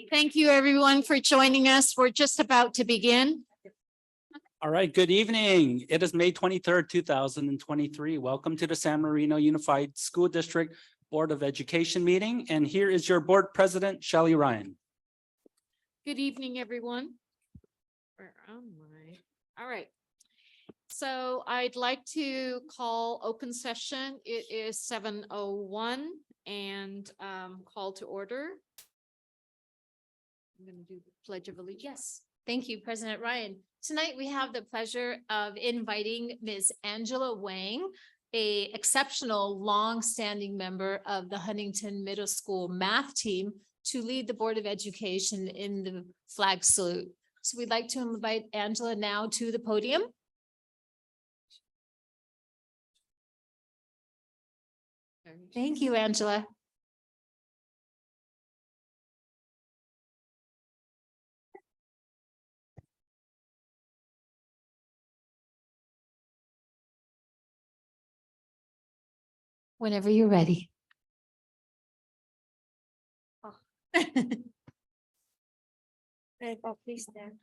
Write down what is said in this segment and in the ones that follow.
Thank you, everyone, for joining us. We're just about to begin. All right, good evening. It is May 23rd, 2023. Welcome to the San Marino Unified School District Board of Education meeting. And here is your board president, Shelley Ryan. Good evening, everyone. Where am I? All right. So I'd like to call open session. It is 7:01 and call to order. I'm going to do the Pledge of Allegiance. Yes, thank you, President Ryan. Tonight, we have the pleasure of inviting Ms. Angela Wang, an exceptional long-standing member of the Huntington Middle School math team, to lead the Board of Education in the flag salute. So we'd like to invite Angela now to the podium. Thank you, Angela. Whenever you're ready. Please stand.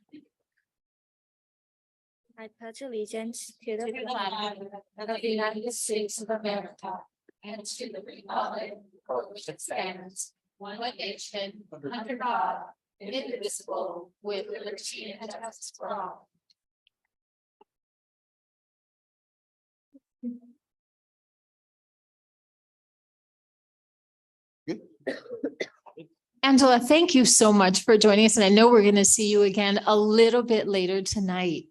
I pledge allegiance to the flag of the United States of America and to the republic for which it stands, one nation, under God, indivisible, with liberty and justice for all. Angela, thank you so much for joining us. And I know we're going to see you again a little bit later tonight.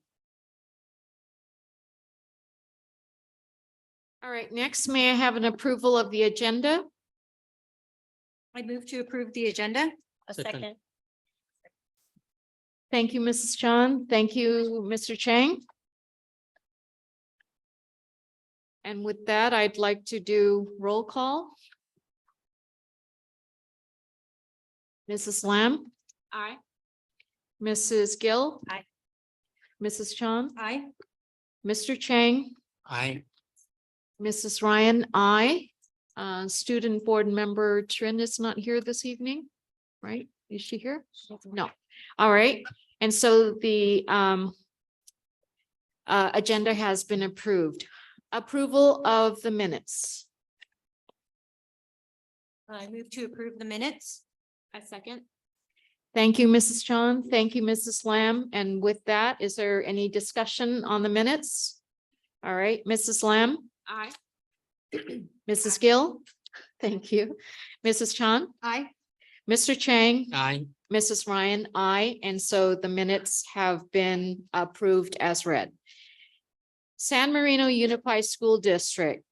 All right, next, may I have an approval of the agenda? I move to approve the agenda. A second. Thank you, Mrs. Chan. Thank you, Mr. Chang. And with that, I'd like to do roll call. Mrs. Lamb? Aye. Mrs. Gill? Aye. Mrs. Chan? Aye. Mr. Chang? Aye. Mrs. Ryan? Aye. Student board member Trin is not here this evening, right? Is she here? No. All right. And so the agenda has been approved. Approval of the minutes. I move to approve the minutes. A second. Thank you, Mrs. Chan. Thank you, Mrs. Lamb. And with that, is there any discussion on the minutes? All right, Mrs. Lamb? Aye. Mrs. Gill? Thank you. Mrs. Chan? Aye. Mr. Chang? Aye. Mrs. Ryan? Aye. And so the minutes have been approved as read. San Marino Unified School District.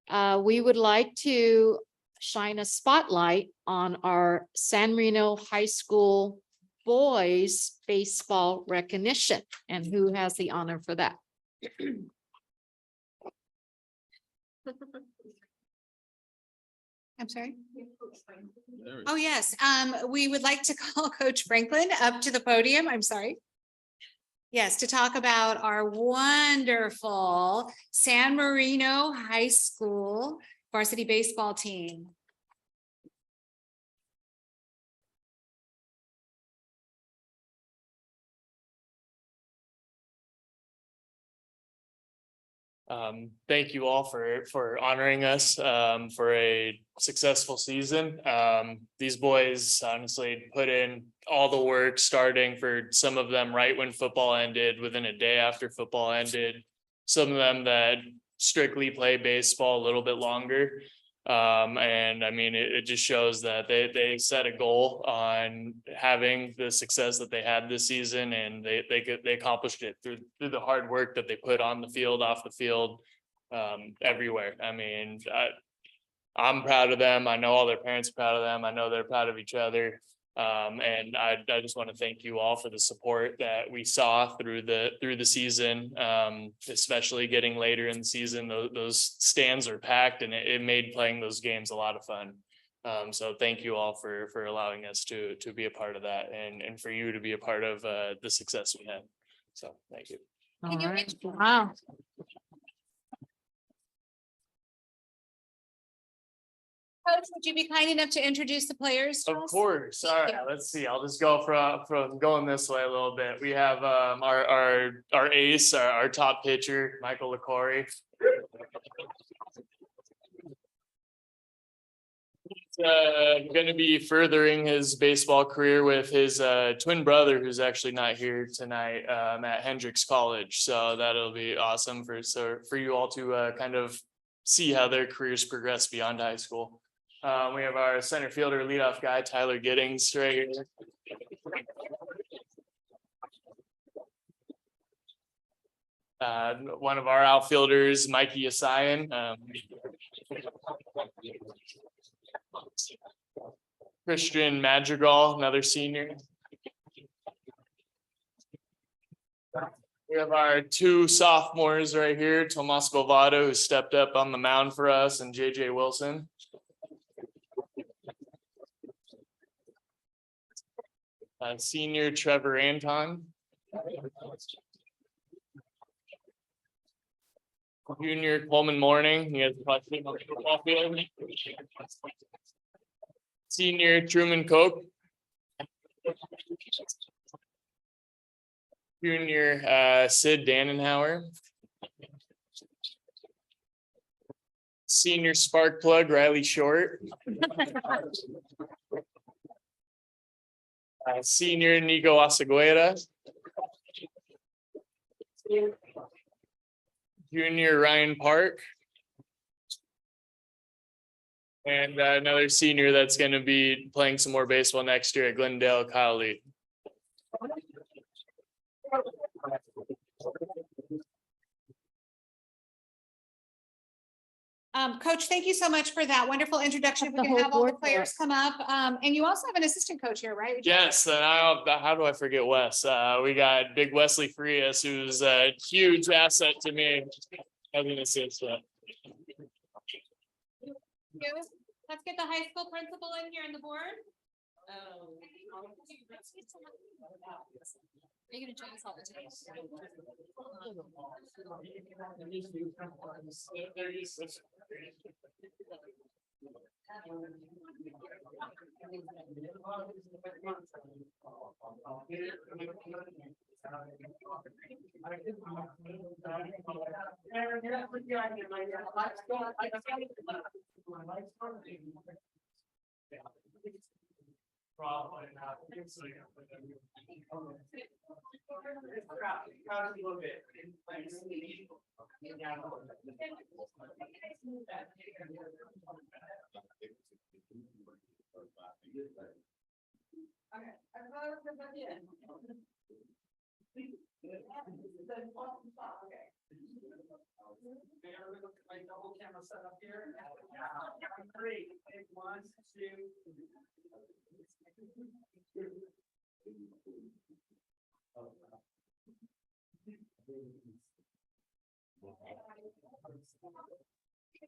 We would like to shine a spotlight on our San Marino High School boys baseball recognition, and who has the honor for that? I'm sorry. Oh, yes. We would like to call Coach Franklin up to the podium. I'm sorry. Yes, to talk about our wonderful San Marino High School varsity baseball team. Thank you all for honoring us for a successful season. These boys honestly put in all the work, starting for some of them right when football ended, within a day after football ended. Some of them that strictly play baseball a little bit longer. And I mean, it just shows that they set a goal on having the success that they had this season, and they accomplished it through the hard work that they put on the field, off the field, everywhere. I mean, I'm proud of them. I know all their parents are proud of them. I know they're proud of each other. And I just want to thank you all for the support that we saw through the season, especially getting later in the season. Those stands are packed, and it made playing those games a lot of fun. So thank you all for allowing us to be a part of that, and for you to be a part of the success we had. So thank you. All right. Wow. Coach, would you be kind enough to introduce the players? to Of us? course. All Thank right, you. let's see. I'll just go from going this way a little bit. We have our ace, our top pitcher, Michael LaCory. Going to be furthering his baseball career with his twin brother, who's actually not here tonight, at Hendricks College. So that'll be awesome for you all to kind of see how their careers progress beyond high school. We have our center fielder leadoff guy, Tyler Giddings, right here. One of our outfielders, Mikey Asayan. Christian Madrigal, another senior. We have our two sophomores right here, Tomas Bovado, who stepped up on the mound for us, and JJ Wilson. Senior Trevor Anton. Junior Coleman Morning, he has a on the football field. Senior Truman Koch. Junior Sid Dannenhauer. Senior spark plug Riley Short. Senior Nico Asaguera. Junior Ryan Park. And another senior that's going to be playing some more baseball next year at Glendale, Kyle Lee. Coach, thank you so much for that wonderful introduction. If we The can whole have all the board players come up. And you also have an assistant coach here, right? Would you- Yes, and how do I forget Wes? We got big Wesley Frias, who's a huge asset to me as an assistant. Let's get the high school principal in here on the board. Are you gonna join us all the time?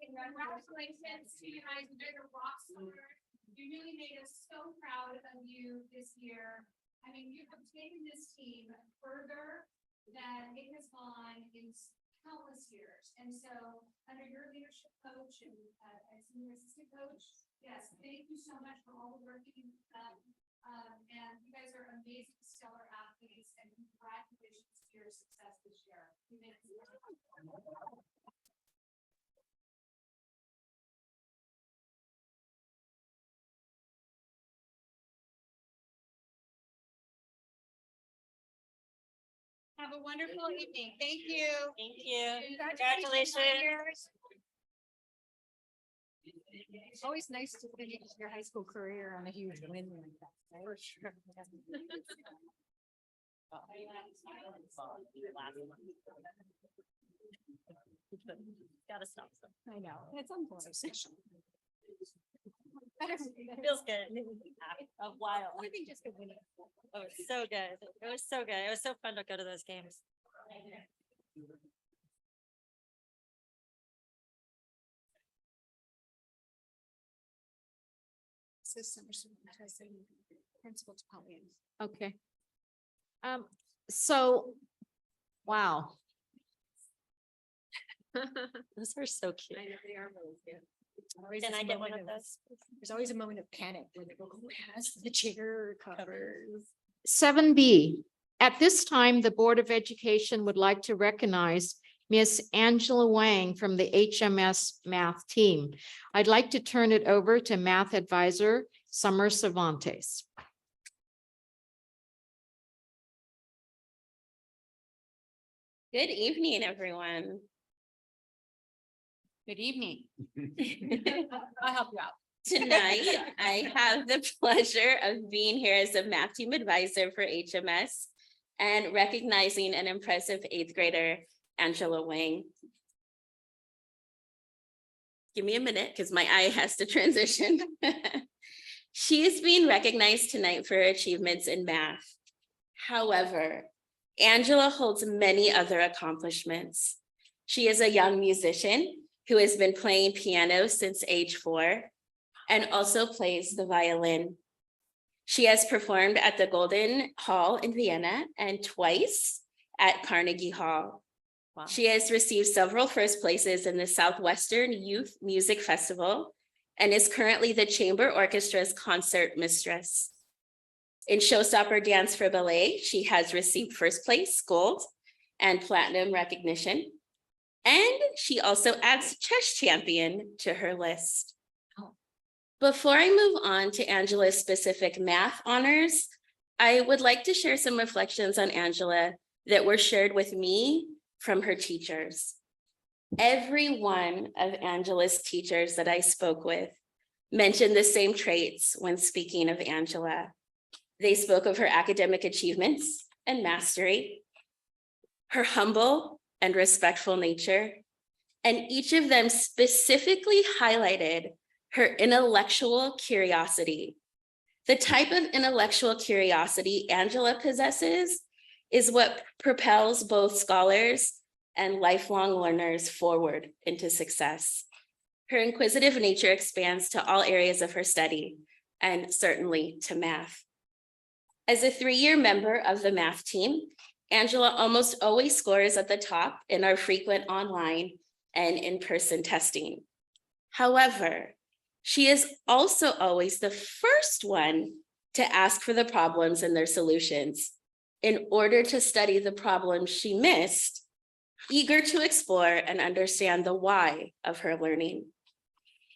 Congratulations to you guys, you guys are rock stars. You really made us so proud of you this year. I mean, you have taken this team further than it has gone in countless years. And so under your leadership, coach, and as your assistant coach, yes, thank you so much for all the work that you've done. And you guys are amazing, stellar athletes, and congratulations to your success this year. You made it. Have a wonderful evening. Thank you. Thank you. Congratulations. It's always nice to finish your high school career on a huge win like that. For sure. Gotta stop. I know, it's unfortunate. It feels good. A while. I think just a win. Oh, it's so good. It was so good. It was so fun to go to those games. Principal to Pauline. Okay. So, wow. Those are so cute. They are really good. Can I get one of those? There's always a moment of panic when they go, who has the chair covers? 7B, at this time, the Board of Education would like to recognize Miss Angela Wang from the HMS Math team. I'd like to turn it over to Math Advisor Summer Cervantes. Good evening, everyone. Good evening. I'll help you out. Tonight, I have the pleasure of being here as a math team advisor for HMS and recognizing an impressive eighth grader, Angela Wang. Give me a minute because my eye has to transition. She is being recognized tonight for her achievements in math. However, Angela holds many other accomplishments. She is a young musician who has been playing piano since age 4 and also plays the violin. She has performed at the Golden Hall in Vienna and twice at Carnegie Hall. Wow. She has received several first places in the Southwestern Youth Music Festival and is currently the Chamber Orchestra's concert mistress. In Showstopper Dance for Ballet, she has received first place, gold, and platinum recognition. And she also adds chess champion to her list. Before I move on to Angela's specific math honors, I would like to share some reflections on Angela that were shared with me from her teachers. Every one of Angela's teachers that I spoke with mentioned the same traits when speaking of Angela. They spoke of her academic achievements and mastery, her humble and respectful nature, and each of them specifically highlighted her intellectual curiosity. The type of intellectual curiosity Angela possesses is what propels both scholars and lifelong learners forward into success. Her inquisitive nature expands to all areas of her study, and certainly to math. As a 3-year member of the math team, Angela almost always scores at the top in our frequent online and in-person testing. However, she is also always the first one to ask for the problems and their solutions in order to study the problems she missed, eager to explore and understand the why of her learning.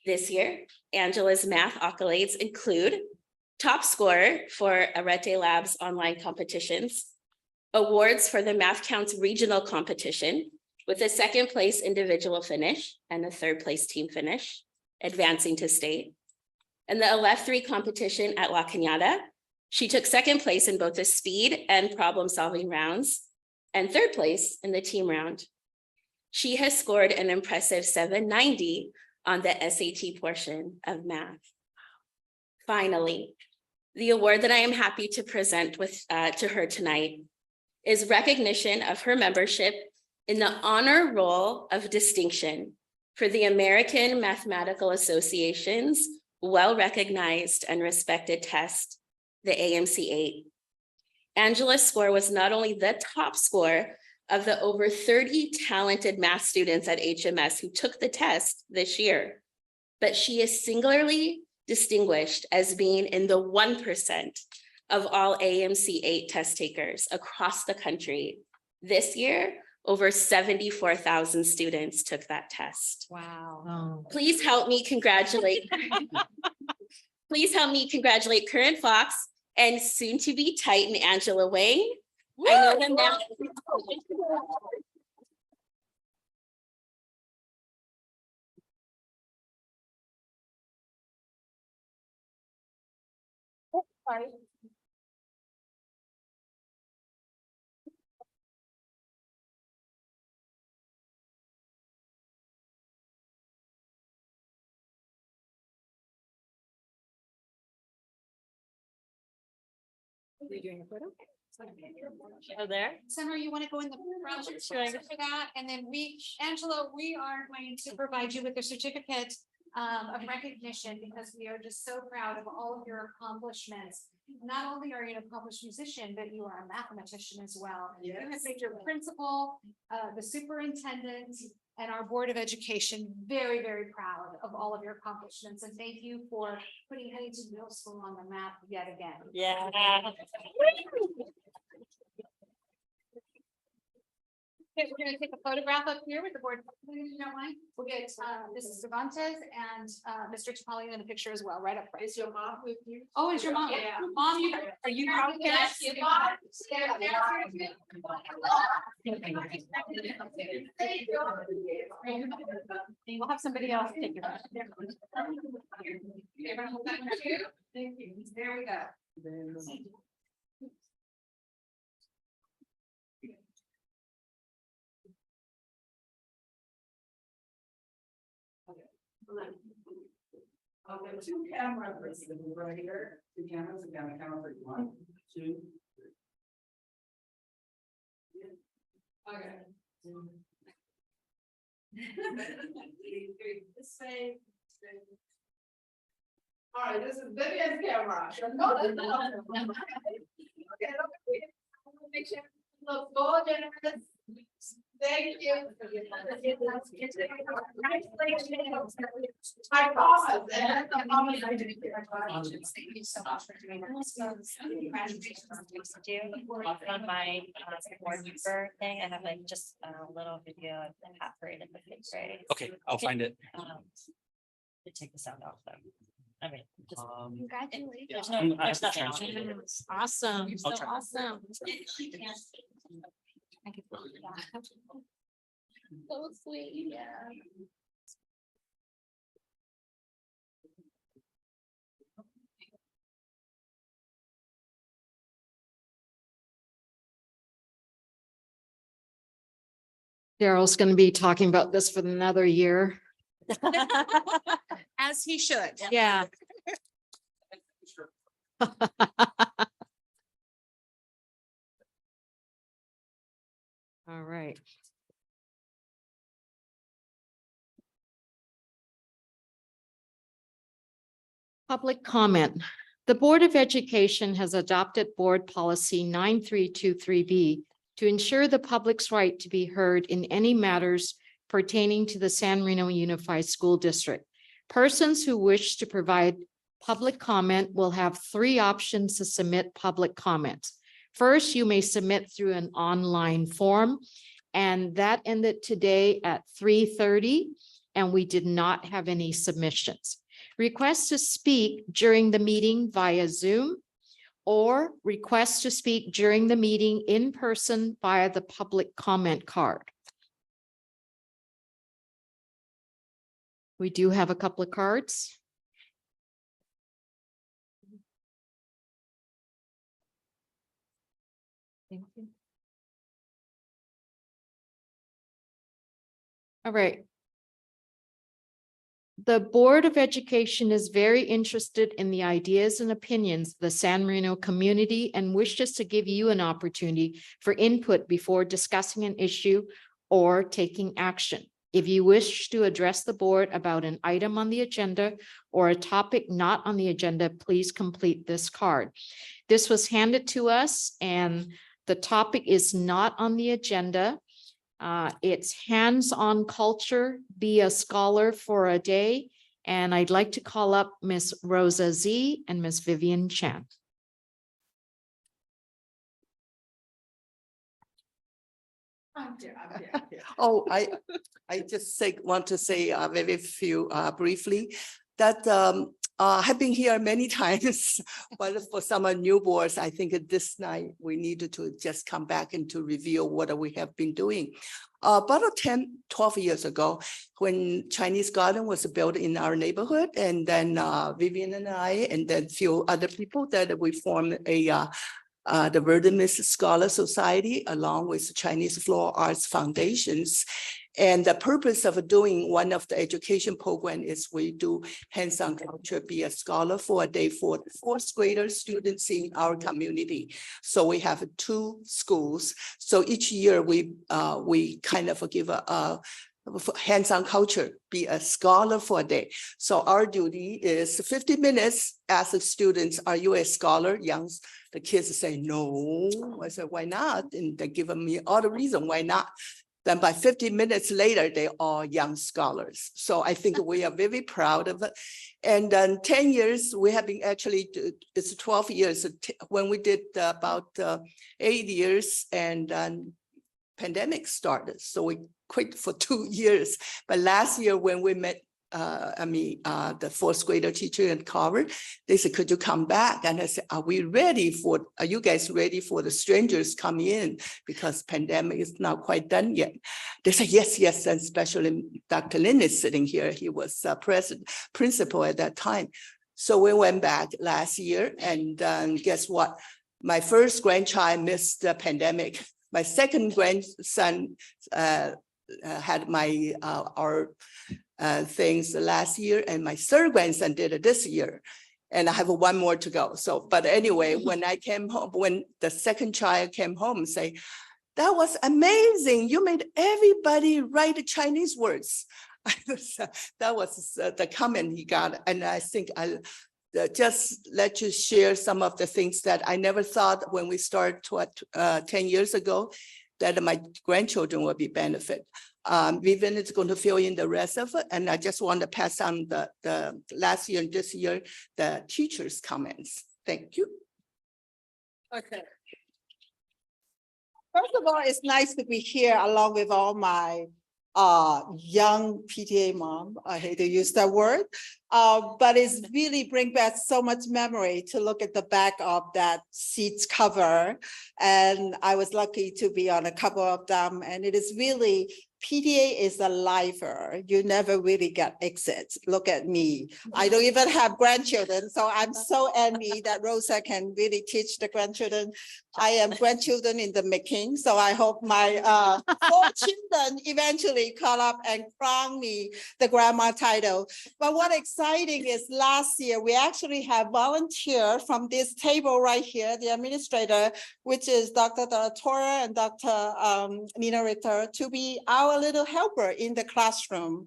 This year, Angela's math accolades include top scorer for Arete Labs online competitions, awards for the Math Counts regional competition with a 2nd place individual finish and a 3rd place team finish, advancing to state. And the Aleph 3 competition at La Cañada, she took 2nd place in both the speed and problem solving rounds and 3rd place in the team round. She has scored an impressive 790 on the SAT portion of math. Finally, the award that I am happy to present to her tonight is recognition of her membership in the honor roll of distinction for the American Mathematical Association's well-recognized and respected test, the AMC-8. Angela's score was not only the top score of the over 30 talented math students at HMS who took the test this year, but she is singularly distinguished as being in the 1% of all AMC-8 test takers across the country. This year, over 74,000 students took that test. Wow. Please help me congratulate. Please help me congratulate current Fox and soon to be Titan Angela Wang. I know them now. Are we doing a photo? Oh, there? Summer, you want to go in the front for that? And then Angela, we are going to provide you with a certificate of recognition because we are just so proud of all of your accomplishments. Not only are you an accomplished musician, but you are a mathematician as well. You have made your principal, the superintendent, and our Board of Education very, very proud of all of your accomplishments. And thank you for putting Huntington Middle School on the map yet again. Yeah. Okay, we're gonna take a photograph up here with the board. If you don't mind. We'll get Mrs. Cervantes and Mr. Topoli in the picture as well, right up front. Is your mom with you? Oh, is your mom? Yeah. Mom, are you proud of parents? We'll have somebody else take your. Thank you. There we go. Okay, two cameras right here, two cameras, and camera 1, 2. Okay. This way. All right, this is Vivian's camera. Okay, make sure it looks gorgeous. Thank you. I promise. Thank you so much for doing this. Congratulations. On my board member thing, I have like just a little video of the hat parade in the fifth grade. Okay, I'll find it. To take the sound off though. I mean, just. Congratulations. There's nothing on it. Awesome. You're so I'll try. awesome. So sweet, yeah. Daryl's going to be talking about this for another year. As he should. Yeah. All right. Public comment. The Board of Education has adopted Board Policy 9323B to ensure the public's right to be heard in any matters pertaining to the San Marino Unified School District. Persons who wish to provide public comment will have 3 options to submit public comments. First, you may submit through an online form, and that ended today at 3:30, and we did not have any submissions. Requests to speak during the meeting via Zoom or requests to speak during the meeting in person via the public comment card. We do have a couple of cards. Thank you. All right. The Board of Education is very interested in the ideas and opinions of the San Marino community and wishes to give you an opportunity for input before discussing an issue or taking action. If you wish to address the board about an item on the agenda or a topic not on the agenda, please complete this card. This was handed to us and the topic is not on the agenda. It's hands-on culture, be a scholar for a day. And I'd like to call up Miss Rosa Z and Miss Vivian Chan. Oh, I just want to say very few briefly that have been here many times, but for some new boards, I think at this night we needed to just come back and to review what we have been doing. About 12 years ago, when Chinese Garden was built in our neighborhood, and then Vivian and I, and then few other people that we formed the Verdemis Scholar Society along with Chinese Floral Arts Foundations. And the purpose of doing one of the education program is we do hands-on culture, be a scholar for a day for the 4th grader students in our community. So we have 2 schools. So each year we kind of give a hands-on culture, be a scholar for a day. So our duty is 50 minutes. Ask the students, are you a scholar? The kids say, no. I said, why not? And they give me all the reason why not. Then by 50 minutes later, they are young scholars. So I think we are very proud of it. And then 10 years, we have been actually, it's 12 years when we did about 8 years, and then pandemic started. So we quit for 2 years. But last year when we met, the fourth grader teacher in Harvard, they said, could you come back? And I said, are you guys ready for the strangers coming in? Because pandemic is not quite done yet. They said, yes, yes. And especially Dr. Lin is sitting here. He was principal at that time. So we went back last year, and guess what? My first grandchild missed the pandemic. My second grandson had our things last year, and my third grandson did it this year, and I have one more to go. So, but anyway, when I came home, when the second child came home and say, that was amazing, you made everybody write Chinese words. That was the comment he got, and I think I just let you share some of the things that I never thought when we started 10 years ago that my grandchildren will be benefit. Vivian is going to fill in the rest of it. And I just want to pass on the last year and this year, the teachers' comments. Thank you. Okay. First of all, it's nice to be here along with all my young PTA mom. I hate to use that word, but it's really bring back so much memory to look at the back of that seats cover. And I was lucky to be on a couple of them. And it is really, PTA is a lifer. You never really get exits. Look at me. I don't even have grandchildren. So I'm so envy that Rosa can really teach the grandchildren. I am grandchildren in the making. So I hope my 4 children eventually call up and crown me the grandma title. But what exciting is last year, we actually have volunteer from this table right here, the administrator, which is Dr. Tora and Dr. Nina Ritter, to be our little helper in the classroom.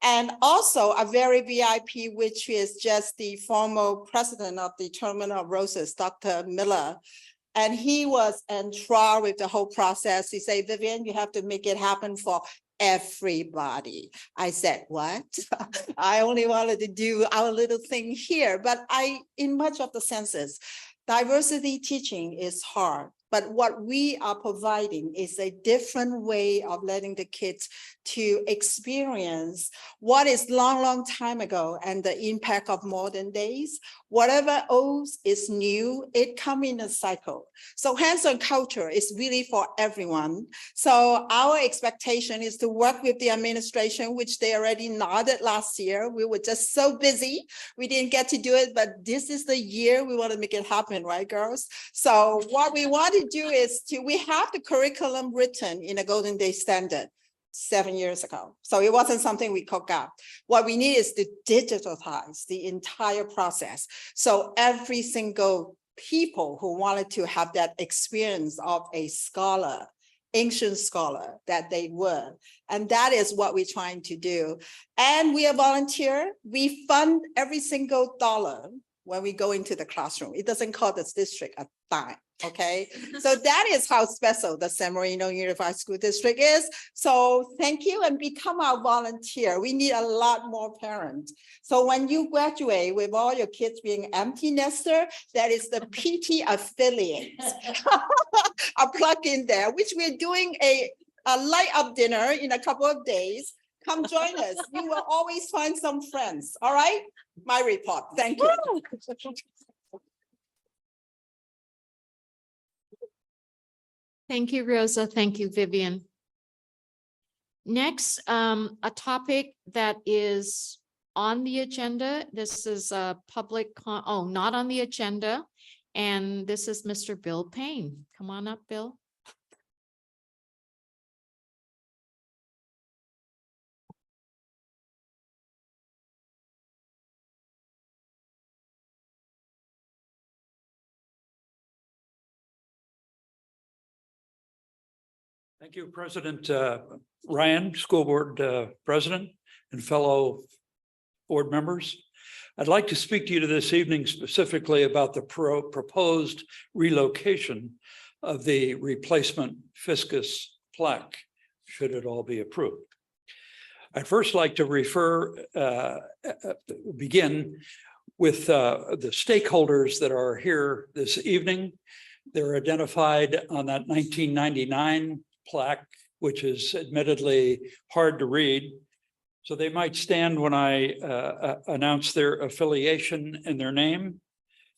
And also a very VIP, which is just the former president of the Tournament of Roses, Dr. Miller. And he was enthralled with the whole process. He said, Vivian, you have to make it happen for everybody. I said, what? I only wanted to do our little thing here. But in much of the senses, diversity teaching is hard. But what we are providing is a different way of letting the kids to experience what is long time ago and the impact of modern days. Whatever old is new, it comes in a cycle. So hands-on culture is really for everyone. So our expectation is to work with the administration, which they already nodded last year. We were just so busy. We didn't get to do it, but this is the year we want to make it happen, right, girls? So what we want to do is we have the curriculum written in a Golden Day Standard 7 years ago. So it wasn't something we cooked up. What we need is to digitalize the entire process. So every single people who wanted to have that experience of a scholar, ancient scholar that they were. And that is what we're trying to do. And we are volunteer. We fund every single dollar when we go into the classroom. It doesn't cost this district a dime. Okay, so that is how special the San Marino Unified School District is. So thank you and become our volunteer. We need a lot more parents. So when you graduate with all your kids being empty nester, that is the PT affiliates. I'll plug in there, which we're doing a light up dinner in a couple of days. Come join us. You will always find some friends. All right, my report. Thank you. Thank you, Rosa. Thank you, Vivian. Next, a topic that is on the agenda. This is a public, not on the agenda. And this is Mr. Bill Payne. Come on up, Bill. Thank you, President Ryan, School Board President, and fellow board members. I'd like to speak to you this evening specifically about the proposed relocation of the replacement Fiscus plaque should it all be approved. I'd first like to begin with the stakeholders that are here this evening. They're identified on that 1999 plaque, which is admittedly hard to read. So they might stand when I announce their affiliation and their name.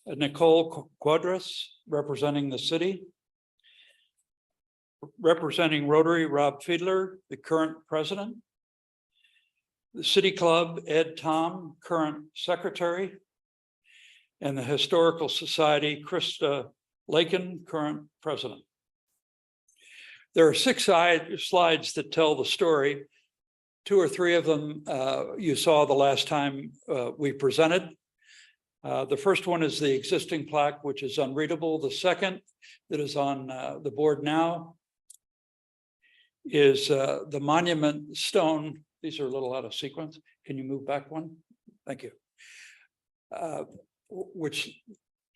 Nicole Quadras, representing the city. Representing Rotary, Rob Fiedler, the current president. The City Club, Ed Tom, current secretary. And the Historical Society, Krista Lakin, current president. There are 6 slides that tell the story. 2 or 3 of them you saw the last time we presented. The first one is the existing plaque, which is unreadable. The second that is on the board now is the monument stone. These are a little out of sequence. Can you move back one? Thank you. Which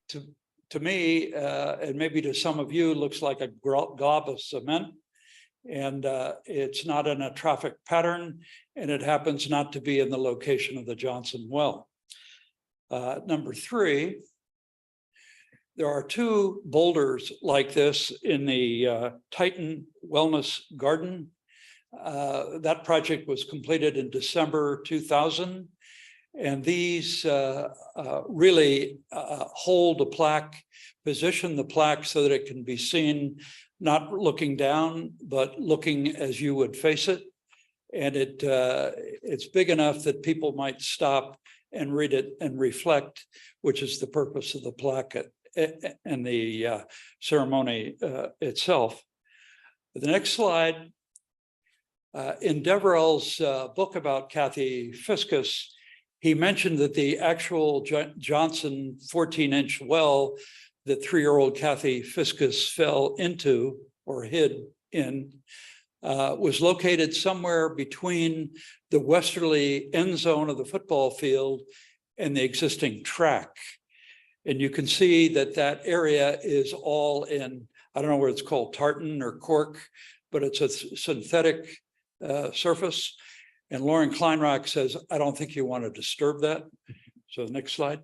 to me, and maybe to some of you, looks like a glob of cement. And it's not in a traffic pattern, and it happens not to be in the location of the Johnson Well. Number 3, there are 2 boulders like this in the Titan Wellness Garden. That project was completed in December 2000. And these really hold a plaque, position the plaque so that it can be seen, not looking down, but looking as you would face it. And it's big enough that people might stop and read it and reflect, which is the purpose of the plaque and the ceremony itself. The next slide, in Deverell's book about Kathy Fiscus, he mentioned that the actual Johnson 14-inch well that 3-year-old Kathy Fiscus fell into or hid in was located somewhere between the westerly end zone of the football field and the existing track. And you can see that that area is all in, I don't know where it's called, tartan or cork, but it's a synthetic surface. And Lauren Kleinrock says, I don't think you want to disturb that. So the next slide.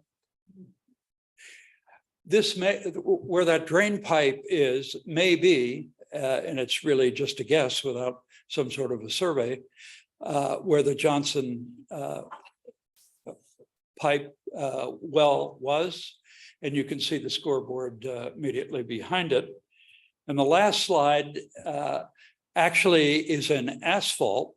This may, where that drain pipe is, may be, and it's really just a guess without some sort of a survey, where the Johnson pipe well was. And you can see the scoreboard immediately behind it. And the last slide actually is in asphalt.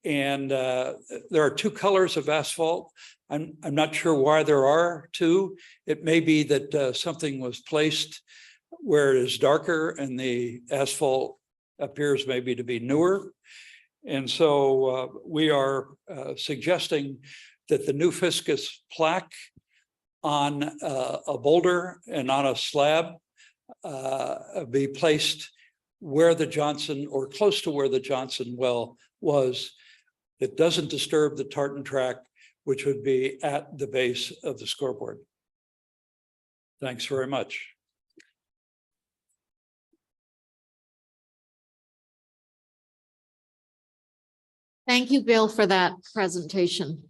And there are 2 colors of asphalt. I'm not sure why there are 2. It may be that something was placed where it is darker and the asphalt appears maybe to be newer. And so we are suggesting that the new Fiscus plaque on a boulder and on a slab be placed where the Johnson or close to where the Johnson well was. It doesn't disturb the tartan track, which would be at the base of the scoreboard. Thanks very much. Thank you, Bill, for that presentation.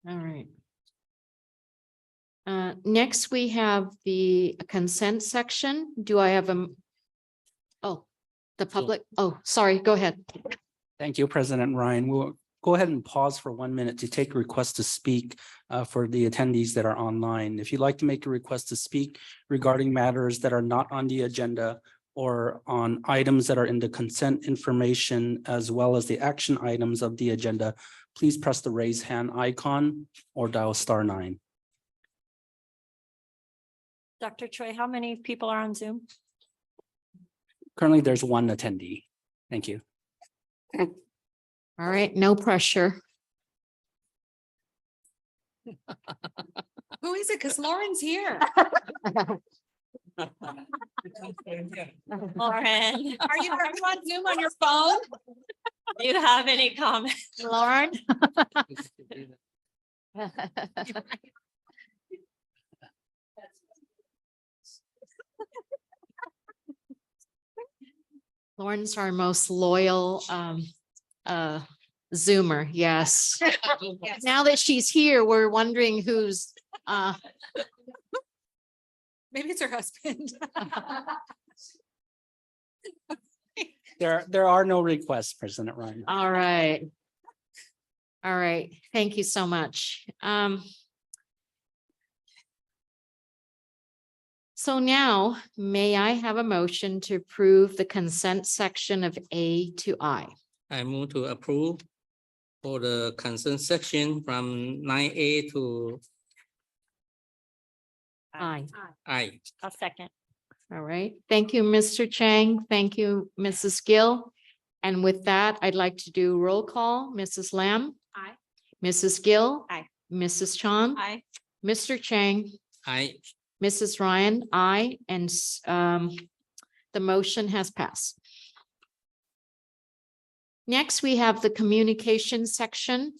All right. Next, we have the consent section. Do I have the public? Oh, sorry, go ahead. Thank you, President Ryan. We'll go ahead and pause for 1 minute to take requests to speak for the attendees that are online. If you'd like to make a request to speak regarding matters that are not on the agenda or on items that are in the consent information, as well as the action items of the agenda, please press the raise hand icon or dial *9. Dr. Choi, how many people are on Zoom? Currently, there's 1 attendee. Thank you. All right, no pressure. Who is it? Because Lauren's here. Lauren. Are you on Zoom on your phone? Do you have any comments? Lauren? Lauren's our most loyal Zoomer, yes. Now that she's here, we're wondering who's Maybe it's her husband. There are no requests, President Ryan. all right. All right, thank you so much. So now, may I have a motion to approve the consent section of A to I? I move to approve for the consent section from 9A to Aye. I. I'll second. All right, thank you, Mr. Chang. Thank you, Mrs. Gill. And with that, I'd like to do roll call. Mrs. Lamb? Aye. Mrs. Gill? Aye. Mrs. Chan? Aye. Mr. Chang? I. Mrs. Ryan? Aye. And the motion has passed. Next, we have the communication section.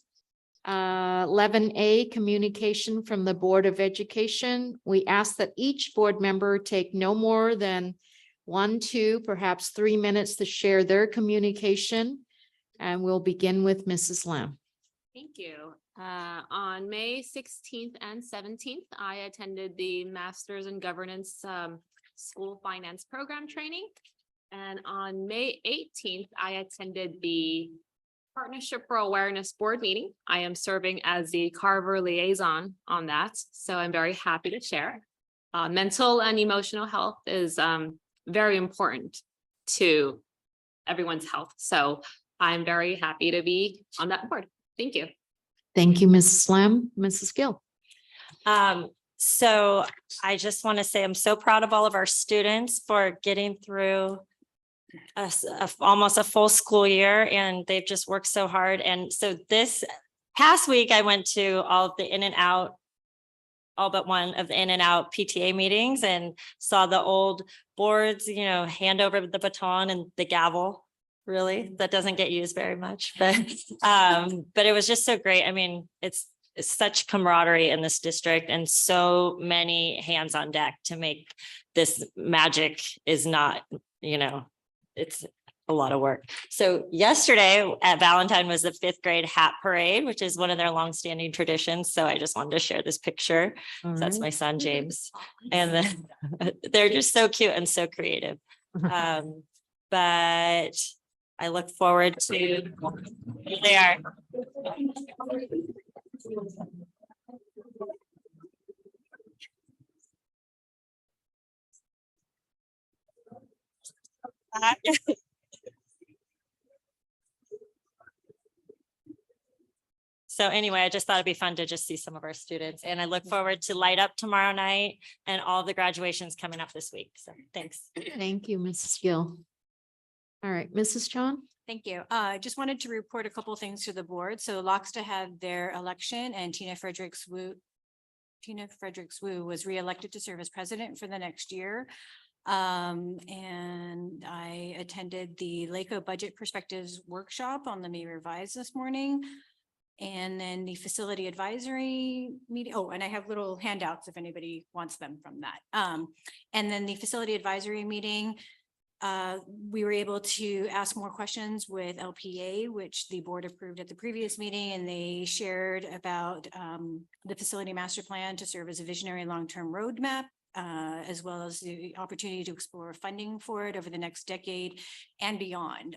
11A, communication from the Board of Education. We ask that each board member take no more than 1, 2, perhaps 3 minutes to share their communication. And we'll begin with Mrs. Lamb. Thank you. On May 16th and 17th, I attended the Masters in Governance School Finance Program training. And on May 18th, I attended the Partnership for Awareness Board meeting. I am serving as the Carver liaison on that, so I'm very happy to share. Mental and emotional health is very important to everyone's health, so I'm very happy to be on that board. Thank you. Thank you, Mrs. Lamb. Mrs. Gill. So I just want to say I'm so proud of all of our students for getting through almost a full school year, and they've just worked so hard. And so this past week, I went to all of the in and out, all but one of the in and out PTA meetings, and saw the old boards, hand over the baton and the gavel. Really, that doesn't get used very much, but it was just so great. I mean, it's such camaraderie in this district and so many hands on deck to make this magic is not, it's a lot of work. So yesterday at Valentine was the 5th grade hat parade, which is one of their longstanding traditions. So I just wanted to share this picture. So that's my son, James. And then they're just so cute and so creative. But I look forward to, here they are. So anyway, I just thought it'd be fun to just see some of our students, and I look forward to Light Up tomorrow night and all the graduations coming up this week. So thanks. Thank you, Mrs. Gill. All right, Mrs. Chan. Thank you. I just wanted to report a couple of things to the board. So Loxta had their election, and Tina Fredericks Wu was reelected to serve as president for the next year. And I attended the LACO Budget Perspectives Workshop on the May Revise this morning. And then the facility advisory meeting. Oh, and I have little handouts if anybody wants them from that. And then the facility advisory meeting, we were able to ask more questions with LPA, which the board approved at the previous meeting, and they shared about the facility master plan to serve as a visionary long-term roadmap, as well as the opportunity to explore funding for it over the next decade and beyond.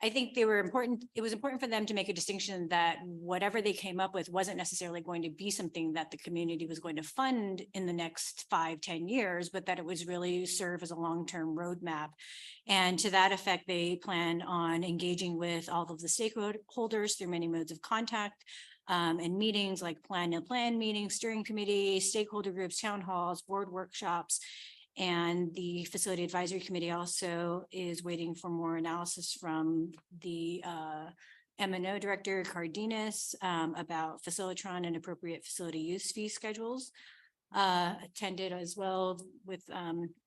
I think it was important for them to make a distinction that whatever they came up with wasn't necessarily going to be something that the community was going to fund in the next 5-10 years, but that it was really serve as a long-term roadmap. And to that effect, they plan on engaging with all of the stakeholders through many modes of contact and meetings like plan meetings, steering committee, stakeholder groups, town halls, board workshops. And the facility advisory committee also is waiting for more analysis from the M&O director Cardenas about Facilitron and appropriate facility use fee schedules. attended as well with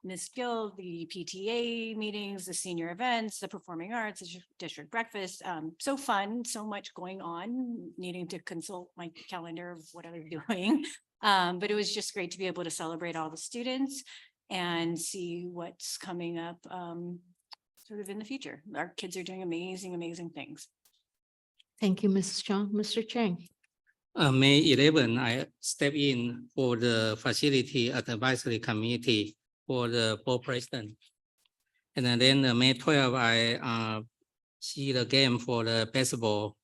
Ms. Gill, the PTA meetings, the senior events, the performing arts, the district breakfast. So fun, so much going on, needing to consult my calendar of what I'm doing. But it was just great to be able to celebrate all the students and see what's coming up sort of in the future. Our kids are doing amazing, amazing things. Thank you, Mrs. Chong. Mr. Chang. May 11, I step in for the facility advisory committee for the board president. And then May 12, I see the game for the baseball.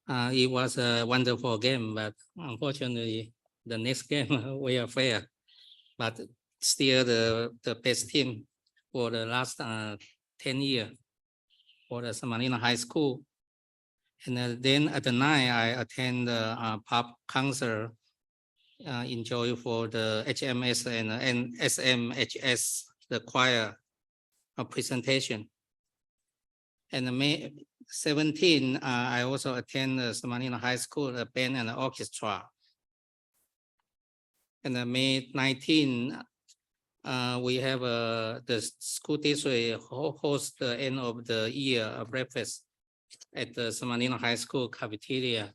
It was a wonderful game, but unfortunately, the next game we are fair. But still the best team for the last 10 years for the San Marino High School. And then at the night, I attend the pop concert, enjoy for the HMS and SMHS, the choir presentation. And May 17, I also attend the San Marino High School the band and the orchestra. And May 19, we have the school district host the end of the year breakfast at the San Marino High School cafeteria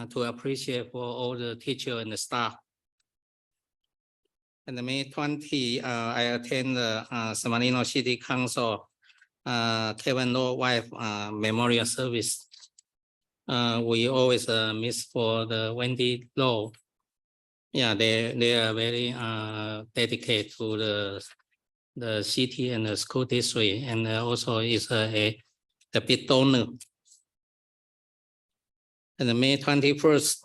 to appreciate for all the teacher and the staff. And May 20, I attend the San Marino City Council Kevin Lowe wife memorial service. We always miss for the Wendy Lowe. Yeah, they are very dedicated to the city and the school district, and also is a big donor. And May 21st,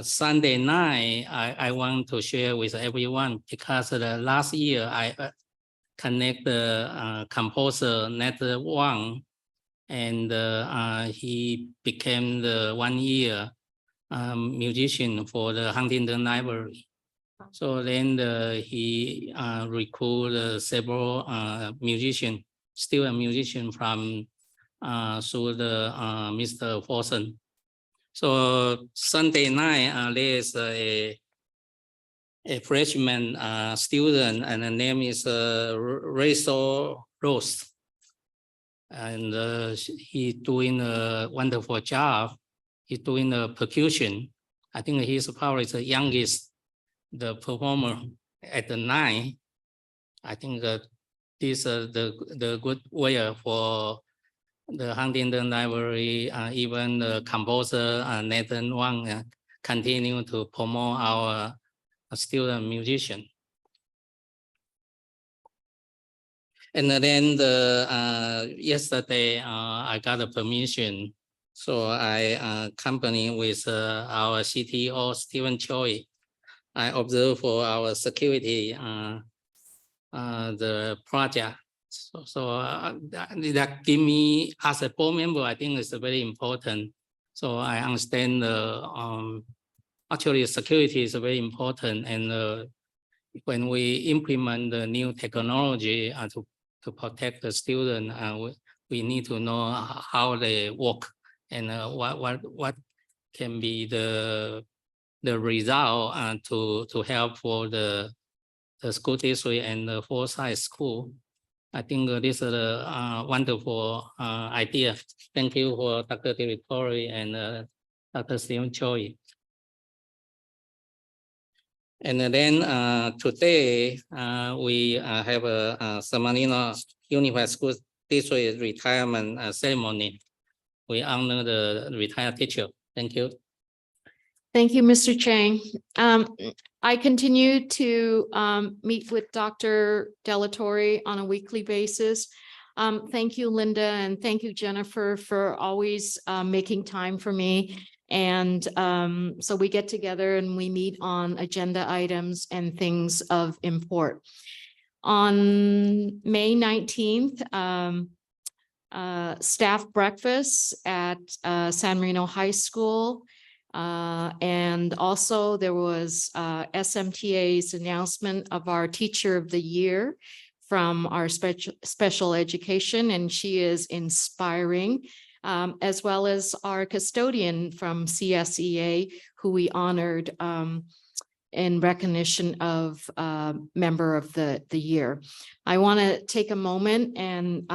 Sunday night, I want to share with everyone because the last year I connect the composer Nat Wang, and he became the 1 year musician for the Huntington Library. So then he recruited several musicians, still a musician from through the Mr. Forson. So Sunday night, there's a freshman student, and the name is Rachel Rose. And he's doing a wonderful job. He's doing the percussion. I think he's probably the youngest, the performer at the 9. I think that this is the good way for the Huntington Library, even the composer Nathan Wang continue to promote our student musician. And then yesterday I got a permission, so I accompany with our CTO Stephen Choi. I observe for our security the project. So that give me as a board member, I think it's very important. So I understand actually security is very important, and when we implement the new technology to protect the student, we need to know how they work and what can be the result to help for the school district and the Forsyth School. I think this is a wonderful idea. Thank you for Dr. David Torrey and Dr. Stephen Choi. And then today we have a San Marino Unified School District retirement ceremony. We honor the retired teacher. Thank you. Thank you, Mr. Chang. I continue to meet with Dr. Delatorre on a weekly basis. Thank you, Linda, and thank you, Jennifer, for always making time for me. And so we get together and we meet on agenda items and things of import. On May 19th, staff breakfast at San Marino High School. And also there was SMTA's announcement of our Teacher of the Year from our special education, and she is inspiring, as well as our custodian from CSEA, who we honored in recognition of member of the year. I want to take a moment and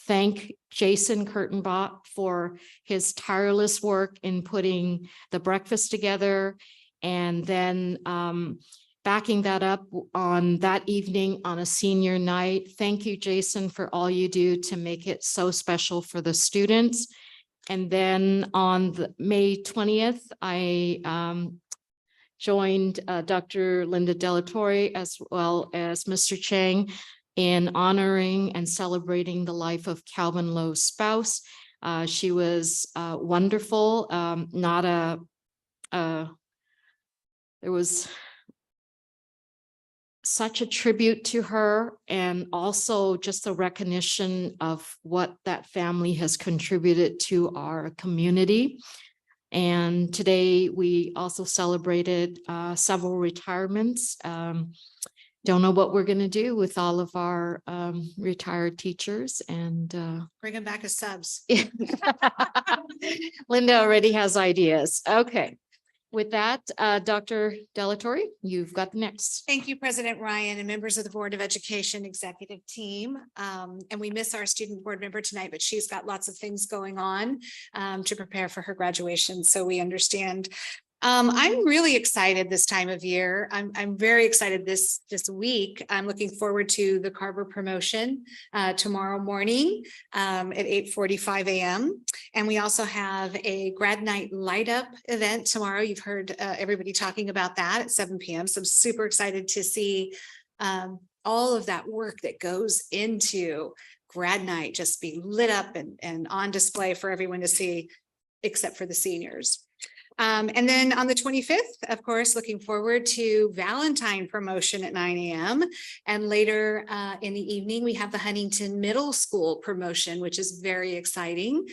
thank Jason Kurtenbach for his tireless work in putting the breakfast together, and then backing that up on that evening on a senior night. Thank you, Jason, for all you do to make it so special for the students. And then on May 20th, I joined Dr. Linda Delatorre as well as Mr. Chang in honoring and celebrating the life of Calvin Lowe's spouse. She was wonderful. There was such a tribute to her, and also just a recognition of what that family has contributed to our community. And today we also celebrated several retirements. Don't know what we're going to do with all of our retired teachers, and Bring them back as subs. Linda already has ideas. Okay. With that, Dr. Delatorre, you've got the next. Thank you, President Ryan, and members of the Board of Education executive team. And we miss our student board member tonight, but she's got lots of things going on to prepare for her graduation. So we understand. I'm really excited this time of year. I'm very excited this week. I'm looking forward to the Carver promotion tomorrow morning at 8:45 a.m. And we also have a grad night light up event tomorrow. You've heard everybody talking about that at 7 p.m. So I'm super excited to see all of that work that goes into grad night just be lit up and on display for everyone to see, except for the seniors. And then on the 25th, of course, looking forward to Valentine promotion at 9 a.m. And later in the evening, we have the Huntington Middle School promotion, which is very exciting.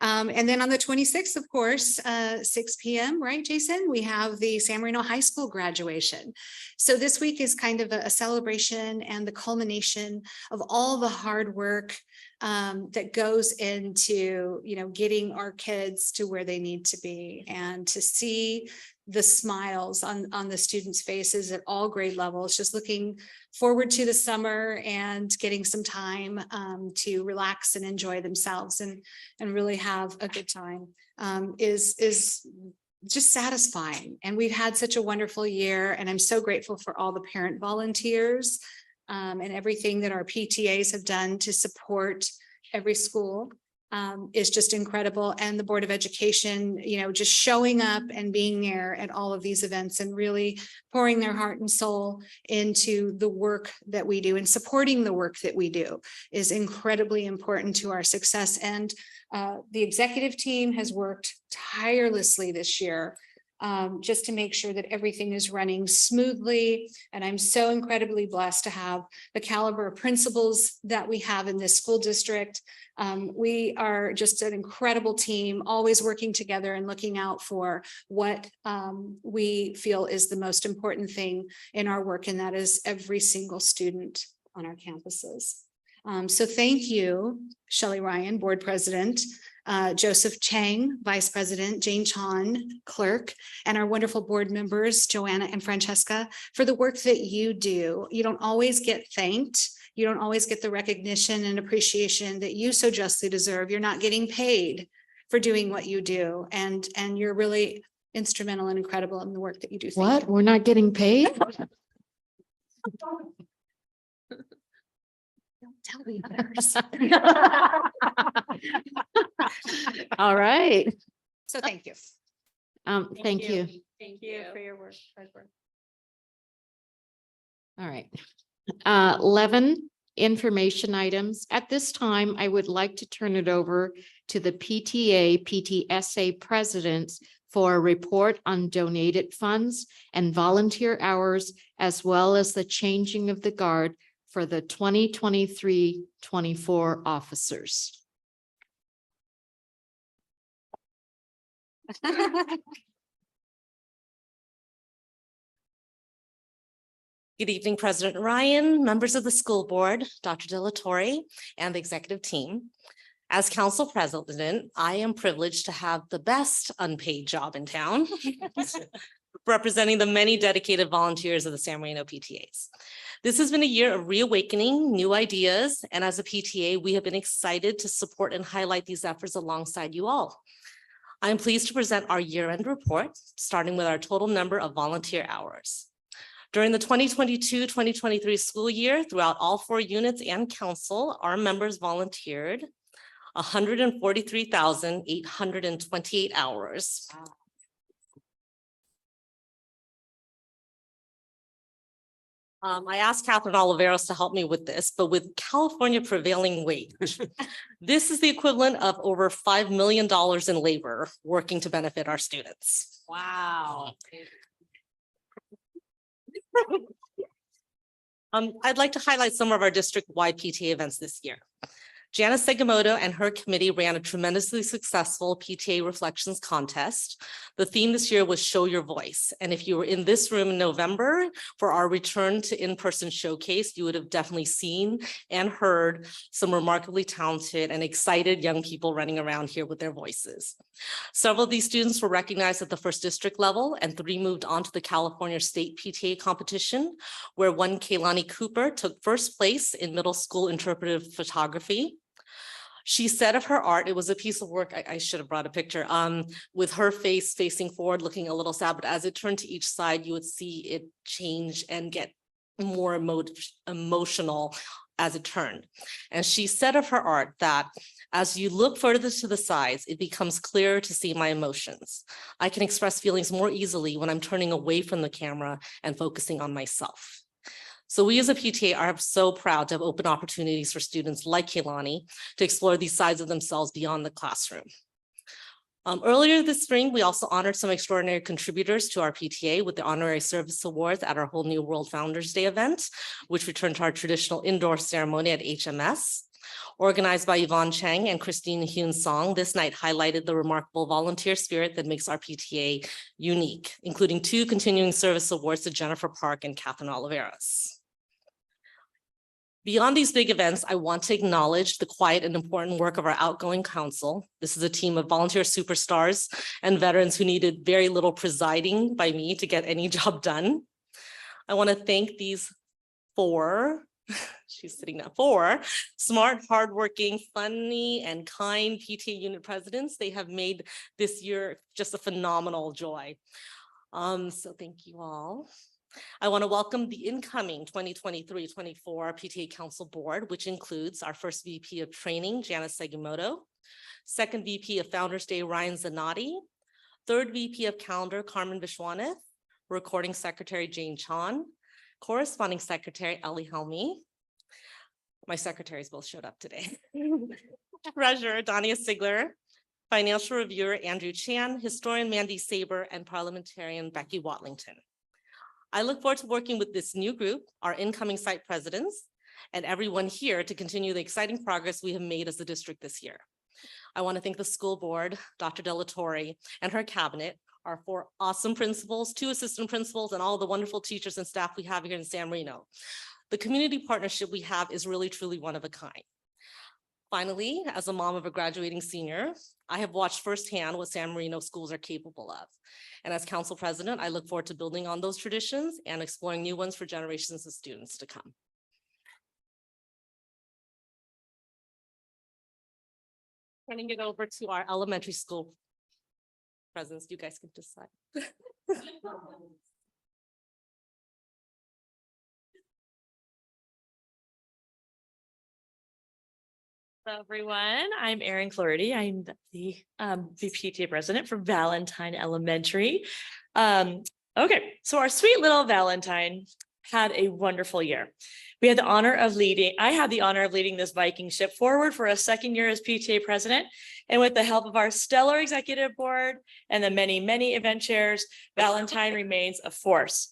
And then on the 26th, of course, 6 p.m., right, Jason? We have the San Marino High School graduation. So this week is kind of a celebration and the culmination of all the hard work that goes into, getting our kids to where they need to be, and to see the smiles on the students' faces at all grade levels, just looking forward to the summer and getting some time to relax and enjoy themselves and really have a good time is just satisfying. And we've had such a wonderful year, and I'm so grateful for all the parent volunteers and everything that our PTAs have done to support every school is just incredible. And the Board of Education, just showing up and being there at all of these events and really pouring their heart and soul into the work that we do and supporting the work that we do is incredibly important to our success. And the executive team has worked tirelessly this year just to make sure that everything is running smoothly. And I'm so incredibly blessed to have the caliber of principals that we have in this school district. We are just an incredible team, always working together and looking out for what we feel is the most important thing in our work, and that is every single student on our campuses. So thank you, Shelley Ryan, Board President, Joseph Chang, Vice President, Jane Chan, Clerk, and our wonderful board members, Joanna and Francesca, for the work that you do. You don't always get thanked. You don't always get the recognition and appreciation that you so justly deserve. You're not getting paid for doing what you do. And you're really instrumental and incredible in the work that you do. Thank What? you. We're not getting paid? Don't tell the others. All right. So thank you. Thank you. Thank you for your work. All right. 11 information items. At this time, I would like to turn it over to the PTA, PTSA presidents for a report on donated funds and volunteer hours, as well as the changing of the guard for the 2023-24 officers. Good evening, President Ryan, members of the school board, Dr. Delatorre, and the executive team. As council president, I am privileged to have the best unpaid job in town. representing the many dedicated volunteers of the San Marino PTAs. This has been a year of reawakening new ideas, and as a PTA, we have been excited to support and highlight these efforts alongside you all. I am pleased to present our year-end report, starting with our total number of volunteer hours. During the 2022-2023 school year, throughout all 4 units and council, our members volunteered 143,828 hours. I asked Catherine Oliveros to help me with this, but with California prevailing wage, this is the equivalent of over $5 million in labor working to benefit our students. Wow. I'd like to highlight some of our district-wide PTA events this year. Janice Seguimoto and her committee ran a tremendously successful PTA Reflections contest. The theme this year was Show Your Voice. And if you were in this room in November for our return to in-person showcase, you would have definitely seen and heard some remarkably talented and excited young people running around here with their voices. Several of these students were recognized at the first district level, and 3 moved on to the California State PTA competition, where one Kaylani Cooper took first place in middle school interpretive photography. She said of her art, it was a piece of work, I should have brought a picture, with her face facing forward, looking a little sad, but as it turned to each side, you would see it change and get more emotional as it turned. And she said of her art that as you look further to the sides, it becomes clearer to see my emotions. I can express feelings more easily when I'm turning away from the camera and focusing on myself. So we as a PTA are so proud to have open opportunities for students like Kaylani to explore these sides of themselves beyond the classroom. Earlier this spring, we also honored some extraordinary contributors to our PTA with the Honorary Service Awards at our Whole New World Founders Day event, which returned to our traditional indoor ceremony at HMS. Organized by Yvonne Chang and Christine Hyun Song, this night highlighted the remarkable volunteer spirit that makes our PTA unique, including 2 continuing service awards to Jennifer Park and Catherine Oliveros. Beyond these big events, I want to acknowledge the quiet and important work of our outgoing council. This is a team of volunteer superstars and veterans who needed very little presiding by me to get any job done. I want to thank these 4, she's sitting there, 4 smart, hardworking, funny, and kind PTA unit presidents. They have made this year just a phenomenal joy. So thank you all. I want to welcome the incoming 2023-24 PTA Council Board, which includes our first VP of Training, Janice Seguimoto, second VP of Founders Day, Ryan Zanotti, third VP of Calendar, Carmen Vishwanath, Recording Secretary, Jane Chan, Corresponding Secretary, Ellie Helmy. My secretaries both showed up today. Treasurer, Dania Sigler, Financial Reviewer, Andrew Chan, Historian, Mandy Saber, and Parliamentarian, Becky Watlington. I look forward to working with this new group, our incoming site presidents, and everyone here to continue the exciting progress we have made as a district this year. I want to thank the school board, Dr. Delatorre, and her cabinet, our 4 awesome principals, 2 assistant principals, and all the wonderful teachers and staff we have here in San Marino. The community partnership we have is really, truly one of a kind. Finally, as a mom of a graduating senior, I have watched firsthand what San Marino schools are capable of. And as council president, I look forward to building on those traditions and exploring new ones for generations of students to come. Turning it over to our elementary school presidents, you guys can decide. Hello, everyone. I'm Erin Clarity. I'm the PTA president for Valentine Elementary. Okay, so our sweet little Valentine had a wonderful year. I had the honor of leading this Viking ship forward for a second year as PTA president. And with the help of our stellar executive board and the many, many event chairs, Valentine remains a force.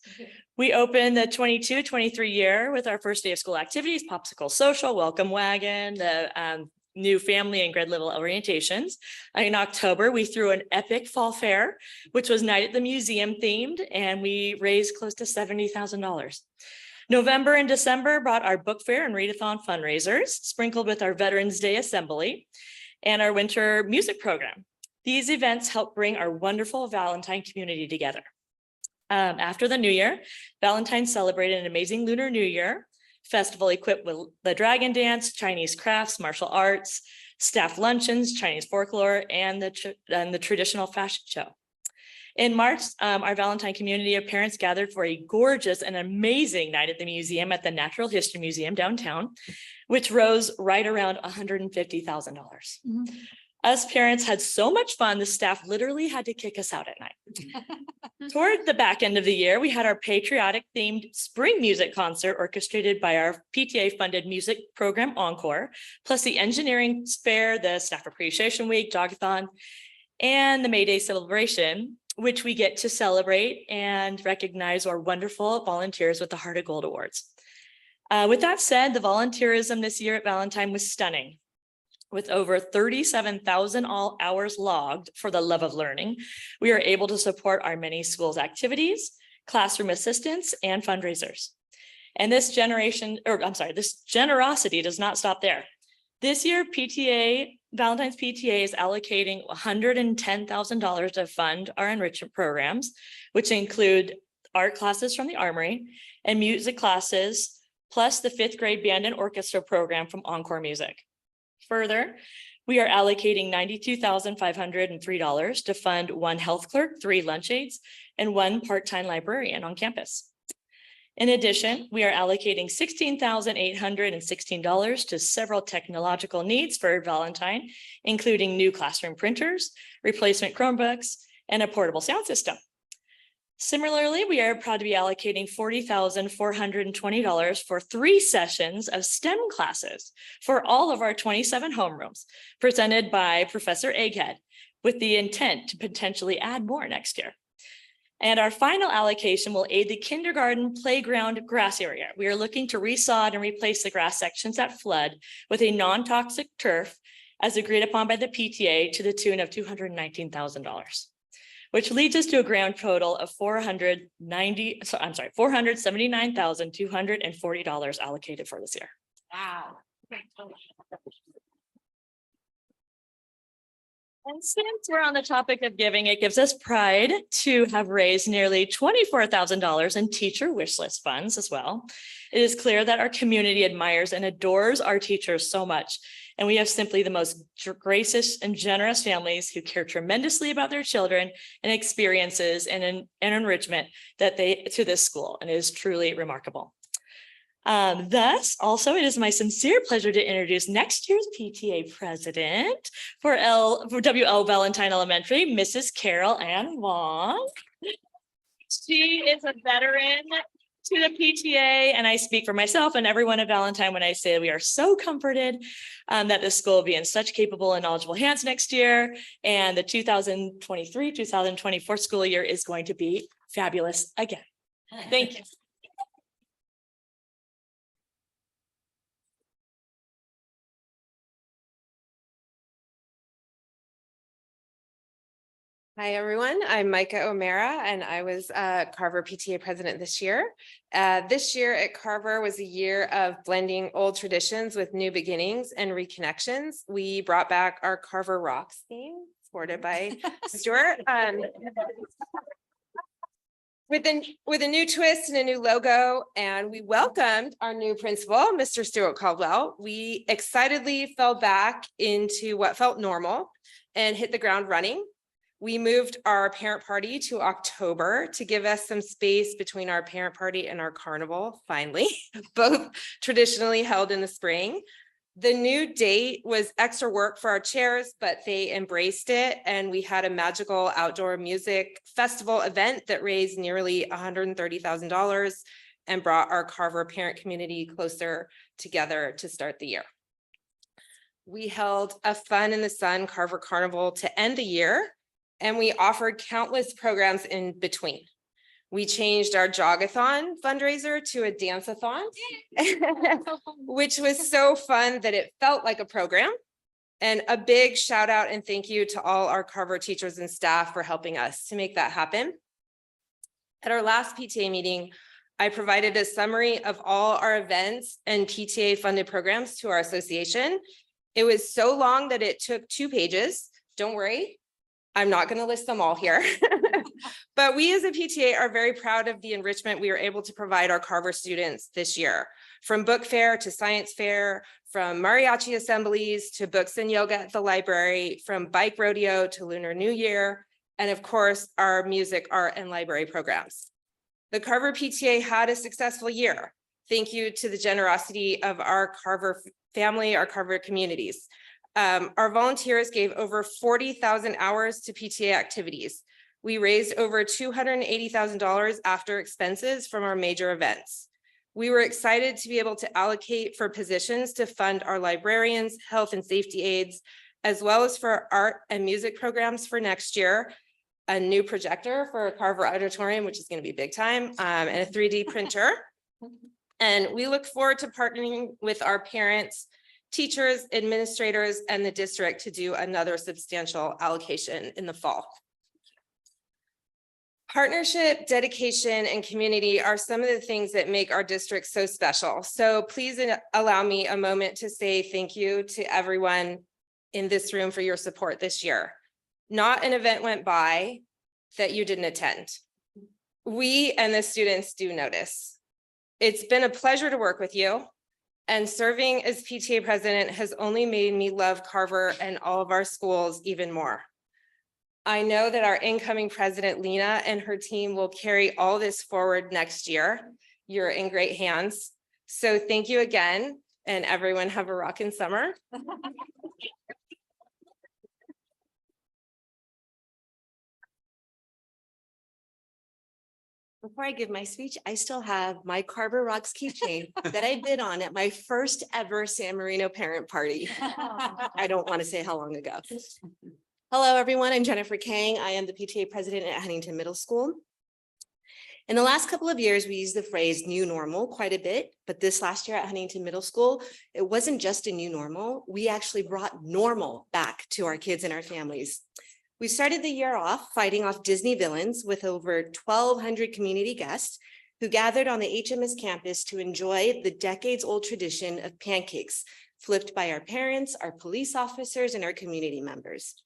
We opened the 22-23 year with our first day of school activities, Popsicle Social, Welcome Wagon, the new family and grade level orientations. In October, we threw an epic fall fair, which was Night at the Museum themed, and we raised close to $70,000. November and December brought our book fair and readathon fundraisers, sprinkled with our Veterans Day assembly and our winter music program. These events help bring our wonderful Valentine community together. After the New Year, Valentine's celebrated an amazing Lunar New Year festival equipped with the dragon dance, Chinese crafts, martial arts, staff luncheons, Chinese folklore, and the traditional fashion show. In March, our Valentine community of parents gathered for a gorgeous and amazing night at the museum at the Natural History Museum downtown, which rose right around $150,000. Us parents had so much fun, the staff literally had to kick us out at night. Toward the back end of the year, we had our patriotic themed spring music concert orchestrated by our PTA funded music program Encore, plus the engineering fair, the staff appreciation week, jogathon, and the May Day celebration, which we get to celebrate and recognize our wonderful volunteers with the Heart of Gold Awards. With that said, the volunteerism this year at Valentine was stunning. With over 37,000 all hours logged for the love of learning, we are able to support our many schools' activities, classroom assistance, and fundraisers. And this generosity does not stop there. This year, Valentine's PTA is allocating $110,000 to fund our enrichment programs, which include art classes from the Armory and music classes, plus the 5th grade band and orchestra program from Encore Music. Further, we are allocating $92,503 to fund 1 health clerk, 3 lunch aides, and 1 part-time librarian on campus. In addition, we are allocating $16,816 to several technological needs for Valentine, including new classroom printers, replacement Chromebooks, and a portable sound system. Similarly, we are proud to be allocating $40,420 for 3 sessions of STEM classes for all of our 27 homerooms, presented by Professor Egghead, with the intent to potentially add more next year. And our final allocation will aid the kindergarten playground grass area. We are looking to resod and replace the grass sections that flood with a non-toxic turf as agreed upon by the PTA to the tune of $219,000, which leads us to a grand total of $479,240 allocated for this year. Wow. And since we're on the topic of giving, it gives us pride to have raised nearly $24,000 in teacher wish list funds as well. It is clear that our community admires and adores our teachers so much. And we have simply the most gracious and generous families who care tremendously about their children and experiences and enrichment that to this school. And it is truly remarkable. Thus, also, it is my sincere pleasure to introduce next year's PTA president for WL Valentine Elementary, Mrs. Carol Ann Wong. She is a veteran to the PTA, and I speak for myself and everyone at Valentine when I say we are so comforted that the school will be in such capable and knowledgeable hands next year, and the 2023-2024 school year is going to be fabulous again. Thank you. Hi, everyone. I'm Micah O'Mara, and I was Carver PTA president this year. This year at Carver was a year of blending old traditions with new beginnings and reconnections. We brought back our Carver Rocks theme, supported by Stuart. With a new twist and a new logo, and we welcomed our new principal, Mr. Stuart Caldwell. We excitedly fell back into what felt normal and hit the ground running. We moved our parent party to October to give us some space between our parent party and our carnival, finally, both traditionally held in the spring. The new date was extra work for our chairs, but they embraced it, and we had a magical outdoor music festival event that raised nearly $130,000 and brought our Carver parent community closer together to start the year. We held a Fun in the Sun Carver Carnival to end the year, and we offered countless programs in between. We changed our jogathon fundraiser to a dance-a-thon, which was so fun that it felt like a program. And a big shout out and thank you to all our Carver teachers and staff for helping us to make that happen. At our last PTA meeting, I provided a summary of all our events and PTA funded programs to our association. It was so long that it took 2 pages. Don't worry, I'm not going to list them all here. But we as a PTA are very proud of the enrichment we are able to provide our Carver students this year. From book fair to science fair, from mariachi assemblies to books and yoga at the library, from bike rodeo to Lunar New Year, and of course, our music, art, and library programs. The Carver PTA had a successful year. Thank you to the generosity of our Carver family, our Carver communities. Our volunteers gave over 40,000 hours to PTA activities. We raised over $280,000 after expenses from our major events. We were excited to be able to allocate for positions to fund our librarians, health and safety aides, as well as for art and music programs for next year, a new projector for Carver Auditorium, which is going to be big time, and a 3D printer. And we look forward to partnering with our parents, teachers, administrators, and the district to do another substantial allocation in the fall. Partnership, dedication, and community are some of the things that make our district so special. So please allow me a moment to say thank you to everyone in this room for your support this year. Not an event went by that you didn't attend. We and the students do notice. It's been a pleasure to work with you, and serving as PTA president has only made me love Carver and all of our schools even more. I know that our incoming president, Lena, and her team will carry all this forward next year. You're in great hands. So thank you again, and everyone have a rockin' summer. Before I give my speech, I still have my Carver Rocks keychain that I bid on at my first ever San Marino parent party. I don't want to say how long ago. Hello, everyone. I'm Jennifer Kang. I am the PTA president at Huntington Middle School. In the last couple of years, we used the phrase new normal quite a bit, but this last year at Huntington Middle School, it wasn't just a new normal. We actually brought normal back to our kids and our families. We started the year off fighting off Disney villains with over 1,200 community guests who gathered on the HMS campus to enjoy the decades-old tradition of pancakes flipped by our parents, our police officers, and our community members.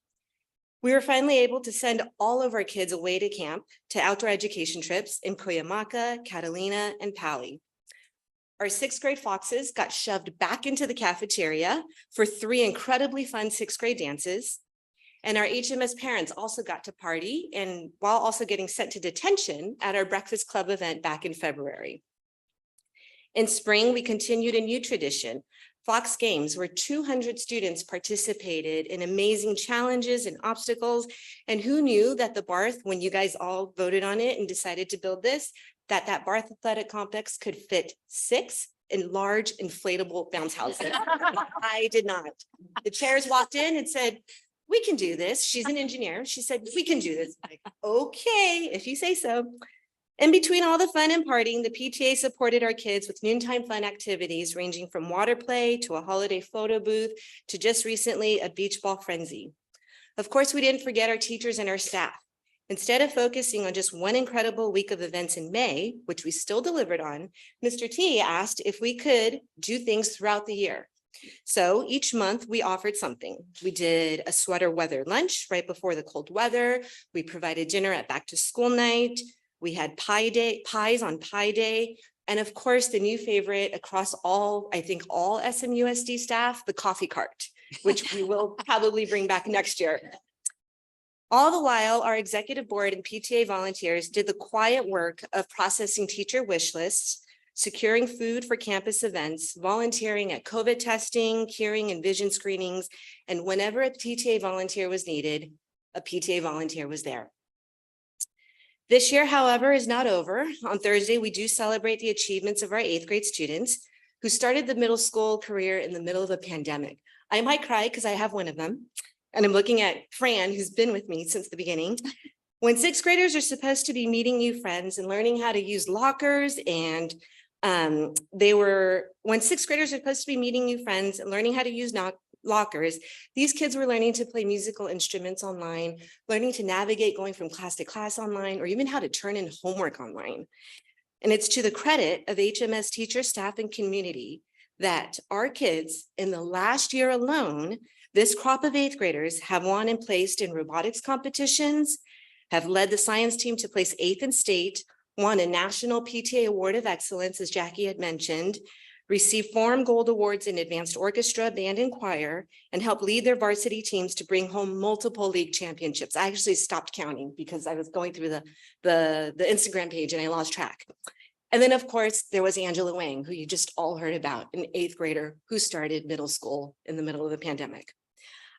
We were finally able to send all of our kids away to camp to outdoor education trips in Cuyamaca, Catalina, and Pali. Our 6th grade Foxes got shoved back into the cafeteria for 3 incredibly fun 6th grade dances. And our HMS parents also got to party, and while also getting sent to detention at our Breakfast Club event back in February. In spring, we continued a new tradition, Fox Games, where 200 students participated in amazing challenges and obstacles. And who knew that the Barth, when you guys all voted on it and decided to build this, that Barth Athletic Complex could fit 6 in large inflatable bounce houses. I did not. The chairs walked in and said, "We can do this." She's an engineer. She said, "We can do this." I'm like, okay, if you say so. In between all the fun and partying, the PTA supported our kids with noontime fun activities ranging from water play to a holiday photo booth to just recently a beach ball frenzy. Of course, we didn't forget our teachers and our staff. Instead of focusing on just one incredible week of events in May, which we still delivered on, Mr. T asked if we could do things throughout the year. So each month we offered something. We did a sweater weather lunch right before the cold weather. We provided dinner at back to school night. We had pies on Pie Day. And of course, the new favorite across all, I think all SMUSD staff, the coffee cart, which we will probably bring back next year. All the while, our executive board and PTA volunteers did the quiet work of processing teacher wish lists, securing food for campus events, volunteering at COVID testing, hearing and vision screenings, and whenever a PTA volunteer was needed, a PTA volunteer was there. This year, however, is not over. On Thursday, we do celebrate the achievements of our 8th grade students who started the middle school career in the middle of a pandemic. I might cry because I have one of them. And I'm looking at Fran, who's been with me since the beginning. When 6th graders are supposed to be meeting new friends and learning how to use lockers, and when 6th graders are supposed to be meeting new friends and learning how to use lockers, these kids were learning to play musical instruments online, learning to navigate going from class to class online, or even how to turn in homework online. And it's to the credit of HMS teachers, staff, and community that our kids in the last year alone, this crop of 8th graders have won and placed in robotics competitions, have led the science team to place 8th in state, won a National PTA Award of Excellence, as Jackie had mentioned, received Forum Gold Awards in Advanced Orchestra, Band, and Choir, and helped lead their varsity teams to bring home multiple league championships. I actually stopped counting because I was going through the Instagram page and I lost track. And then, of course, there was Angela Wang, who you just all heard about, an 8th grader who started middle school in the middle of the pandemic.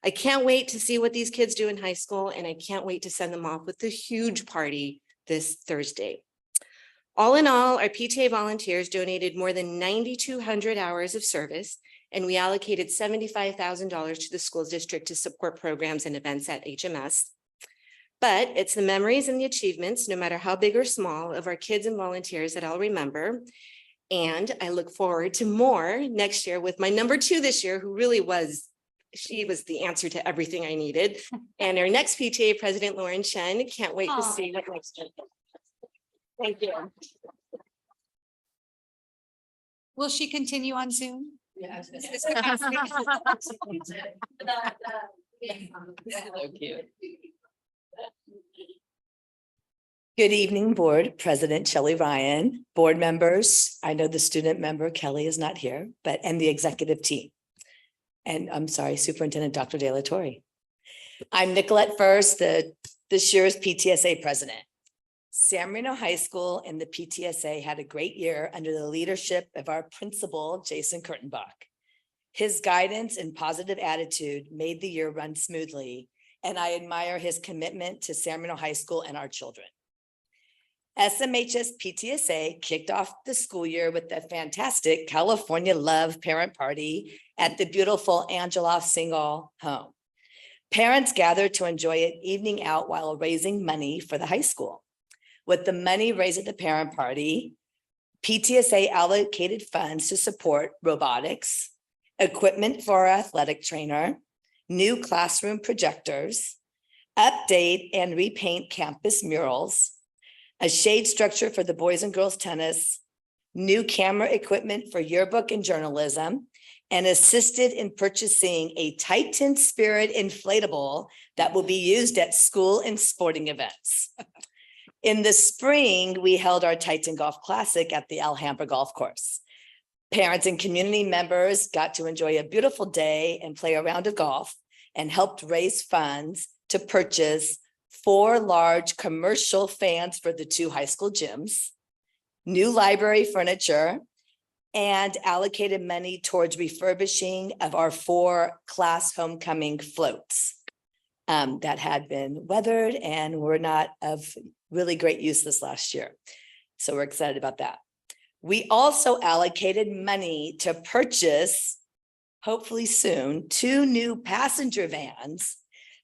I can't wait to see what these kids do in high school, and I can't wait to send them off with the huge party this Thursday. All in all, our PTA volunteers donated more than 9,200 hours of service, and we allocated $75,000 to the school district to support programs and events at HMS. But it's the memories and the achievements, no matter how big or small, of our kids and volunteers that I'll remember. And I look forward to more next year with my number 2 this year, who really was, she was the answer to everything I needed. And our next PTA president, Lauren Chen, can't wait to see what next year. Thank you. Will she continue on Zoom? Yes. Good evening, Board President Shelley Ryan, board members. I know the student member Kelly is not here, and the executive team. And I'm sorry, Superintendent Dr. De La Torre. I'm Nicolette First, this year's PTSA president. San Marino High School and the PTSA had a great year under the leadership of our principal, Jason Kurtenbach. His guidance and positive attitude made the year run smoothly, and I admire his commitment to San Marino High School and our children. SMHS PTSA kicked off the school year with a fantastic California Love parent party at the beautiful Angeloff Single home. Parents gathered to enjoy an evening out while raising money for the high school. With the money raised at the parent party, PTSA allocated funds to support robotics, equipment for our athletic trainer, new classroom projectors, update and repaint campus murals, a shade structure for the boys and girls tennis, new camera equipment for yearbook and journalism, and assisted in purchasing a Titan Spirit inflatable that will be used at school and sporting events. In the spring, we held our Titan Golf Classic at the Alhambra Golf Course. Parents and community members got to enjoy a beautiful day and play a round of golf, and helped raise funds to purchase 4 large commercial fans for the 2 high school gyms, new library furniture, and allocated money towards refurbishing of our 4 class homecoming floats that had been weathered and were not of really great use this last year. So we're excited about that. We also allocated money to purchase, hopefully soon, 2 new passenger vans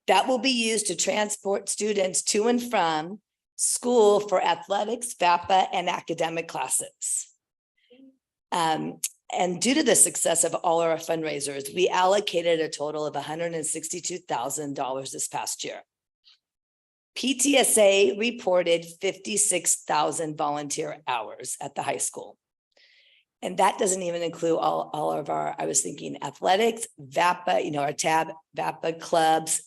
that will be used to transport students to and from school for athletics, FAPA, and academic classes. And due to the success of all our fundraisers, we allocated a total of $162,000 this past year. PTSA reported 56,000 volunteer hours at the high school. And that doesn't even include all of our, I was thinking athletics, VAPA, our TAB, VAPA clubs,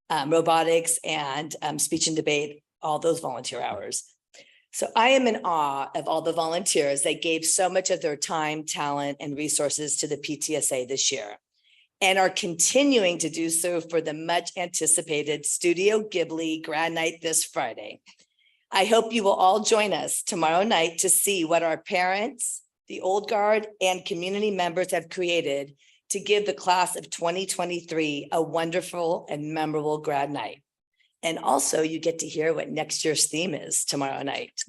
robotics, and speech and debate, all those volunteer hours. So I am in awe of all the volunteers that gave so much of their time, talent, and resources to the PTSA this year, and are continuing to do so for the much anticipated Studio Ghibli Grad Night this Friday. I hope you will all join us tomorrow night to see what our parents, the old guard, and community members have created to give the class of 2023 a wonderful and memorable grad night. And also you get to hear what next year's theme is tomorrow night.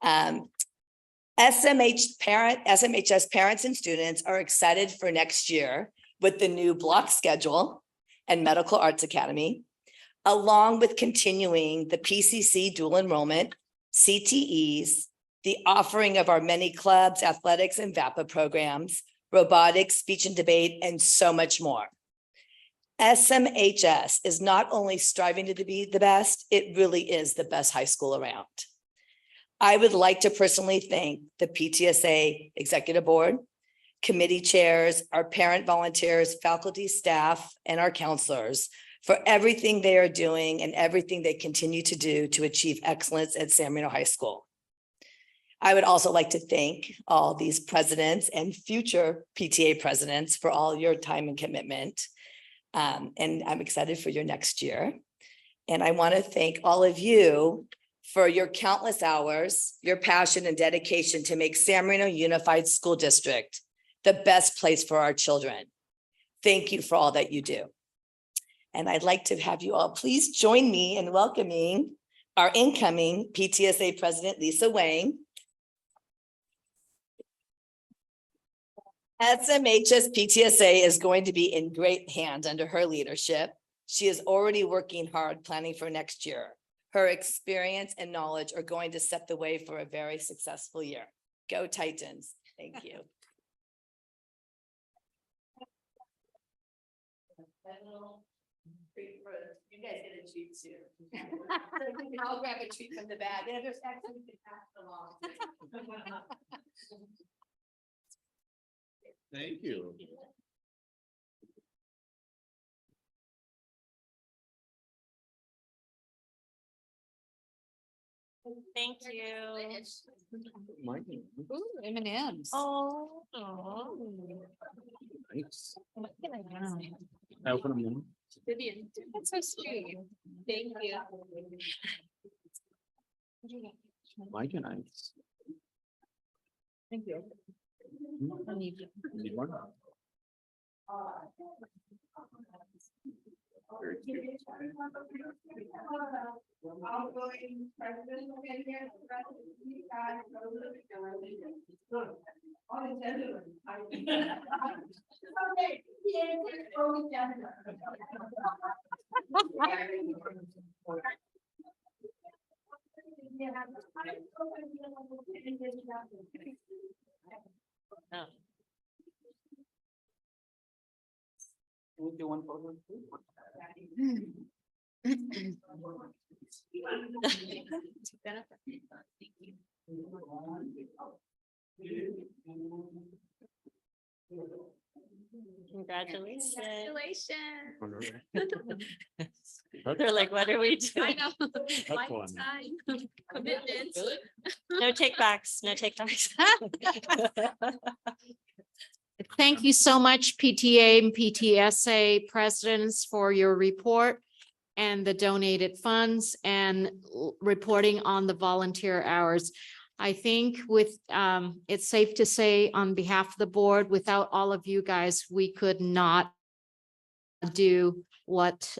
SMHS parents and students are excited for next year with the new block schedule and Medical Arts Academy, along with continuing the PCC dual enrollment, CTEs, the offering of our many clubs, athletics, and VAPA programs, robotics, speech and debate, and so much more. SMHS is not only striving to be the best, it really is the best high school around. I would like to personally thank the PTSA Executive Board, committee chairs, our parent volunteers, faculty, staff, and our counselors for everything they are doing and everything they continue to do to achieve excellence at San Marino High School. I would also like to thank all these presidents and future PTA presidents for all your time and commitment. And I'm excited for your next year. And I want to thank all of you for your countless hours, your passion and dedication to make San Marino Unified School District the best place for our children. Thank you for all that you do. And I'd like to have you all please join me in welcoming our incoming PTSA President, Lisa Wang. SMHS PTSA is going to be in great hands under her leadership. She is already working hard planning for next year. Her experience and knowledge are going to set the way for a very successful year. Go Titans. Thank you. You guys get a treat too. I'll grab a treat from the bag. And if there's actually you can pass it along. Thank you. Thank you. Ooh, M&Ms. Oh. Nice. I open them. Vivian, that's so sweet. Thank you. Mike and ice. Thank you. Need one? Very cute. We'll do one photo. Congratulations. Congratulations. They're like, what are we I doing? know. That's one. Lifetime commitment. No take backs, no take backs. Thank you so much, PTA and PTSA presidents, for your report and the donated funds and reporting on the volunteer hours. I think it's safe to say on behalf of the board, without all of you guys, we could not do what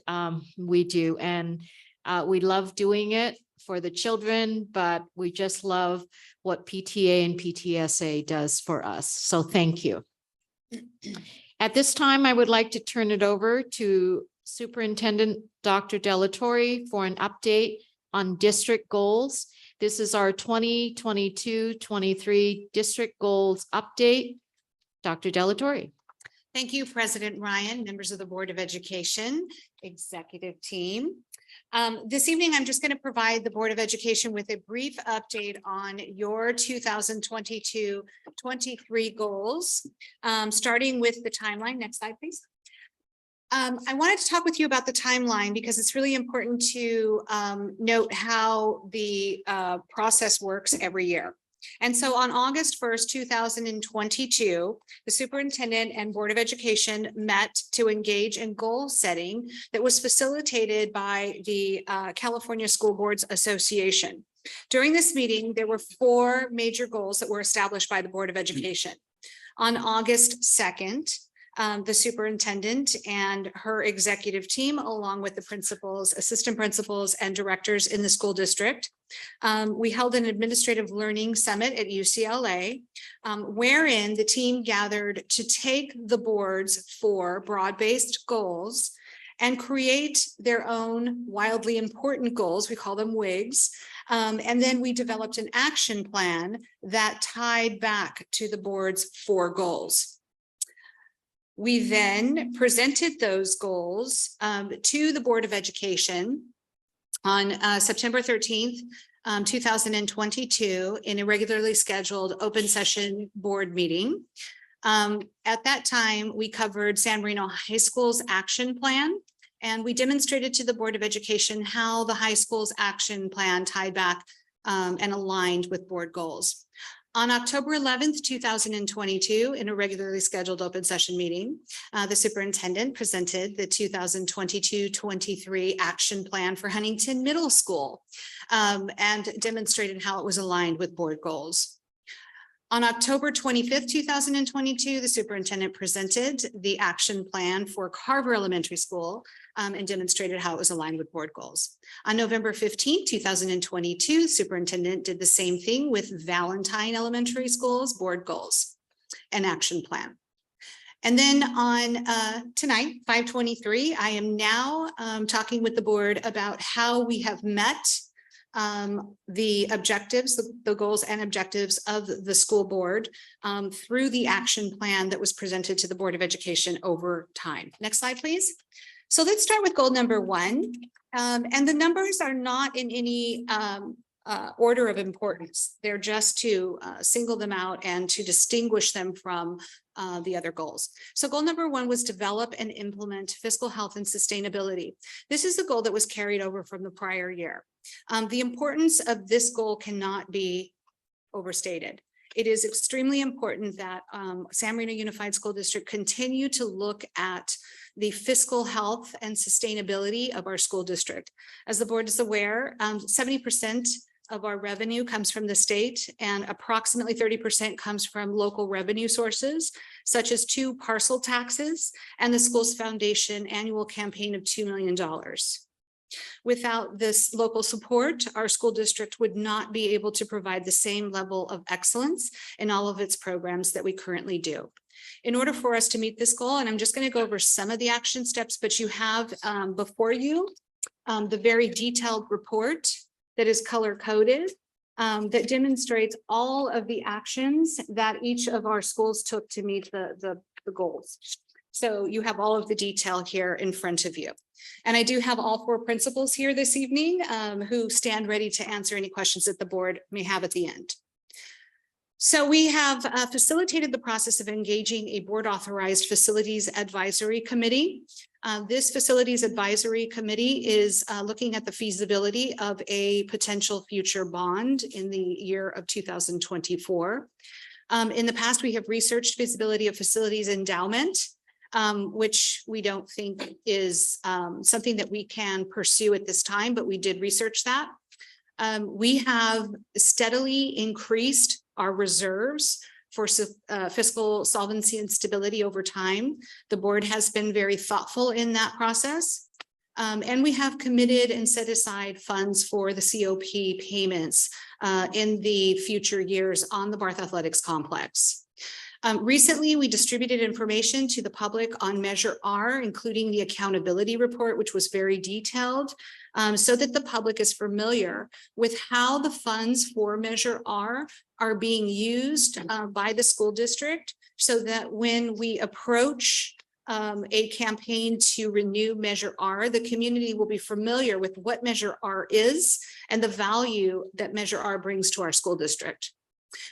we do. And we love doing it for the children, but we just love what PTA and PTSA does for us. So thank you. At this time, I would like to turn it over to Superintendent Dr. Delatorre for an update on district goals. This is our 2022-23 district goals update. Dr. Delatorre. Thank you, President Ryan, members of the Board of Education, executive team. This evening, I'm just going to provide the Board of Education with a brief update on your 2022-23 goals, starting with the timeline. Next slide, please. I wanted to talk with you about the timeline because it's really important to note how the process works every year. And so on August 1st, 2022, the superintendent and Board of Education met to engage in goal setting that was facilitated by the California School Boards Association. During this meeting, there were 4 major goals that were established by the Board of Education. On August 2nd, the superintendent and her executive team, along with the principals, assistant principals, and directors in the school district, we held an administrative learning summit at UCLA, wherein the team gathered to take the board's 4 broad-based goals and create their own wildly important goals. We call them WIGs. And then we developed an action plan that tied back to the board's 4 goals. We then presented those goals to the Board of Education on September 13th, 2022 in a regularly scheduled open session board meeting. At that time, we covered San Marino High School's action plan And we demonstrated to the Board of Education how the high school's action plan tied back and aligned with board goals. On October 11th, 2022, in a regularly scheduled open session meeting, the superintendent presented the 2022-23 action plan for Huntington Middle School and demonstrated how it was aligned with board goals. On October 25th, 2022, the superintendent presented the action plan for Carver Elementary School and demonstrated how it was aligned with board goals. On November 15th, 2022, the superintendent did the same thing with Valentine Elementary School's board goals and action plan. And then on tonight, 5/23, I am now talking with the board about how we have met the objectives, the goals and objectives of the school board through the action plan that was presented to the Board of Education over time. Next slide, please. So let's start with goal number 1. And the numbers are not in any order of importance. They're just to single them out and to distinguish them from the other goals. So goal number 1 was develop and implement fiscal health and sustainability. This is the goal that was carried over from the prior year. The importance of this goal cannot be overstated. It is extremely important that San Marino Unified School District continue to look at the fiscal health and sustainability of our school district. As the board is aware, 70% of our revenue comes from the state and approximately 30% comes from local revenue sources, such as 2 parcel taxes and the school's foundation annual campaign of $2 million. Without this local support, our school district would not be able to provide the same level of excellence in all of its programs that we currently do. In order for us to meet this goal, and I'm just going to go over some of the action steps, but you have before you the very detailed report that is color-coded that demonstrates all of the actions that each of our schools took to meet the goals. So you have all of the detail here in front of you. And I do have all 4 principals here this evening who stand ready to answer any questions that the board may have at the end. So we have facilitated the process of engaging a board authorized facilities advisory committee. This facilities advisory committee is looking at the feasibility of a potential future bond in the year of 2024. In the past, we have researched feasibility of facilities endowment, which we don't think is something that we can pursue at this time, but we did research that. We have steadily increased our reserves for fiscal solvency and stability over time. The board has been very thoughtful in that process. And we have committed and set aside funds for the COP payments in the future years on the Barth Athletics Complex. Recently, we distributed information to the public on Measure R, including the accountability report, which was very detailed, so that the public is familiar with how the funds for Measure R are being used by the school district, so that when we approach a campaign to renew Measure R, the community will be familiar with what Measure R is and the value that Measure R brings to our school district.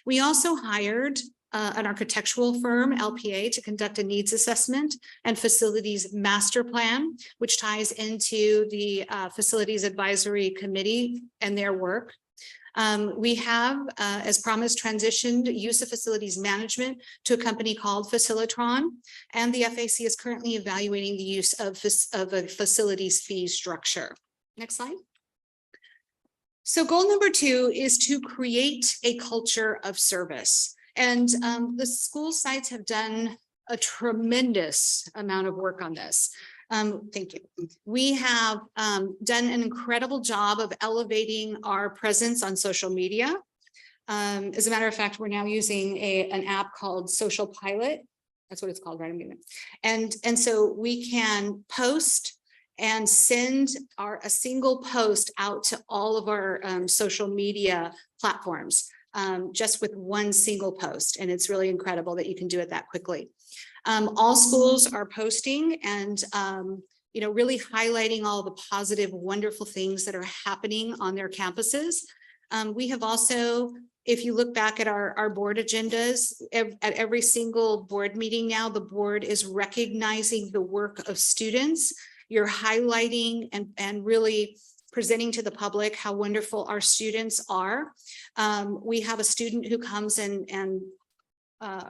We also hired an architectural firm, LPA, to conduct a needs assessment and facilities master plan, which ties into the facilities advisory committee and their work. We have, as promised, transitioned use of facilities management to a company called Facilitron, and the FAC is currently evaluating the use of a facilities fee structure. Next slide. So goal number 2 is to create a culture of service. And the school sites have done a tremendous amount of work on this. Thank you. We have done an incredible job of elevating our presence on social media. As a matter of fact, we're now using an app called Social Pilot. That's what it's called, right? And so we can post and send a single post out to all of our social media platforms. Just with one single post. And it's really incredible that you can do it that quickly. All schools are posting and, really highlighting all the positive, wonderful things that are happening on their campuses. We have also, if you look back at our board agendas, at every single board meeting now, the board is recognizing the work of students You're highlighting and really presenting to the public how wonderful our students are. We have a student who comes and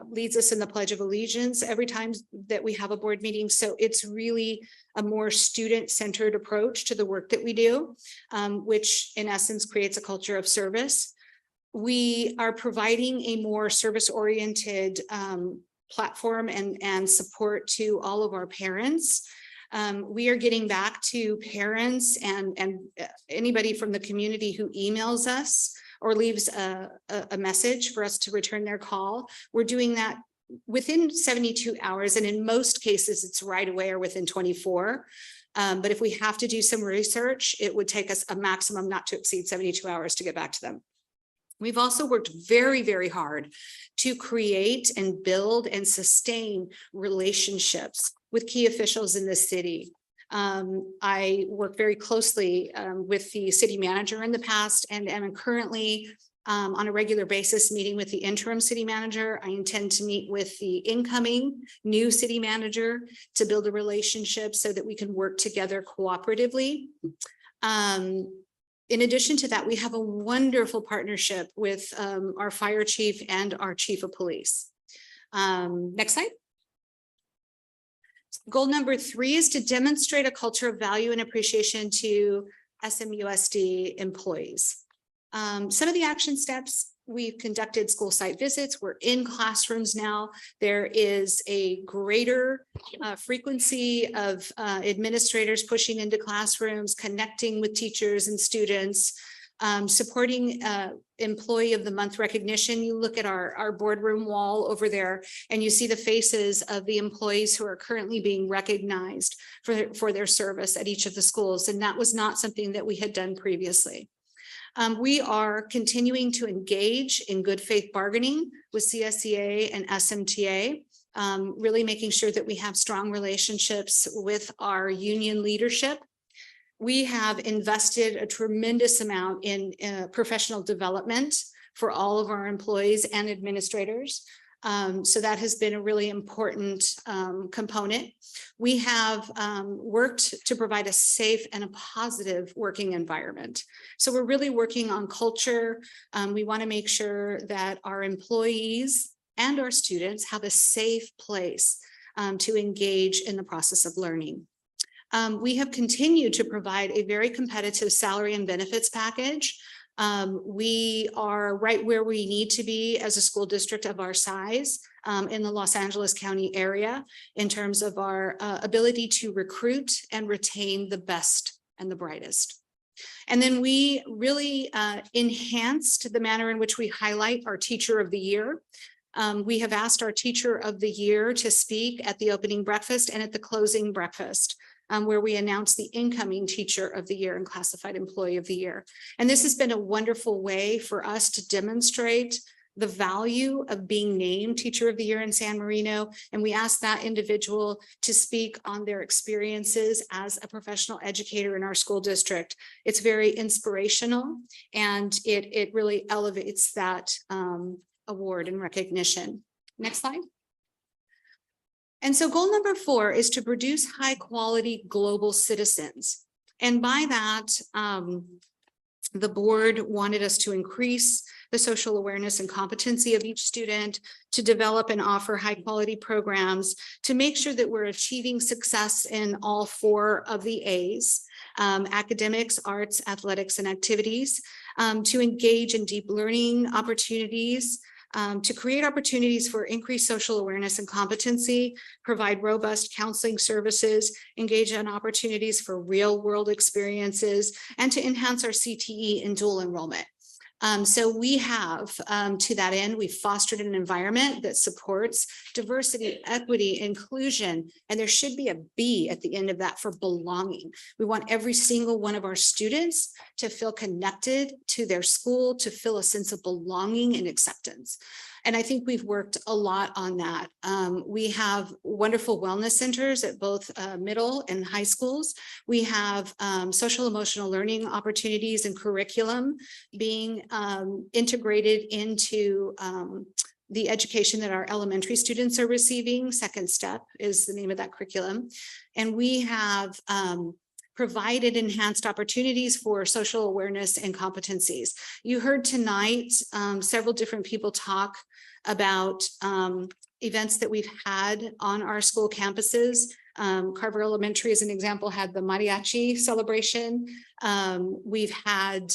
leads us in the Pledge of Allegiance every time that we have a board meeting. So it's really a more student-centered approach to the work that we do, which in essence creates a culture of service. We are providing a more service-oriented platform and support to all of our parents. We are getting back to parents and anybody from the community who emails us or leaves a message for us to return their call. We're doing that within 72 hours. And in most cases, it's right away or within 24. But if we have to do some research, it would take us a maximum not to exceed 72 hours to get back to them. We've also worked very, very hard to create and build and sustain relationships with key officials in the city. I work very closely with the city manager in the past and am currently on a regular basis meeting with the interim city manager. I intend to meet with the incoming new city manager to build a relationship so that we can work together cooperatively. In addition to that, we have a wonderful partnership with our fire chief and our chief of police. Next slide. Goal number 3 is to demonstrate a culture of value and appreciation to SMUSD employees. Some of the action steps: we've conducted school site visits. We're in classrooms now. There is a greater frequency of administrators pushing into classrooms, connecting with teachers and students, supporting employee of the month recognition. You look at our boardroom wall over there and you see the faces of the employees who are currently being recognized for their service at each of the schools. And that was not something that we had done previously. We are continuing to engage in good faith bargaining with CSEA and SMTA, really making sure that we have strong relationships with our union leadership. We have invested a tremendous amount in professional development for all of our employees and administrators. So that has been a really important component. We have worked to provide a safe and a positive working environment. So we're really working on culture. We want to make sure that our employees and our students have a safe place to engage in the process of learning. We have continued to provide a very competitive salary and benefits package. We are right where we need to be as a school district of our size in the Los Angeles County area in terms of our ability to recruit and retain the best and the brightest. And then we really enhanced the manner in which we highlight our Teacher of the Year. We have asked our Teacher of the Year to speak at the opening breakfast and at the closing breakfast, where we announced the incoming Teacher of the Year and Classified Employee of the Year. And this has been a wonderful way for us to demonstrate the value of being named Teacher of the Year in San Marino. And we asked that individual to speak on their experiences as a professional educator in our school district. It's very inspirational and it really elevates that award and recognition. Next slide. And so goal number 4 is to produce high quality global citizens. And by that, the board wanted us to increase the social awareness and competency of each student, to develop and offer high quality programs, to make sure that we're achieving success in all 4 of the A's, academics, arts, athletics, and activities, to engage in deep learning opportunities, to create opportunities for increased social awareness and competency, provide robust counseling services, engage in opportunities for real world experiences, and to enhance our CTE and dual enrollment. So we have, to that end, we've fostered an environment that supports diversity, equity, inclusion, and there should be a B at the end of that for belonging. We want every single one of our students to feel connected to their school, to feel a sense of belonging and acceptance. And I think we've worked a lot on that. We have wonderful wellness centers at both middle and high schools. We have social emotional learning opportunities and curriculum being integrated into the education that our elementary students are receiving. Second Step is the name of that curriculum. And we have provided enhanced opportunities for social awareness and competencies. You heard tonight several different people talk about events that we've had on our school campuses. Carver Elementary, as an example, had the mariachi celebration. We've had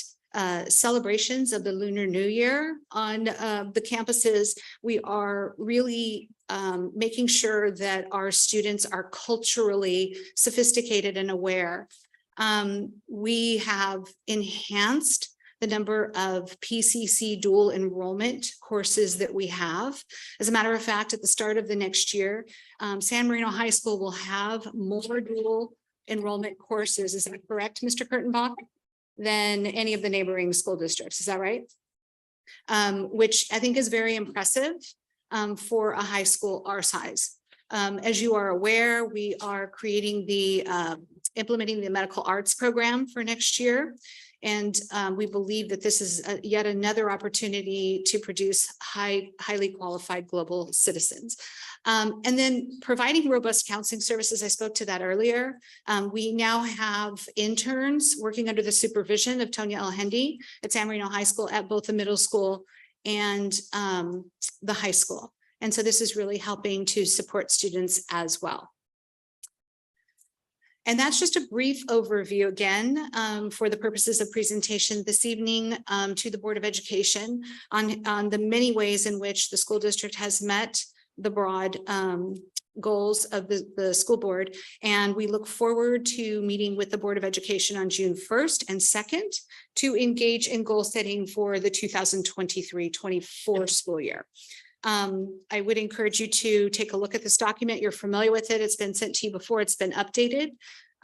celebrations of the Lunar New Year on the campuses. We are really making sure that our students are culturally sophisticated and aware. We have enhanced the number of PCC dual enrollment courses that we have. As a matter of fact, at the start of the next year, San Marino High School will have more dual enrollment courses. Is that correct, Mr. Kurtenbach? Than any of the neighboring school districts. Is that right? Which I think is very impressive for a high school our size. As you are aware, we are creating implementing the medical arts program for next year. And we believe that this is yet another opportunity to produce highly qualified global citizens. And then providing robust counseling services, I spoke to that earlier. We now have interns working under the supervision of Tonya El-Hendi at San Marino High School at both the middle school and the high school. And so this is really helping to support students as well. And that's just a brief overview again for the purposes of presentation this evening to the Board of Education on the many ways in which the school district has met the broad goals of the school board. And we look forward to meeting with the Board of Education on June 1st and 2nd to engage in goal setting for the 2023-24 school year. I would encourage you to take a look at this document. You're familiar with it. It's been sent to you before. It's been updated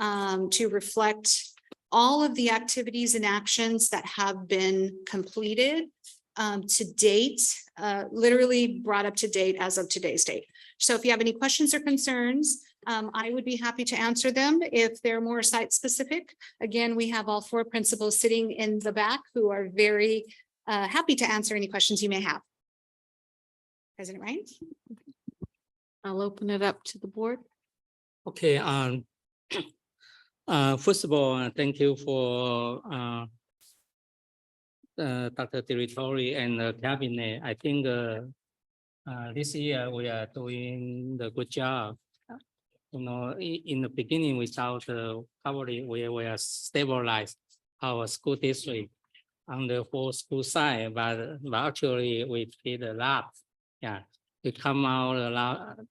to reflect all of the activities and actions that have been completed to date, literally brought up to date as of today's date. So if you have any questions or concerns, I would be happy to answer them if they're more site specific. Again, we have all four principals sitting in the back who are very happy to answer any questions you may have. President Ryan? I'll open it up to the board. Okay, first of all, thank you for Dr. Territory and the cabinet. I think this year we are doing the good job. You know, in the beginning, without coverage, we were stabilized our school district on the whole school side, but actually we did a lot. Yeah, it come out a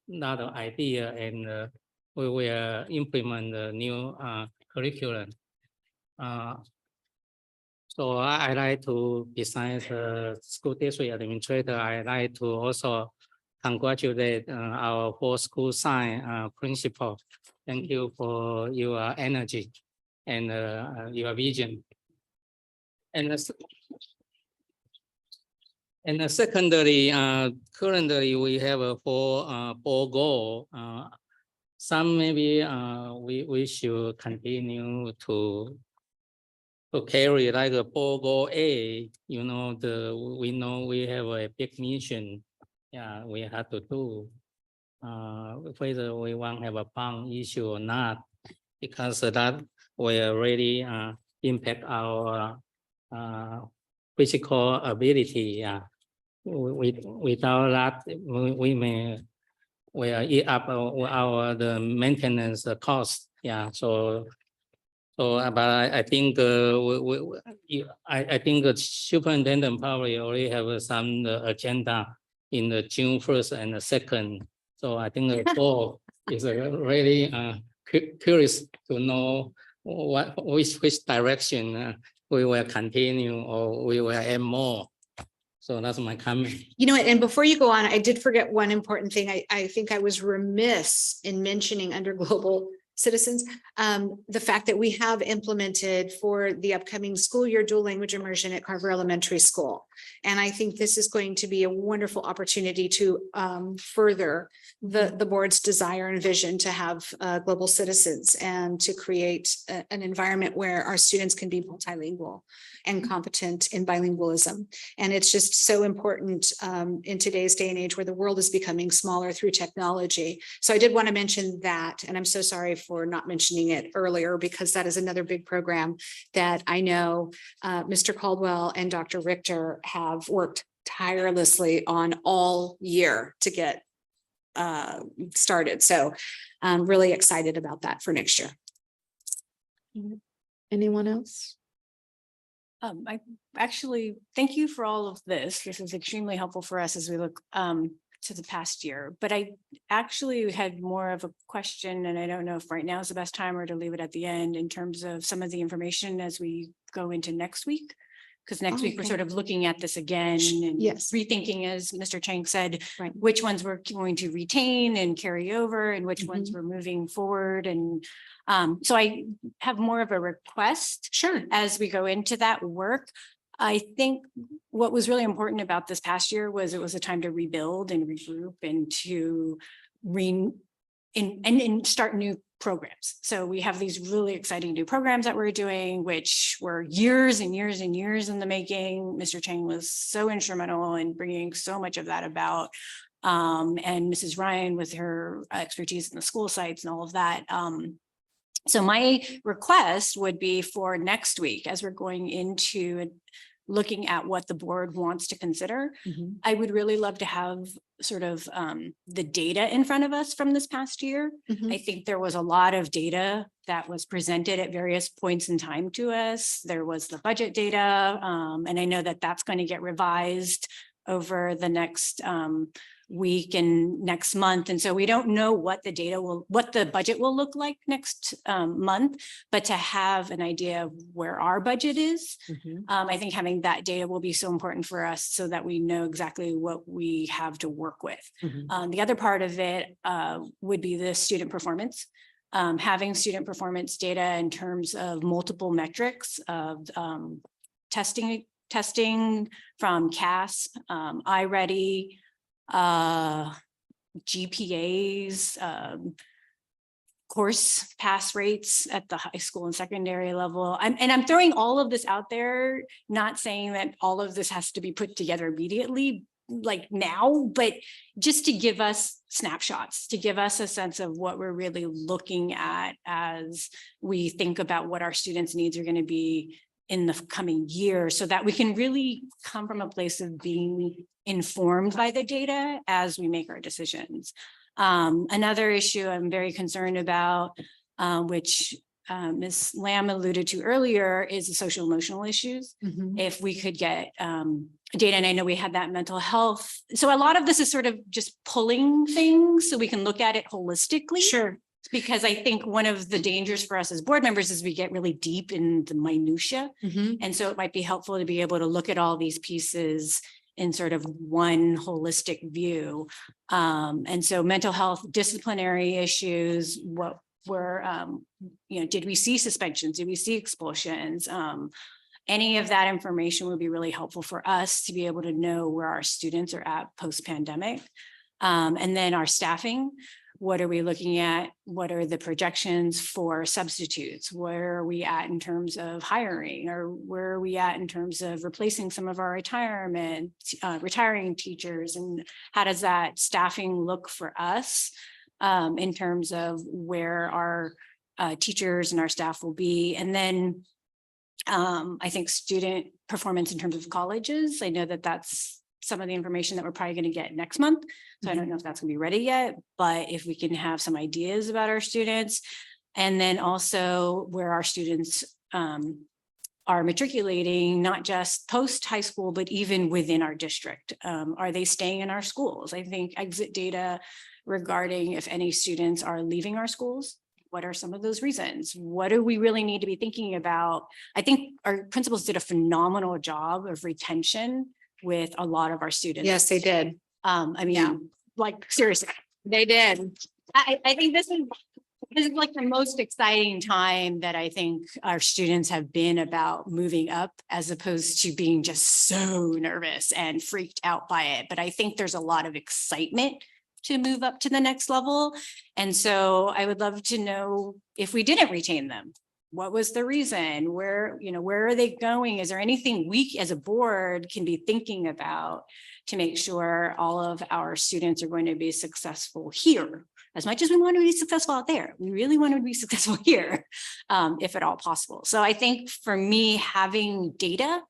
lot of idea, and we will implement the new curriculum. So I like to, besides the school district administrator, I like to also congratulate our whole school science principal. Thank you for your energy and your vision. And secondly, currently we have a four goal. Some maybe we should continue to carry like a goal A. You know, we know we have a big mission. Yeah, we have to do. Whether we want to have a bond issue or not, because that will really impact our physical ability. Yeah. Without that, we may eat up the maintenance cost. Yeah. So, but I think I think the superintendent probably already have some agenda in the June 1st and the 2nd. So I think the board is really curious to know which direction we will continue or we will add more. So that's my comment. You know what, and before you go on, I did forget one important thing. I think I was remiss in mentioning under global citizens, the fact that we have implemented for the upcoming school year dual language immersion at Carver Elementary School. And I think this is going to be a wonderful opportunity to further the board's desire and vision to have global citizens and to create an environment where our students can be multilingual and competent in bilingualism. And it's just so important in today's day and age where the world is becoming smaller through technology. So I did want to mention that, and I'm so sorry for not mentioning it earlier because that is another big program that I know Mr. Caldwell and Dr. Richter have worked tirelessly on all year to get started. So I'm really excited about that for next year. Anyone else? I actually, thank you for all of this. This is extremely helpful for us as we look to the past year, but I actually had more of a question, and I don't know if right now is the best time or to leave it at the end in terms of some of the information as we go into next week. Because next week we're sort of looking at this again and rethinking, as Mr. Chang said, which ones we're going to retain and carry over and which ones we're moving forward. And so I have more of a request. Sure. As we go into that work. I think what was really important about this past year was it was a time to rebuild and regroup and to and start new programs. So we have these really exciting new programs that we're doing, which were years and years and years in the making. Mr. Chang was so instrumental in bringing so much of that about. And Mrs. Ryan with her expertise in the school sites and all of that. So my request would be for next week, as we're going into looking at what the board wants to consider, I would really love to have sort of the data in front of us from this past year. I think there was a lot of data that was presented at various points in time to us. There was the budget data, and I know that that's going to get revised over the next week and next month. And so we don't know what the budget will look like next month, but to have an idea of where our budget is, I think having that data will be so important for us so that we know exactly what we have to work with. The other part of it would be the student performance. Having student performance data in terms of multiple metrics of testing from CASP, iReady, GPAs, course pass rates at the high school and secondary level. I'm throwing all of this out there, not saying that all of this has to be put together immediately, like now, but just to give us snapshots, to give us a sense of what we're really looking at as we think about what our students' needs are going to be in the coming year, so that we can really come from a place of being informed by the data as we make our decisions. Another issue I'm very concerned about, which Ms. Lamb alluded to earlier, is the social emotional issues. If we could get data, and I know we had that mental health. So a lot of this is sort of just pulling things so we can look at it holistically. Sure. Because I think one of the dangers for us as board members is we get really deep in the minutia. And so it might be helpful to be able to look at all these pieces in sort of one holistic view. And so mental health, disciplinary issues, what were, did we see suspensions? Did we see expulsions? Any of that information would be really helpful for us to be able to know where our students are at post-pandemic. And then our staffing. What are we looking at? What are the projections for substitutes? Where are we at in terms of hiring, or where are we at in terms of replacing some of our retiring teachers? And how does that staffing look for us in terms of where our teachers and our staff will be? And then I think student performance in terms of colleges. I know that that's some of the information that we're probably going to get next month. So I don't know if that's going to be ready yet, but if we can have some ideas about our students, and then also where our students are matriculating, not just post high school, but even within our district. Are they staying in our schools? I think exit data regarding if any students are leaving our schools. What are some of those reasons? What do we really need to be thinking about? I think our principals did a phenomenal job of retention with a lot of our students. Yes, they did. I mean, like seriously, they did. I think this is This is like the most exciting time that I think our students have been about moving up as opposed to being just so nervous and freaked out by it. But I think there's a lot of excitement to move up to the next level. And so I would love to know if we didn't retain them, what was the reason? Where are they going? Is there anything we as a board can be thinking about to make sure all of our students are going to be successful here? As much as we want to be successful out there, we really want to be successful here, if at all possible. So I think for me, having data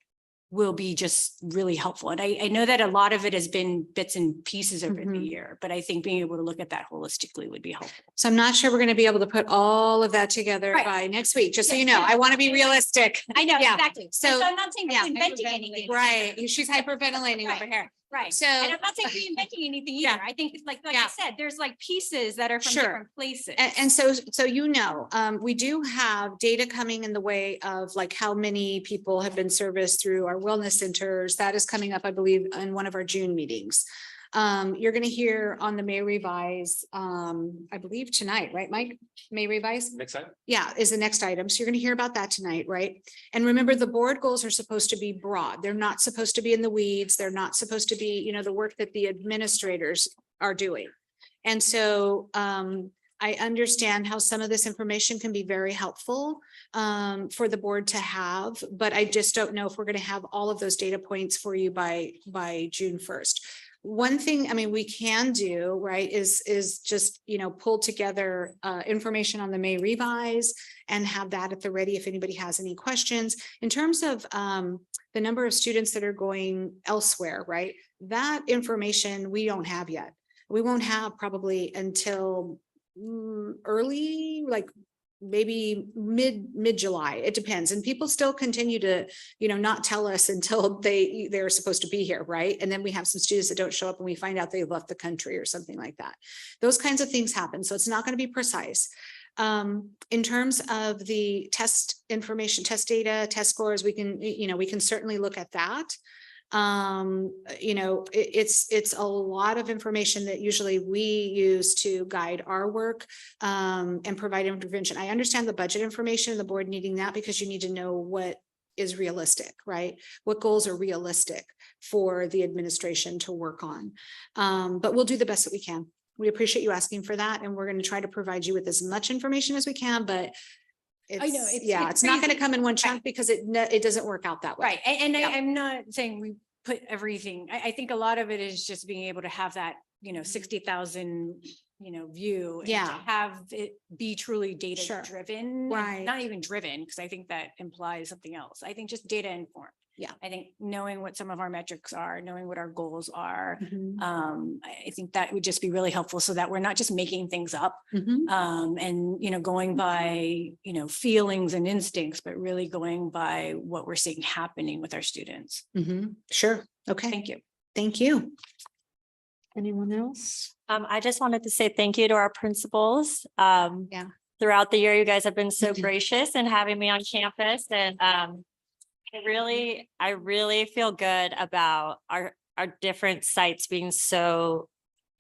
will be just really helpful. And I know that a lot of it has been bits and pieces over the year, but I think being able to look at that holistically would be helpful. So I'm not sure we're going to be able to put all of that together by next week, just so you know. I want to be realistic. I know, Yeah. exactly. So- So I'm not saying we're inventing anything. Right. She's hyperventilating over here. Right. So- And I'm not saying reinventing anything either. I think it's like I said, there's like pieces that are from Sure. different places. And so we do have data coming in the way of like how many people have been serviced through our wellness centers. That is coming up, I believe, in one of our June meetings. You're going to hear on the May revise, I believe tonight, right, Mike? May revise? Next time. Yeah, is the next item. So you're going to hear about that tonight, right? And remember, the board goals are supposed to be broad. They're not supposed to be in the weeds. They're not supposed to be, the work that the administrators are doing. And so I understand how some of this information can be very helpful for the board to have, but I just don't know if we're going to have all of those data points for you by June 1st. One thing, we can do, right, is just, pull together information on the May revise and have that at the ready if anybody has any questions. In terms of the number of students that are going elsewhere, right, that information we don't have yet. We won't have probably until early, like maybe mid-July. It depends. And people still continue to, not tell us until they're supposed to be here, right? And then we have some students that don't show up and we find out they've left the country or something like that. Those kinds of things happen. So it's not going to be precise. In terms of the test information, test data, test scores, we can certainly look at that. It's a lot of information that usually we use to guide our work and provide intervention. I understand the budget information, the board needing that because you need to know what is realistic, right? What goals are realistic for the administration to work on. But we'll do the best that we can. We appreciate you asking for that, and we're going to try to provide you with as much information as we can, but it's not going to come in one chunk because it doesn't work out that way. Right. And I'm not saying we put everything, I think a lot of it is just being able to have that, 60,000, view. And to have it be truly data driven, Right. Not even driven, because I think that implies something else. I think just data informed. Yeah. I think knowing what some of our metrics are, knowing what our goals are, Mhm. I think that would just be really helpful so that we're not just making things up. Mhm. And going by, feelings and instincts, but really going by what we're seeing happening with our students. Mhm. Sure. Okay. Thank you. Thank you. Anyone else? I just wanted to say thank you to our principals. Yeah. Throughout the year, you guys have been so gracious in having me on campus, and I really feel good about our different sites being so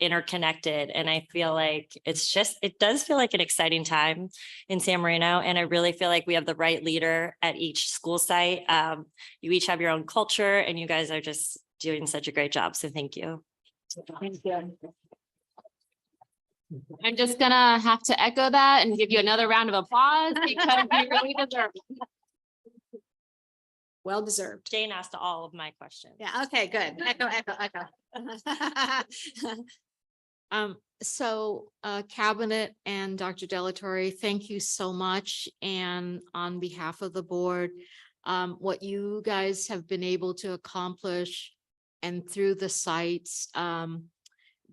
interconnected. And I feel like it does feel like an exciting time in San Marino. And I really feel like we have the right leader at each school site. You each have your own culture and you guys are just doing such a great job. So thank you. Thank you. I'm just gonna have to echo that and give you another round of applause because you really deserve it. Well deserved. Jane asked all of my questions. Yeah. Okay, good. Echo. So Cabinet and Dr. Delatorre, thank you so much. And on behalf of the board, what you guys have been able to accomplish and through the sites,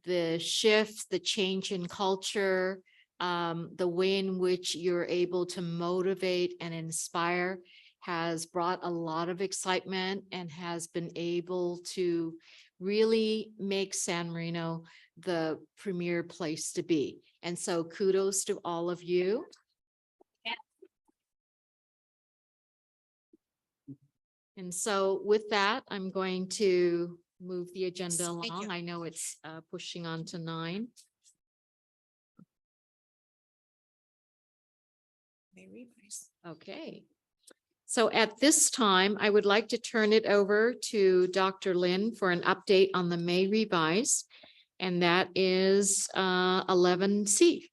the shift, the change in culture, the way in which you're able to motivate and inspire has brought a lot of excitement and has been able to really make San Marino the premier place to be. And so kudos to all of you. And so with that, I'm going to move the agenda along. I know it's pushing on to 9. May revise. Okay. So at this time, I would like to turn it over to Dr. Lynn for an update on the May revise. And that is 11C.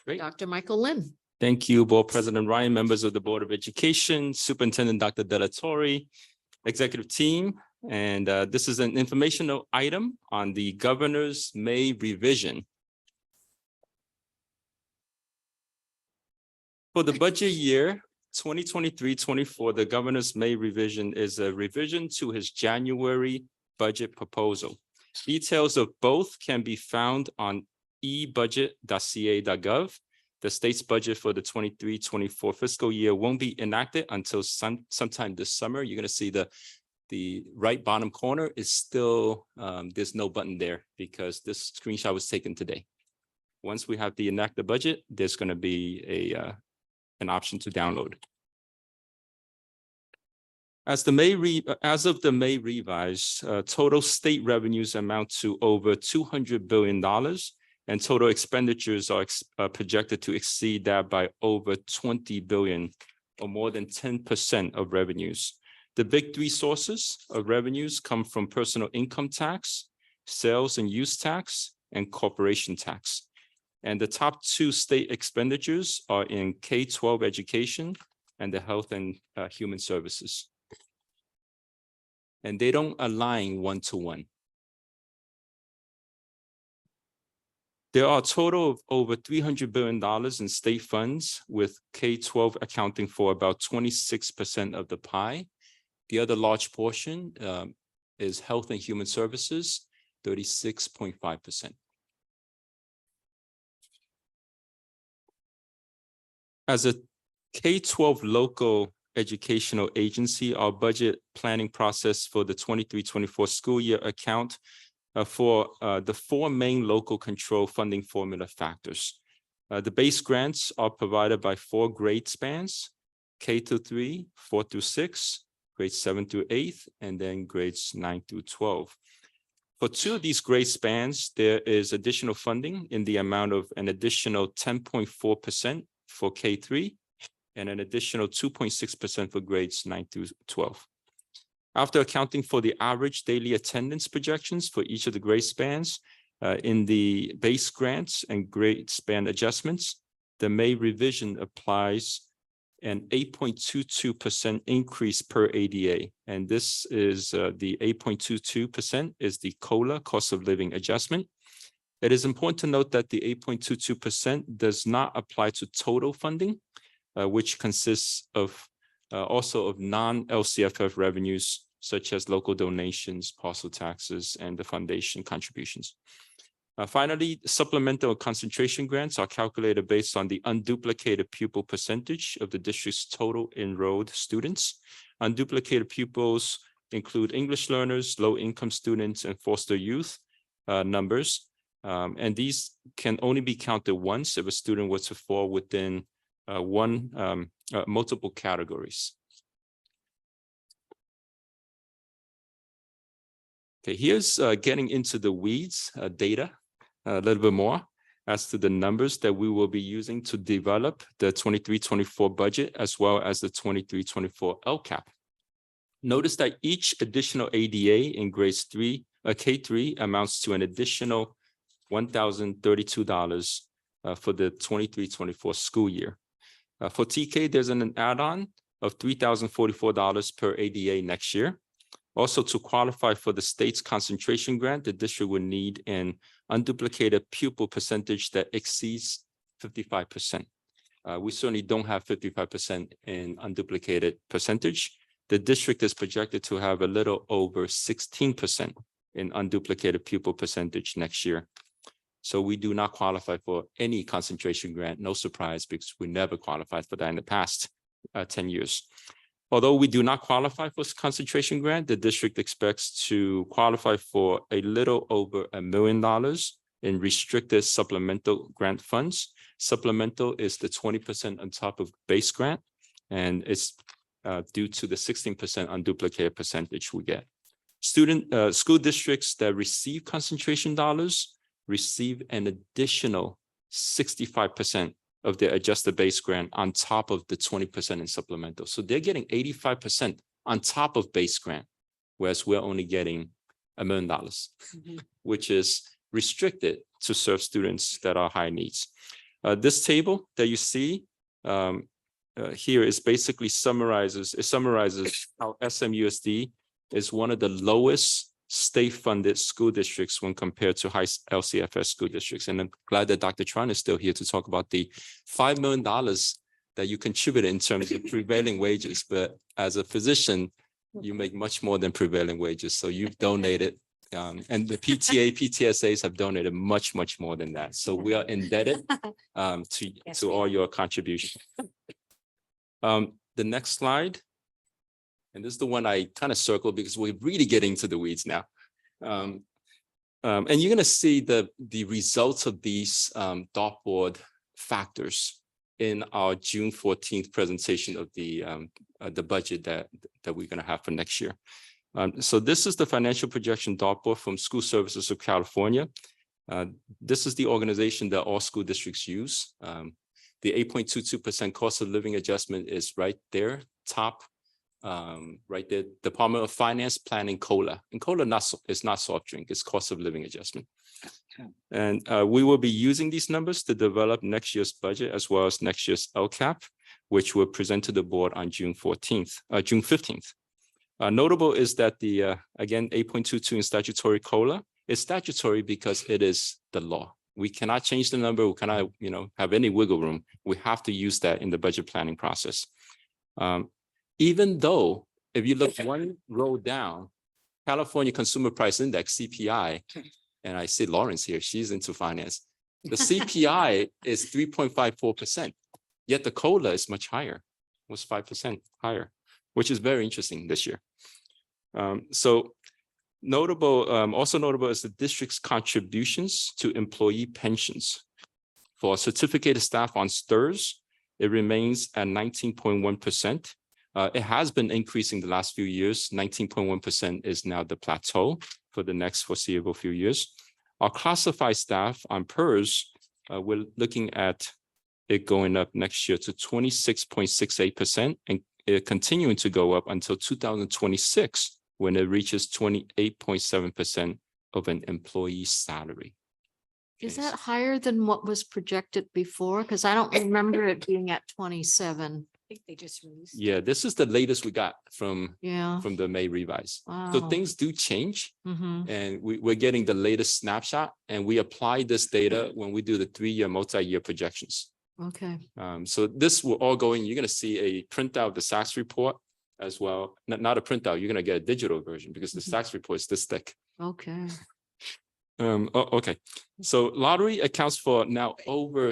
Great. Dr. Michael Lynn. Thank you, Board President Ryan, members of the Board of Education, Superintendent Dr. Delatorre, executive team. And this is an informational item on the governor's May revision. For the budget year 2023-24, the governor's May revision is a revision to his January budget proposal. Details of both can be found on ebudget.ca.gov. The state's budget for the 23-24 fiscal year won't be enacted until sometime this summer. You're going to see the right bottom corner is still, there's no button there because this screenshot was taken today. Once we have the enacted budget, there's going to be an option to download. As of the May revise, total state revenues amount to over $200 billion, and total expenditures are projected to exceed that by over $20 billion, or more than 10% of revenues. The big three sources of revenues come from personal income tax, sales and use tax, and corporation tax. And the top two state expenditures are in K-12 education and the health and human services. And they don't align one-to-one. There are a total of over $300 billion in state funds, with K-12 accounting for about 26% of the pie. The other large portion is health and human services, 36.5%. As a K-12 local educational agency, our budget planning process for the 23-24 school year account for the four main local control funding formula factors. The base grants are provided by four grade spans: K-3, 4 through 6, grades 7 through 8, and then grades 9 through 12. For two of these grade spans, there is additional funding in the amount of an additional 10.4% for K-3 and an additional 2.6% for grades 9 through 12. After accounting for the average daily attendance projections for each of the grade spans in the base grants and grade span adjustments, the May revision applies an 8.22% increase per ADA. And this is the 8.22% is the COLA, cost of living adjustment. It is important to note that the 8.22% does not apply to total funding, which consists of also of non-LCFF revenues, such as local donations, parcel taxes, and the foundation contributions. Finally, supplemental concentration grants are calculated based on the unduplicated pupil percentage of the district's total enrolled students. Unduplicated pupils include English learners, low-income students, and foster youth numbers. And these can only be counted once if a student were to fall within multiple categories. Okay, here's getting into the weeds data a little bit more as to the numbers that we will be using to develop the 23-24 budget, as well as the 23-24 LCAP. Notice that each additional ADA in grades K3 amounts to an additional $1,032 for the 23-24 school year. For TK, there's an add-on of $3,044 per ADA next year. Also, to qualify for the state's concentration grant, the district would need an unduplicated pupil percentage that exceeds 55%. We certainly don't have 55% in unduplicated percentage. The district is projected to have a little over 16% in unduplicated pupil percentage next year. So we do not qualify for any concentration grant. No surprise, because we never qualified for that in the past 10 years. Although we do not qualify for concentration grant, the district expects to qualify for a little over $1 million in restricted supplemental grant funds. Supplemental is the 20% on top of base grant, and it's due to the 16% unduplicated percentage we get. School districts that receive concentration dollars receive an additional 65% of their adjusted base grant on top of the 20% in supplemental. So they're getting 85% on top of base grant, whereas we're only getting $1 million, which is restricted to serve students that are high needs. This table that you see here is basically summarizes how SMUSD is one of the lowest state-funded school districts when compared to high LCFS school districts. And I'm glad that Dr. Tran is still here to talk about the $5 million that you contributed in terms of prevailing wages. But as a physician, you make much more than prevailing wages. So you've donated, and the PTA, PTSAs have donated much, much more than that. So we are indebted to all your contributions. The next slide. And this is the one I kind of circled because we're really getting to the weeds now. And you're going to see the results of these dartboard factors in our June 14th presentation of the budget that we're going to have for next year. So this is the financial projection dartboard from School Services of California. This is the organization that all school districts use. The 8.22% cost of living adjustment is right there, top. Right there, Department of Finance planning COLA, and COLA is not soft drink, it's cost of living adjustment. And we will be using these numbers to develop next year's budget as well as next year's LCAP, which will present to the board on June 15th. Notable is that the again 8.22 in statutory COLA is statutory because it is the law. We cannot change the number. We cannot, have any wiggle room. We have to use that in the budget planning process. Even though, if you look one row down, California Consumer Price Index, CPI, and I see Lawrence here, she's into finance. The CPI is 3.54%, yet the COLA is much higher, was 5% higher, which is very interesting this year. So notable, also notable is the district's contributions to employee pensions. For certificated staff on STIRS, it remains at 19.1%. It has been increasing the last few years. 19.1% is now the plateau for the next foreseeable few years. Our classified staff on PERS, we're looking at it going up next year to 26.68% and continuing to go up until 2026 when it reaches 28.7% of an employee's salary. Is that higher than what was projected before? Because I don't remember it being at 27. I think they just released. Yeah, this is the latest we got from Yeah. from the May revise. So Wow. things do change, Mhm. and we're getting the latest snapshot, and we apply this data when we do the 3-year multi-year projections. Okay. So this will all go in. You're going to see a printout of the SACS report as well. Not a printout. You're going to get a digital version because the SACS report is this thick. Okay. Okay. So lottery accounts for now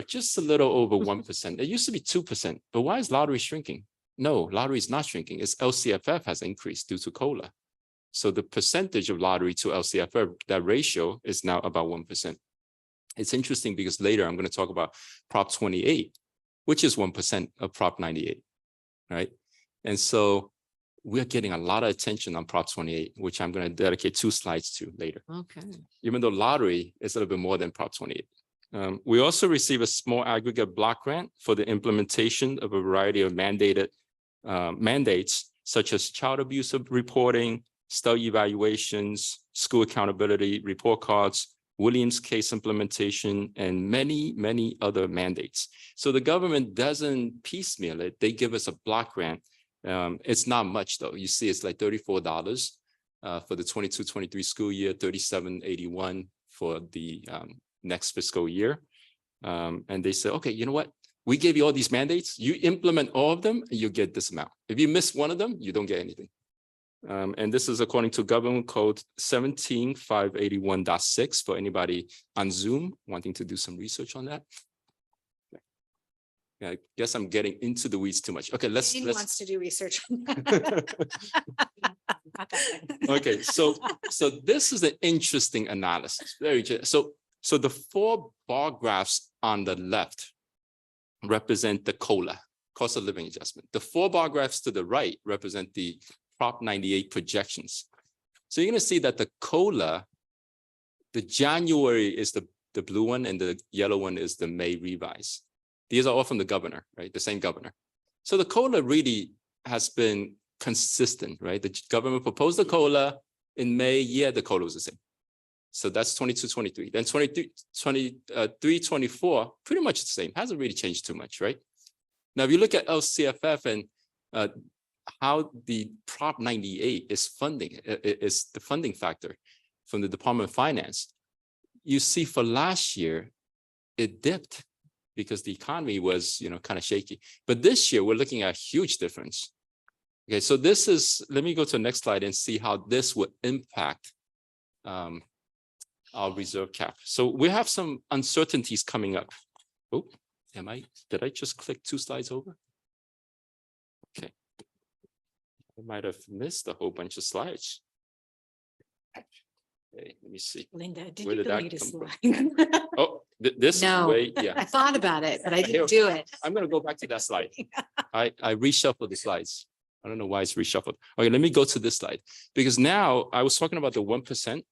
just a little over 1%. It used to be 2%, but why is lottery shrinking? No, lottery is not shrinking. It's LCFF has increased due to COLA. So the percentage of lottery to LCFF, that ratio is now about 1%. It's interesting because later I'm going to talk about Prop 28, which is 1% of Prop 98, right? And so we're getting a lot of attention on Prop 28, which I'm going to dedicate 2 slides to later. Okay. Even though lottery is a little bit more than Prop 28. We also receive a small aggregate block grant for the implementation of a variety of mandated mandates, such as child abuse reporting, STEL evaluations, school accountability report cards, Williams case implementation, and many, many other mandates. So the government doesn't piecemeal it. They give us a block grant. It's not much though. You see, it's like $34 for the 22-23 school year, $37.81 for the next fiscal year. And they said, okay, you know what? We gave you all these mandates. You implement all of them and you get this amount. If you miss one of them, you don't get anything. And this is according to Government Code 17581.6 for anybody on Zoom wanting to do some research on that. Yeah, I guess I'm getting into the weeds too much. Okay, let's. Wants to do research on that. Okay, so this is an interesting analysis. So the 4 bar graphs on the left represent the COLA, cost of living adjustment. The 4 bar graphs to the right represent the Prop 98 projections. So you're going to see that the COLA, the January is the blue one and the yellow one is the May revise. These are all from the governor, right? The same governor. So the COLA really has been consistent, right? The government proposed the COLA in May, the COLA was the same. So that's 22, 23. Then 23, 24, pretty much the same. Hasn't really changed too much, right? Now, if you look at LCFF and how the Prop 98 is funding, is the funding factor from the Department of Finance, you see for last year, it dipped because the economy was, kind of shaky. But this year, we're looking at a huge difference. Okay, so this is, let me go to the next slide and see how this would impact our reserve cap. So we have some uncertainties coming up. Oh, did I just click 2 slides over? Okay. I might have missed a whole bunch of slides. Okay, let me see. Linda, did Where you did that delete a come from? slide? Oh, this No. way, yeah. I thought about it, but I didn't do it. I'm gonna go back to that slide. I reshuffled the slides. I don't know why it's reshuffled. Okay, let me go to this slide because now I was talking about the 1%.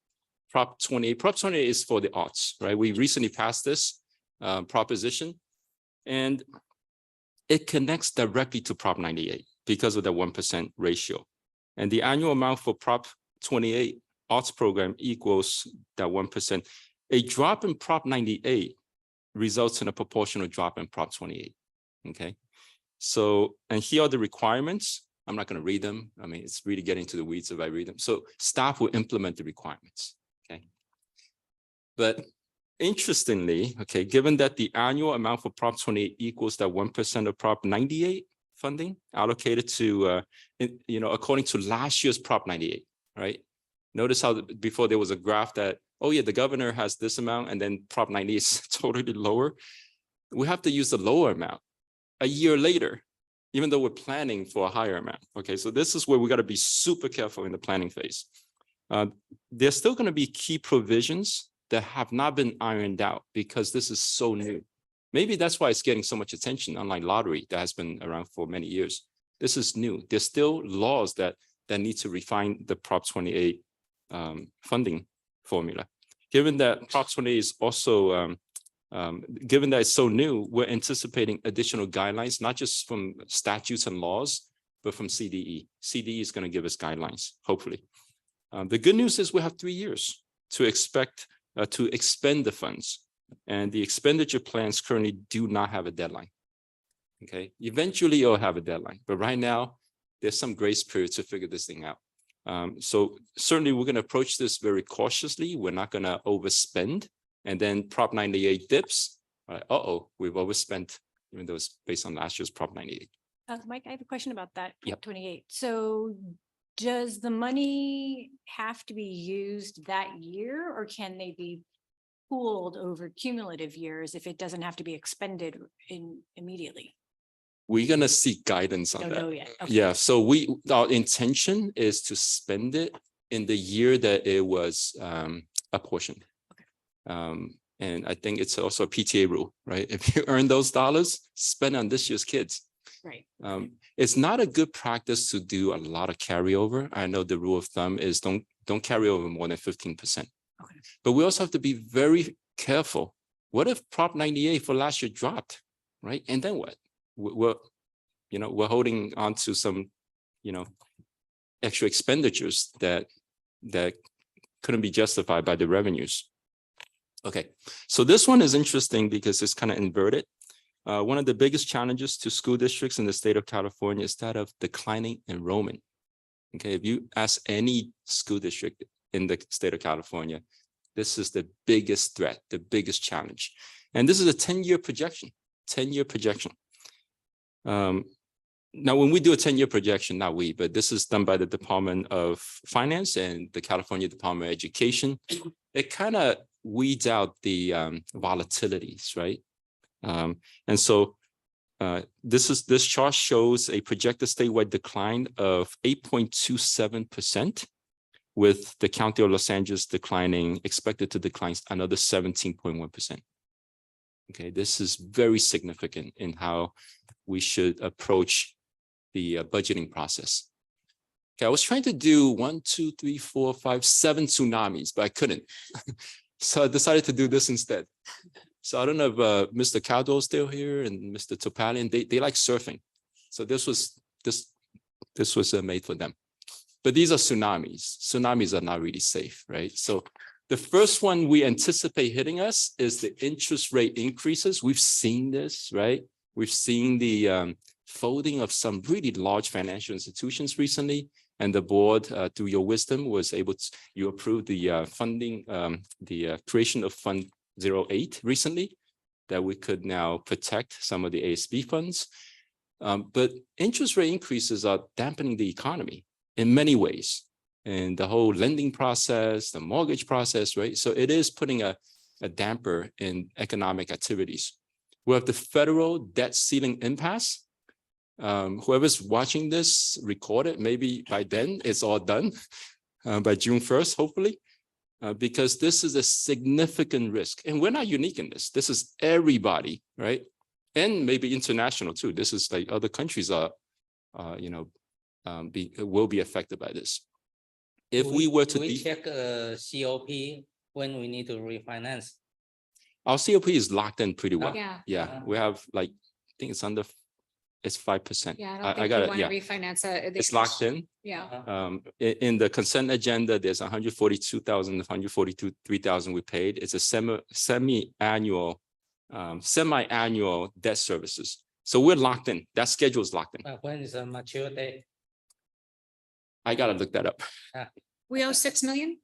Prop 28. Prop 28 is for the arts, right? We recently passed this proposition, and it connects directly to Prop 98 because of the 1% ratio. And the annual amount for Prop 28 arts program equals that 1%. A drop in Prop 98 results in a proportional drop in Prop 28. Okay. So, and here are the requirements. I'm not going to read them. I mean, it's really getting to the weeds if I read them. So staff will implement the requirements. Okay. But interestingly, okay, given that the annual amount for Prop 28 equals that 1% of Prop 98 funding allocated to, according to last year's Prop 98, right? Notice how before there was a graph that, oh yeah, the governor has this amount and then Prop 90 is totally lower. We have to use the lower amount a year later, even though we're planning for a higher amount. Okay, so this is where we got to be super careful in the planning phase. There's still going to be key provisions that have not been ironed out because this is so new. Maybe that's why it's getting so much attention, unlike lottery that has been around for many years. This is new. There's still laws that need to refine the Prop 28 funding formula. Given that Prop 28 is also, given that it's so new, we're anticipating additional guidelines, not just from statutes and laws, but from CDE. CDE is going to give us guidelines, hopefully. The good news is we have 3 years to expend the funds, and the expenditure plans currently do not have a deadline. Okay, eventually it'll have a deadline, but right now there's some grace period to figure this thing out. So certainly we're going to approach this very cautiously. We're not going to overspend, and then Prop 98 dips. We've overspent, even though it's based on last year's Prop 98. Mike, I have a question about that. Yep. 28. So does the money have to be used that year, or can they be pooled over cumulative years if it doesn't have to be expended immediately? We're going to seek guidance on Don't that. know yet. Okay. Yeah, so our intention is to spend it in the year that it was apportioned. Okay. And I think it's also a PTA rule, right? If you earn those dollars, spend on this year's kids. Right. It's not a good practice to do a lot of carryover. I know the rule of thumb is don't carry over more than 15%. Okay. But we also have to be very careful. What if Prop 98 for last year dropped, right? And then what? We're holding on to some, extra expenditures that couldn't be justified by the revenues. Okay, so this one is interesting because it's kind of inverted. One of the biggest challenges to school districts in the state of California is that of declining enrollment. Okay, if you ask any school district in the state of California, this is the biggest threat, the biggest challenge. And this is a 10-year projection, 10-year projection. Now, when we do a 10-year projection, not we, but this is done by the Department of Finance and the California Department of Education. It kind of weeds out the volatilities, right? And so this chart shows a projected statewide decline of 8.27%, with the County of Los Angeles expected to decline another 17.1%. Okay, this is very significant in how we should approach the budgeting process. Okay, I was trying to do 1, 2, 3, 4, 5, 7 tsunamis, but I couldn't. So I decided to do this instead. So I don't know if Mr. Caldwell is still here and Mr. Topalian, they like surfing. So this was made for them. But these are tsunamis. Tsunamis are not really safe, right? So the first one we anticipate hitting us is the interest rate increases. We've seen this, right? We've seen the folding of some really large financial institutions recently. And the board, through your wisdom, was able to, you approved the funding, the creation of Fund 08 recently, that we could now protect some of the ASB funds. But interest rate increases are dampening the economy in many ways. And the whole lending process, the mortgage process, right? So it is putting a damper in economic activities. We have the federal debt ceiling impasse. Whoever's watching this, record it. Maybe by then it's all done by June 1st, hopefully, because this is a significant risk. And we're not unique in this. This is everybody, right? And maybe international too. This is like other countries are, will be affected by this. If we were to check COP when we need to refinance. Our COP is locked in pretty well. Yeah. We have like, I think it's under, it's 5%. Yeah, I don't I think got we it. want Yeah, to refinance it. it's locked in. Yeah. In the consent agenda, there's 142,000, 143,000 we paid. It's a semi-annual debt services. So we're locked in. That schedule is locked in. When is the mature date? I gotta look that up. We owe 6 million?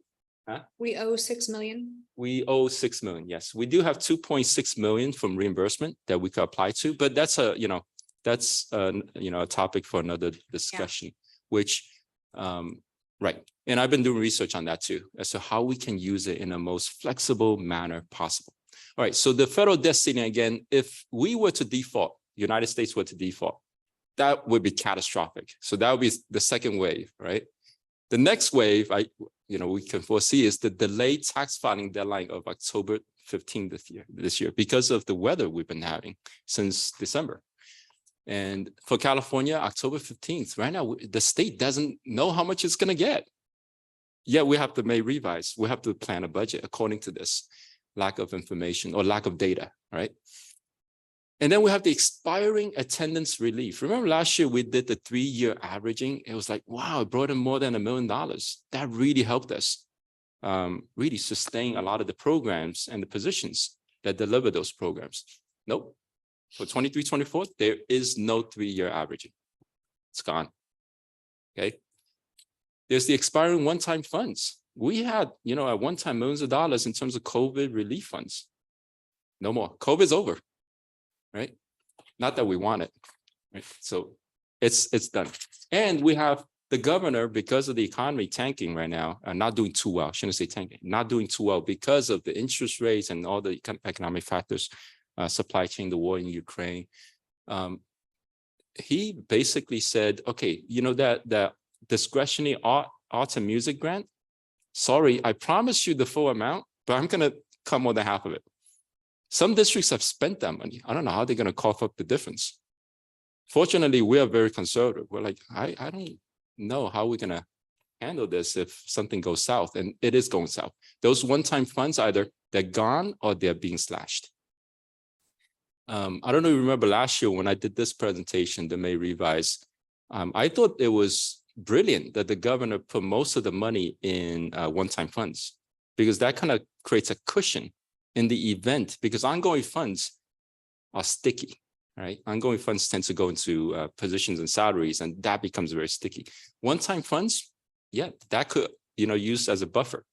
Huh? We owe 6 million? We owe 6 million. Yes, we do have 2.6 million from reimbursement that we could apply to, but that's a topic for another discussion, which, right. And I've been doing research on that too, as to how we can use it in the most flexible manner possible. All right, so the federal debt ceiling, again, if we were to default, United States were to default, that would be catastrophic. So that would be the second wave, right? The next wave, we can foresee is the delayed tax filing deadline of October 15th this year, because of the weather we've been having since December. And for California, October 15th, right now, the state doesn't know how much it's going to get. Yet we have to revise. We have to plan a budget according to this lack of information or lack of data, right? And then we have the expiring attendance relief. Remember last year we did the 3-year averaging. It was like, wow, it brought in more than $1 million. That really helped us really sustain a lot of the programs and the positions that deliver those programs. Nope. For 23-24, there is no 3-year averaging. It's gone. Okay. There's the expiring one-time funds. We had, at one time millions of dollars in terms of COVID relief funds. No more. COVID's over. Right? Not that we want it. Right? So it's done. And we have the governor, because of the economy tanking right now, not doing too well. I shouldn't say tanking, not doing too well because of the interest rates and all the economic factors, supply chain, the war in Ukraine. He basically said, okay, that discretionary arts and music grant, sorry, I promised you the full amount, but I'm going to cut more than half of it. Some districts have spent that money. I don't know how they're going to cough up the difference. Fortunately, we are very conservative. We're like, I don't know how we're going to handle this if something goes south, and it is going south. Those one-time funds, either they're gone or they're being slashed. I don't know if you remember last year when I did this presentation, the May revise, I thought it was brilliant that the governor put most of the money in one-time funds, because that kind of creates a cushion in the event, because ongoing funds are sticky, right? Ongoing funds tend to go into positions and salaries, and that becomes very sticky. One-time funds, yeah, that could, used as a buffer.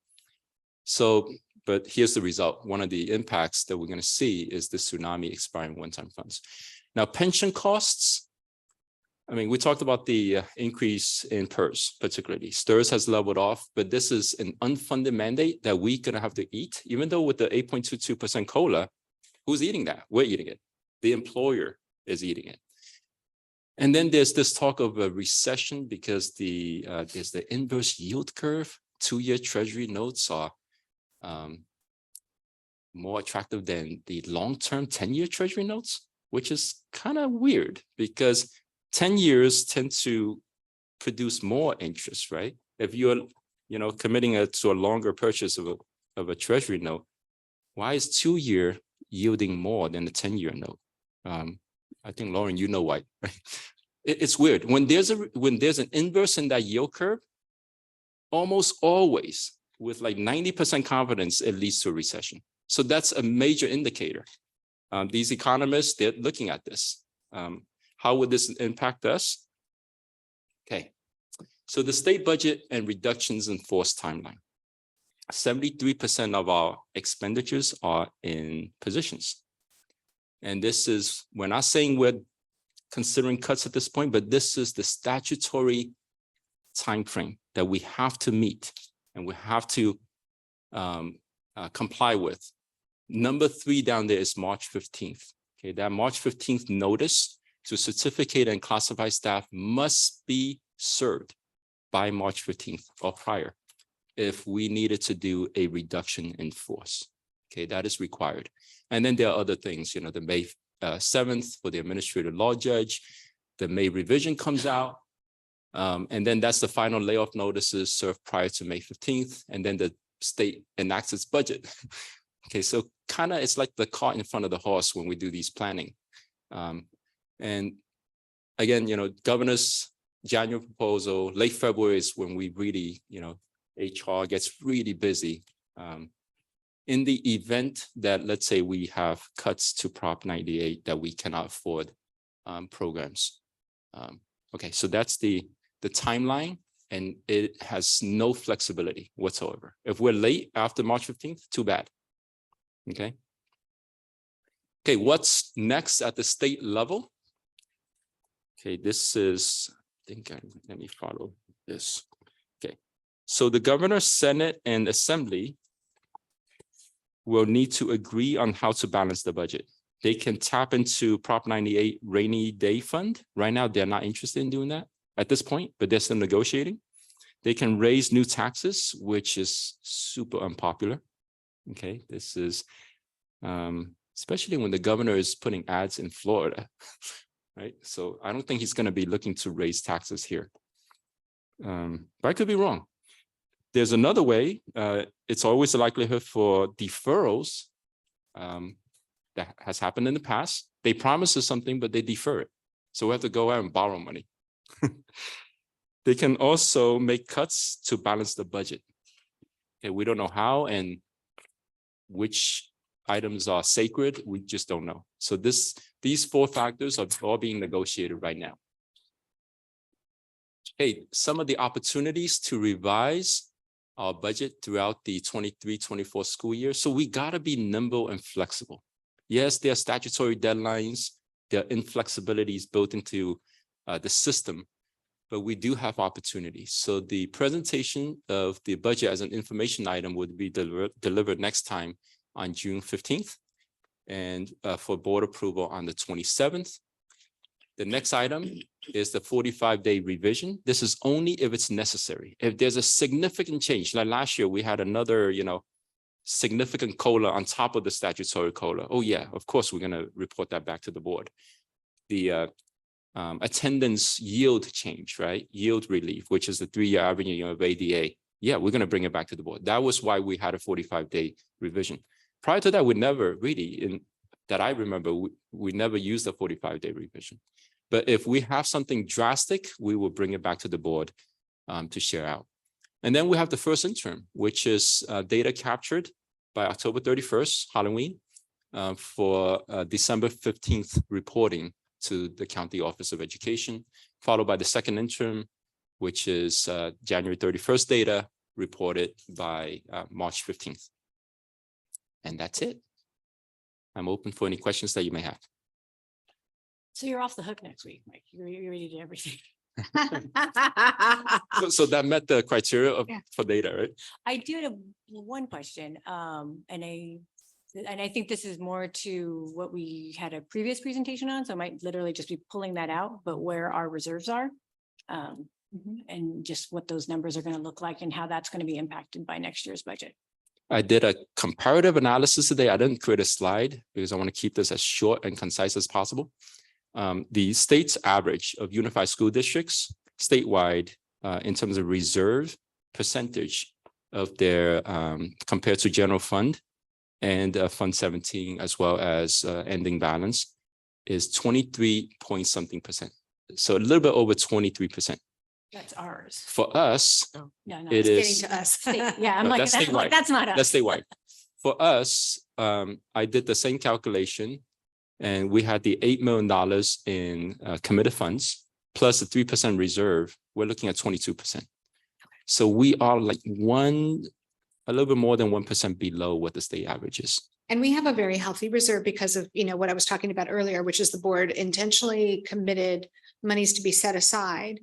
So, but here's the result. One of the impacts that we're going to see is the tsunami expiring one-time funds. Now, pension costs, we talked about the increase in PERS, particularly. STIRS has leveled off, but this is an unfunded mandate that we're going to have to eat. Even though with the 8.22% COLA, who's eating that? We're eating it. The employer is eating it. And then there's this talk of a recession because there's the inverse yield curve. 2-year treasury notes are more attractive than the long-term 10-year treasury notes, which is kind of weird because 10 years tend to produce more interest, right? If you're, committing to a longer purchase of a treasury note, why is 2-year yielding more than the 10-year note. I think Lauren, you know why, right? It's weird. When there's an inverse in that yield curve, almost always with like 90% confidence, it leads to a recession. So that's a major indicator. These economists, they're looking at this. How would this impact us? Okay, so the state budget and reductions in force timeline. 73% of our expenditures are in positions. And this is, we're not saying we're considering cuts at this point, but this is the statutory timeframe that we have to meet and we have to comply with. Number 3 down there is March 15th. Okay, that March 15th notice to certificate and classify staff must be served by March 15th or prior if we needed to do a reduction in force. Okay, that is required. And then there are other things, you know, the May 7th for the administrative law judge, the May revision comes out, and then that's the final layoff notices served prior to May 15th, and then the state enacts its budget. Okay, so kind of it's like the cart in front of the horse when we do these planning. And again, you know, governor's January proposal, late February is when we really, you know, HR gets really busy. In the event that, let's say, we have cuts to Prop 98 that we cannot afford programs. Okay, so that's the timeline, and it has no flexibility whatsoever. If we're late after March 15th, too bad. Okay. Okay, what's next at the state level? Okay, this is, let me follow this. Okay, so the governor, Senate, and Assembly will need to agree on how to balance the budget. They can tap into Prop 98 rainy day fund. Right now, they're not interested in doing that at this point, but they're still negotiating. They can raise new taxes, which is super unpopular. Okay, this is especially when the governor is putting ads in Florida, right? So I don't think he's going to be looking to raise taxes here. But I could be wrong. There's another way. It's always a likelihood for deferrals. That has happened in the past. They promise us something, but they defer it. So we have to go out and borrow money. They can also make cuts to balance the budget. Okay, we don't know how and which items are sacred. We just don't know. So these 4 factors are all being negotiated right now. Hey, some of the opportunities to revise our budget throughout the 23-24 school year. So we gotta be nimble and flexible. Yes, there are statutory deadlines, there are inflexibilities built into the system, but we do have opportunities. So the presentation of the budget as an information item would be delivered next time on June 15th and for board approval on the 27th. The next item is the 45-day revision. This is only if it's necessary. If there's a significant change, like last year, we had another, you know, significant COLA on top of the statutory COLA. Oh yeah, of course, we're gonna report that back to the board. The attendance yield change, right? Yield relief, which is the 3-year average of ADA. Yeah, we're gonna bring it back to the board. That was why we had a 45-day revision. Prior to that, we never really, that I remember, we never used a 45-day revision. But if we have something drastic, we will bring it back to the board to share out. And then we have the first interim, which is data captured by October 31st, Halloween, for December 15th reporting to the County Office of Education, followed by the second interim, which is January 31st data reported by March 15th. And that's it. I'm open for any questions that you may have. So you're off the hook next week, Mike. You already did everything. So that met the criteria for data, right? I do have one question, and I think this is more to what we had a previous presentation on, so I might literally just be pulling that out, but where our reserves are. And just what those numbers are going to look like and how that's going to be impacted by next year's budget. I did a comparative analysis today. I didn't create a slide because I want to keep this as short and concise as possible. The state's average of unified school districts statewide in terms of reserve percentage of their compared to general fund and Fund 17, as well as ending balance, is 23 point something percent. So a little bit over 23%. That's ours. For us, No, no. it it's is. getting to us. Yeah, I'm No, like, that's that's statewide. that's not us. That's statewide. For us, I did the same calculation, and we had the $8 million in committed funds plus the 3% reserve. We're looking at 22%. So we are like a little bit more than 1% below what the state average is. And we have a very healthy reserve because of, what I was talking about earlier, which is the board intentionally committed monies to be set aside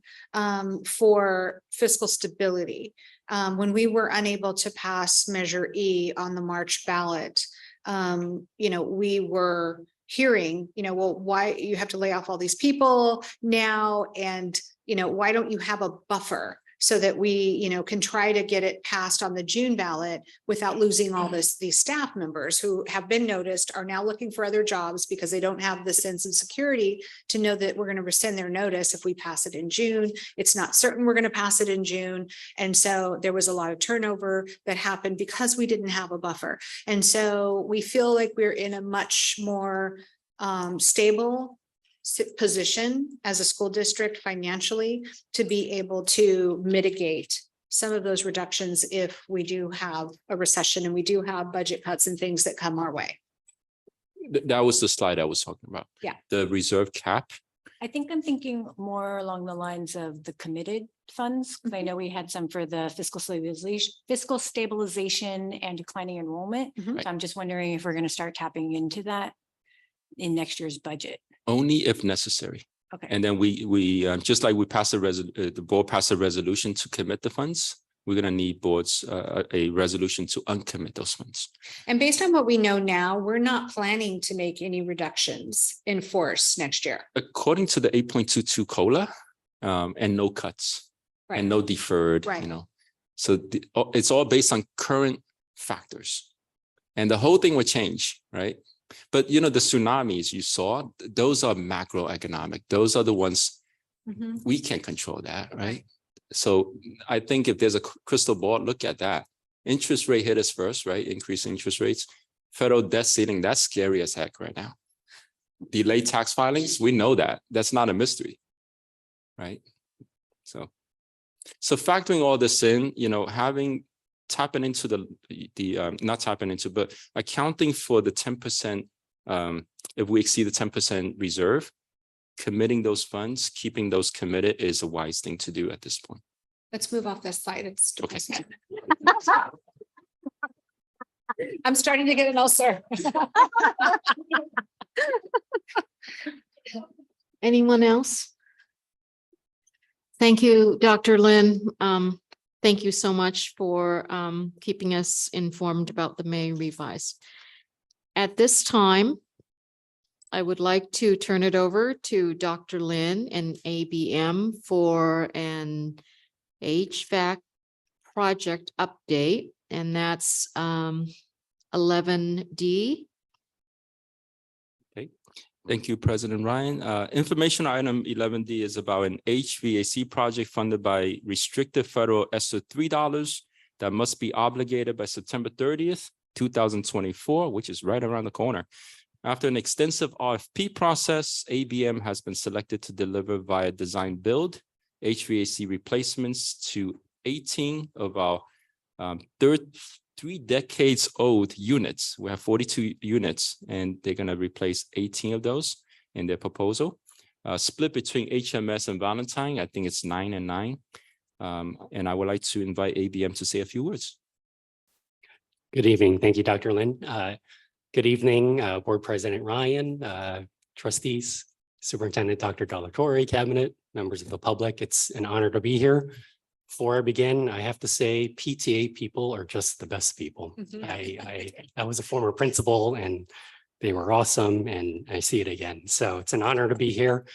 for fiscal stability. When we were unable to pass Measure E on the March ballot, we were hearing, well, why you have to lay off all these people now, and, why don't you have a buffer so that we, can try to get it passed on the June ballot without losing all these staff members who have been noticed are now looking for other jobs because they don't have the sense of security to know that we're going to rescind their notice if we pass it in June. It's not certain we're going to pass it in June. And so there was a lot of turnover that happened because we didn't have a buffer. And so we feel like we're in a much more stable position as a school district financially to be able to mitigate some of those reductions if we do have a recession and we do have budget cuts and things that come our way. That was the slide I was talking about. Yeah. The reserve cap. I think I'm thinking more along the lines of the committed funds. 'Cause I know we had some for the fiscal stabilization and declining enrollment. So I'm just wondering if we're going to start tapping into that in next year's budget. Only if necessary. Okay. And then we just like we passed the board passed a resolution to commit the funds, we're going to need boards a resolution to uncommit those funds. And based on what we know now, we're not planning to make any reductions in force next year. According to the 8.22 COLA, and no cuts and no deferred, So it's all based on current factors, and the whole thing will change, right? But the tsunamis you saw, those are macroeconomic. Those are the ones we can't control that, right? So I think if there's a crystal ball, look at that. Interest rate hit us first, right? Increasing interest rates. Federal debt ceiling, that's scary as heck right now. Delayed tax filings, we know that. That's not a mystery, right? So factoring all this in, tapping into not tapping into, but accounting for the 10%, if we exceed the 10% reserve, committing those funds, keeping those committed is a wise thing to do at this point. Let's move off this slide. It's depressing. Okay. I'm starting to get an ulcer. Anyone else? Thank you, Dr. Lin. Thank you so much for keeping us informed about the May revise. At this time, I would like to turn it over to Dr. Lin and ABM for an HVAC project update, and that's 11D. Thank you, President Ryan. Information item 11D is about an HVAC project funded by restricted federal ESSER $3 that must be obligated by September 30th, 2024, which is right around the corner. After an extensive RFP process, ABM has been selected to deliver via design build HVAC replacements to 18 of our 3 decades old units. We have 42 units, and they're going to replace 18 of those in their proposal. Split between HMS and Valentine, I think it's 9 and 9. And I would like to invite ABM to say a few words. Good evening. Thank you, Dr. Lin. Good evening, Board President Ryan, trustees, Superintendent Dr. Delatorre, Cabinet, members of the public. It's an honor to be here. Before I begin, I have to say PTA people are just the best people. I was a former principal and they were awesome, and I see it again. So it's an honor to be here.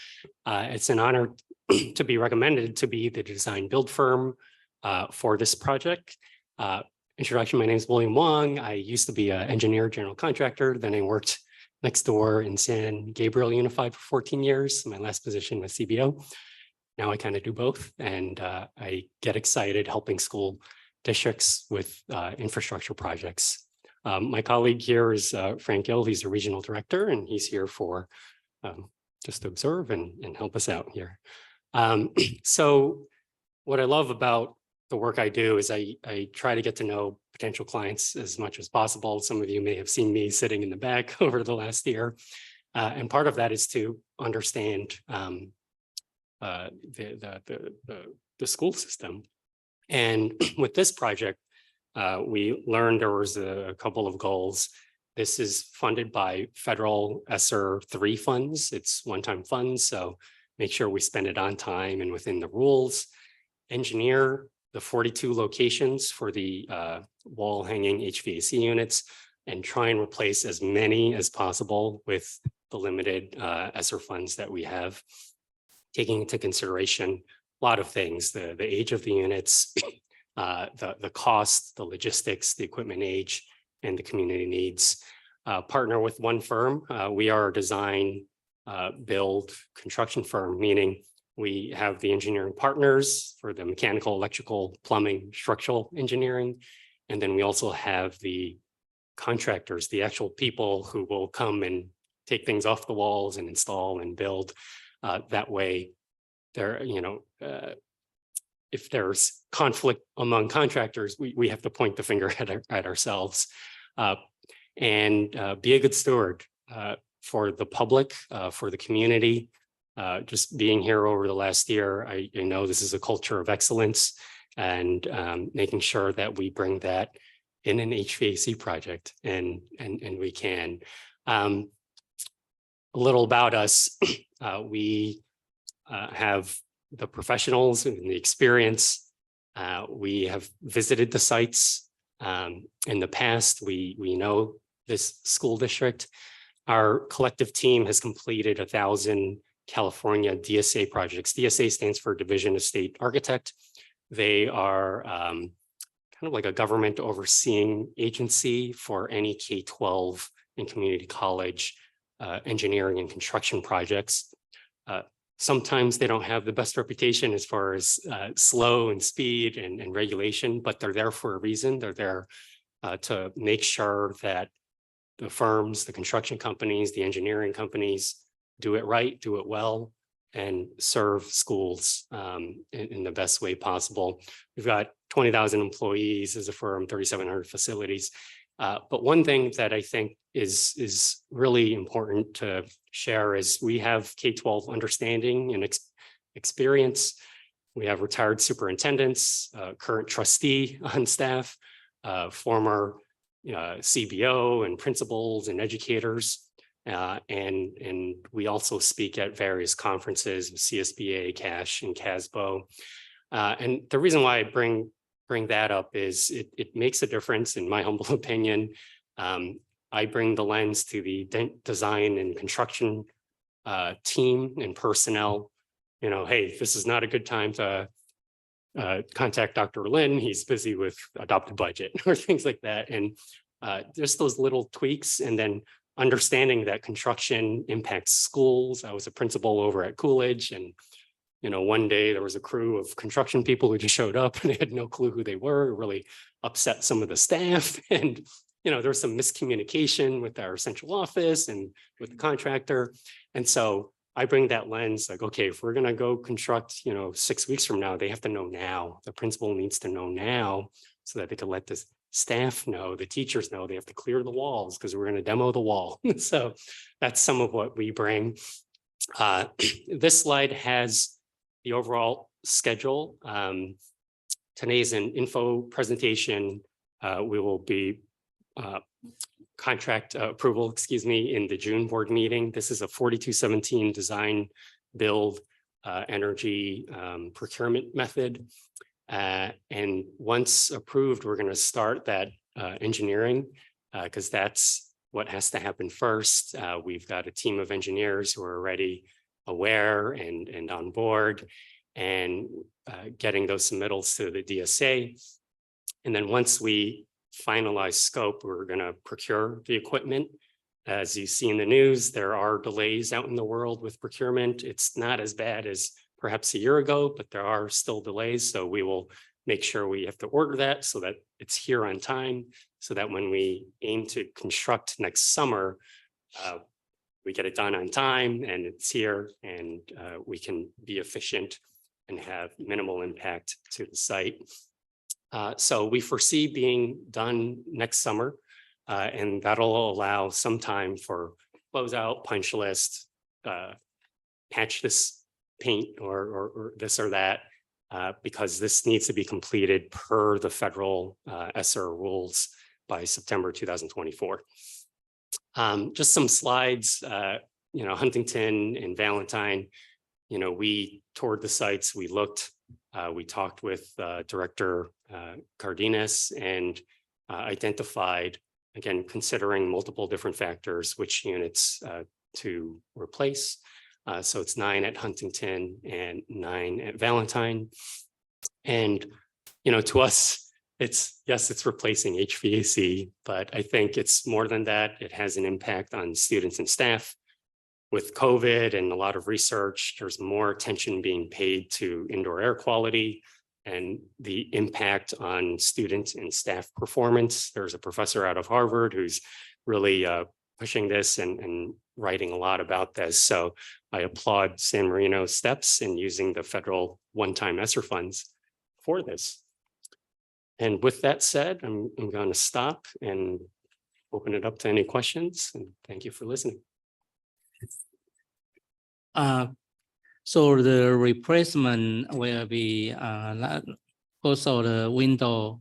It's an honor to be recommended to be the design build firm for this project. Introduction, my name is William Wong. I used to be an engineer, general contractor. Then I worked next door in San Gabriel Unified for 14 years. My last position was CBO. Now I kind of do both, and I get excited helping school districts with infrastructure projects. My colleague here is Frank Gill. He's the regional director, and he's here for just to observe and help us out here. So what I love about the work I do is I try to get to know potential clients as much as possible. Some of you may have seen me sitting in the back over the last year. And part of that is to understand the school system. And with this project, we learned there was a couple of goals. This is funded by federal ESSER 3 funds. It's one-time funds, so make sure we spend it on time and within the rules. Engineer the 42 locations for the wall hanging HVAC units and try and replace as many as possible with the limited ESSER funds that we have, taking into consideration a lot of things, the age of the units, the cost, the logistics, the equipment age, and the community needs. Partner with one firm. We are a design, build, construction firm, meaning we have the engineering partners for the mechanical, electrical, plumbing, structural engineering. And then we also have the contractors, the actual people who will come and take things off the walls and install and build. That way, there, if there's conflict among contractors, we have to point the finger at ourselves. And be a good steward for the public, for the community. Just being here over the last year, I know this is a culture of excellence, and making sure that we bring that in an HVAC project, and we can. A little about us, we have the professionals and the experience. We have visited the sites in the past. We know this school district. Our collective team has completed 1,000 California DSA projects. DSA stands for Division of State Architect. They are kind of like a government overseeing agency for any K-12 and community college engineering and construction projects. Sometimes they don't have the best reputation as far as slow and speed and regulation, but they're there for a reason. They're there to make sure that the firms, the construction companies, the engineering companies do it right, do it well, and serve schools in the best way possible. We've got 20,000 employees as a firm, 3,700 facilities. But one thing that I think is really important to share is we have K-12 understanding and experience. We have retired superintendents, current trustee on staff, former CBO and principals and educators. And we also speak at various conferences with CSBA, CASH, and CASBO. And the reason why I bring that up is it makes a difference, in my humble opinion. I bring the lens to the design and construction team and personnel. Hey, this is not a good time to contact Dr. Lin. He's busy with adopted budget or things like that. And just those little tweaks, and then understanding that construction impacts schools. I was a principal over at Coolidge, and one day there was a crew of construction people who just showed up and they had no clue who they were. It really upset some of the staff, and there was some miscommunication with our central office and with the contractor. And so I bring that lens, like, okay, if we're gonna go construct, 6 weeks from now, they have to know now. The principal needs to know now so that they can let the staff know, the teachers know they have to clear the walls because we're going to demo the wall. So that's some of what we bring. This slide has the overall schedule. Today's an info presentation. We will be contract approval, in the June board meeting. This is a 4217 design, build, energy procurement method. And once approved, we're going to start that engineering because that's what has to happen first. We've got a team of engineers who are already aware and on board, and getting those submittals to the DSA. And then once we finalize scope, we're going to procure the equipment. As you see in the news, there are delays out in the world with procurement. It's not as bad as perhaps a year ago, but there are still delays. So we will make sure we have to order that so that it's here on time, so that when we aim to construct next summer, we get it done on time and it's here and we can be efficient and have minimal impact to the site. So we foresee being done next summer, and that'll allow some time for closeout, punch list, patch this paint or this or that, because this needs to be completed per the federal ESSER rules by September 2024. Just some slides, Huntington and Valentine, we toured the sites, we looked, we talked with Director Cardenas and identified, again, considering multiple different factors, which units to replace. So it's 9 at Huntington and 9 at Valentine. And, to us, it's replacing HVAC, but I think it's more than that. It has an impact on students and staff. With COVID and a lot of research, there's more attention being paid to indoor air quality and the impact on student and staff performance. There's a professor out of Harvard who's really pushing this and writing a lot about this. So I applaud San Marino's steps in using the federal one-time ESSER funds for this. And with that said, I'm going to stop and open it up to any questions. And thank you for listening. So the replacement will be also the window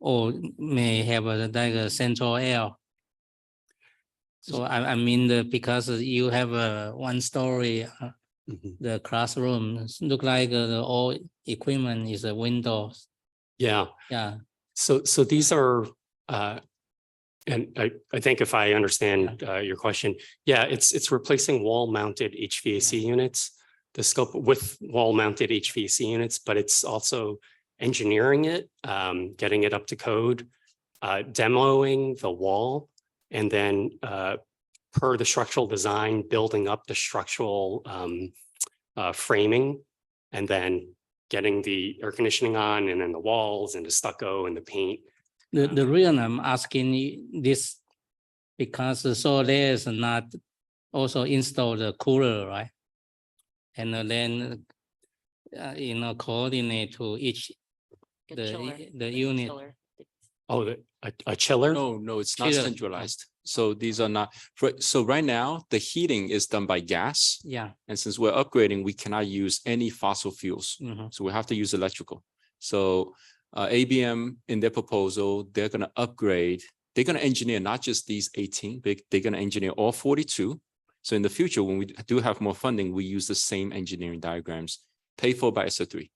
or may have like a central air. So I mean, because you have a 1-story, the classroom look like the all equipment is a windows. Yeah. Yeah. So these are, and I think if I understand your question, yeah, it's replacing wall-mounted HVAC units, the scope with wall-mounted HVAC units, but it's also engineering it, getting it up to code, demoing the wall, and then per the structural design, building up the structural framing, and then getting the air conditioning on, and then the walls and the stucco and the paint. The reason I'm asking this because so there's not also install the cooler, right? And then coordinate to each the unit. Oh, a chiller? No, it's not Chiller. centralized. So these are not, so right now, the heating is done by gas. Yeah. And since we're upgrading, we cannot use any fossil fuels. So we have to use electrical. So ABM in their proposal, they're going to upgrade. They're going to engineer not just these 18, but they're going to engineer all 42. So in the future, when we do have more funding, we use the same engineering diagrams paid for by ESSER 3.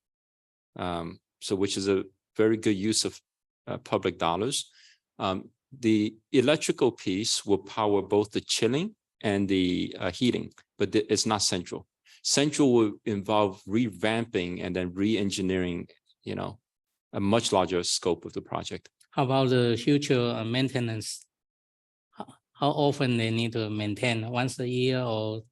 So which is a very good use of public dollars. The electrical piece will power both the chilling and the heating, but it's not central. Central will involve revamping and then re-engineering, a much larger scope of the project. How about the future maintenance? How often they need to maintain, once a year or?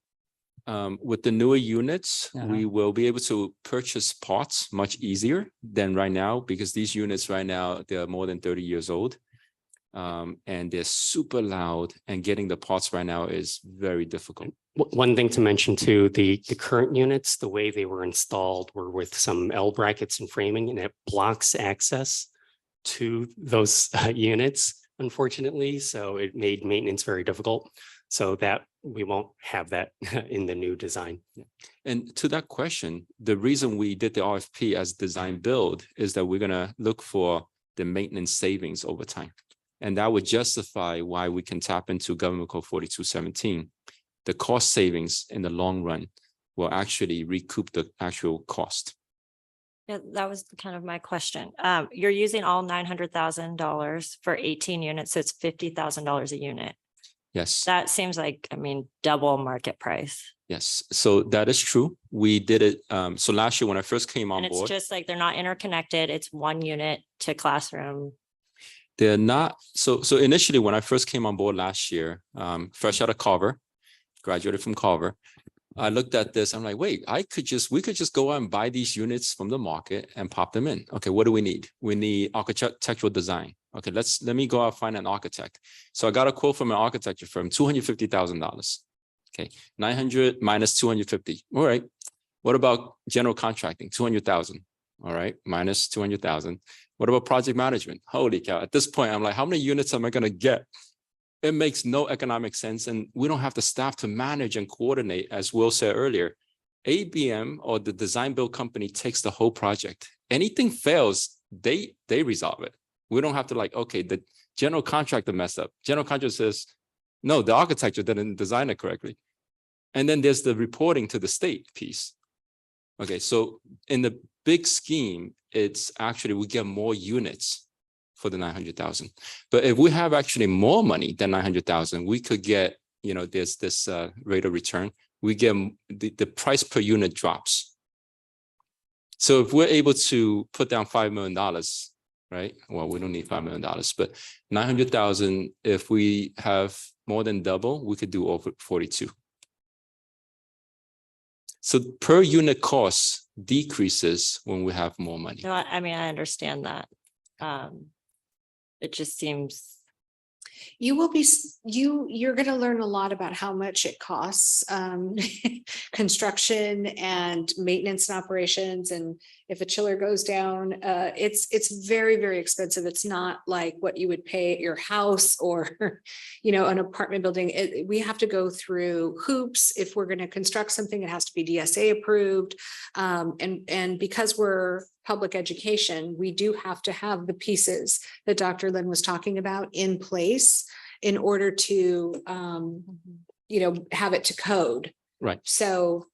With the newer units, we will be able to purchase parts much easier than right now, because these units right now, they're more than 30 years old. And they're super loud, and getting the parts right now is very difficult. One thing to mention too, the current units, the way they were installed were with some L brackets and framing, and it blocks access to those units, unfortunately. So it made maintenance very difficult. So that we won't have that in the new design. And to that question, the reason we did the RFP as design build is that we're going to look for the maintenance savings over time. And that would justify why we can tap into Government Code 4217. The cost savings in the long run will actually recoup the actual cost. Yeah, that was kind of my question. You're using all $900,000 for 18 units, so it's $50,000 a unit. Yes. That seems like, double market price. Yes, so that is true. We did it. So last year when I first came on And it's board, just like they're not interconnected. It's one unit to classroom. they're not. So initially when I first came on board last year, fresh out of Carver, graduated from Carver, I looked at this, I'm like, wait, we could just go out and buy these units from the market and pop them in. Okay, what do we need? We need architectural design. Okay, let me go out and find an architect. So I got a quote from an architecture firm, $250,000. Okay, 900 minus 250. All right. What about general contracting? 200,000. All right, minus 200,000. What about project management? Holy cow. At this point, I'm like, how many units am I going to get? It makes no economic sense. And we don't have the staff to manage and coordinate, as Will said earlier. ABM or the design build company takes the whole project. Anything fails, they resolve it. We don't have to like, okay, the general contractor messed up. General contractor says, no, the architecture didn't design it correctly. And then there's the reporting to the state piece. Okay, so in the big scheme, it's actually, we get more units for the 900,000. But if we have actually more money than 900,000, we could get, there's this rate of return. We get the price per unit drops. So if we're able to put down $5 million, right? Well, we don't need $5 million, but 900,000, if we have more than double, we could do over 42. So per unit cost decreases when we have more money. No, I mean, I understand that. It just seems. You will be, you're going to learn a lot about how much it costs, construction and maintenance and operations. And if a chiller goes down, it's very, very expensive. It's not like what you would pay at your house or, an apartment building. We have to go through hoops. If we're going to construct something, it has to be DSA approved. And because we're public education, we do have to have the pieces that Dr. Lin was talking about in place in order to, have it to code. Right. So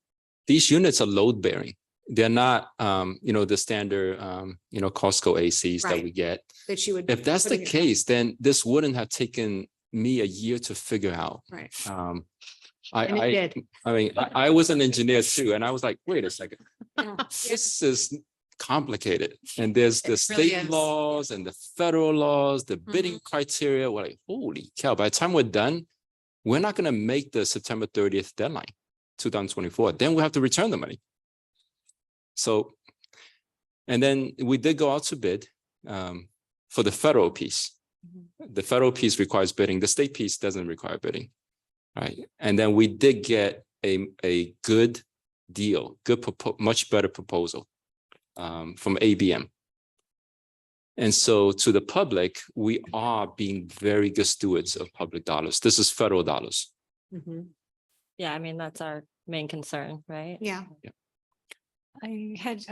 these units are load bearing. They're not, the standard, Costco ACs that we get. that you would. If that's put the in your case, then this wouldn't have taken me a year to figure out. Right. I mean, I was an engineer too, and I was like, wait a second, this is complicated. And there's the state laws and the federal laws, the bidding criteria. We're like, holy cow, by the time we're done, we're not going to make the September 30th deadline, 2024. Then we have to return the money. So, and then we did go out to bid for the federal piece. The federal piece requires bidding. The state piece doesn't require bidding. Right. And then we did get a good deal, much better proposal from ABM. And so to the public, we are being very good stewards of public dollars. This is federal dollars. Yeah, I mean, that's our main concern, right? Yeah. I had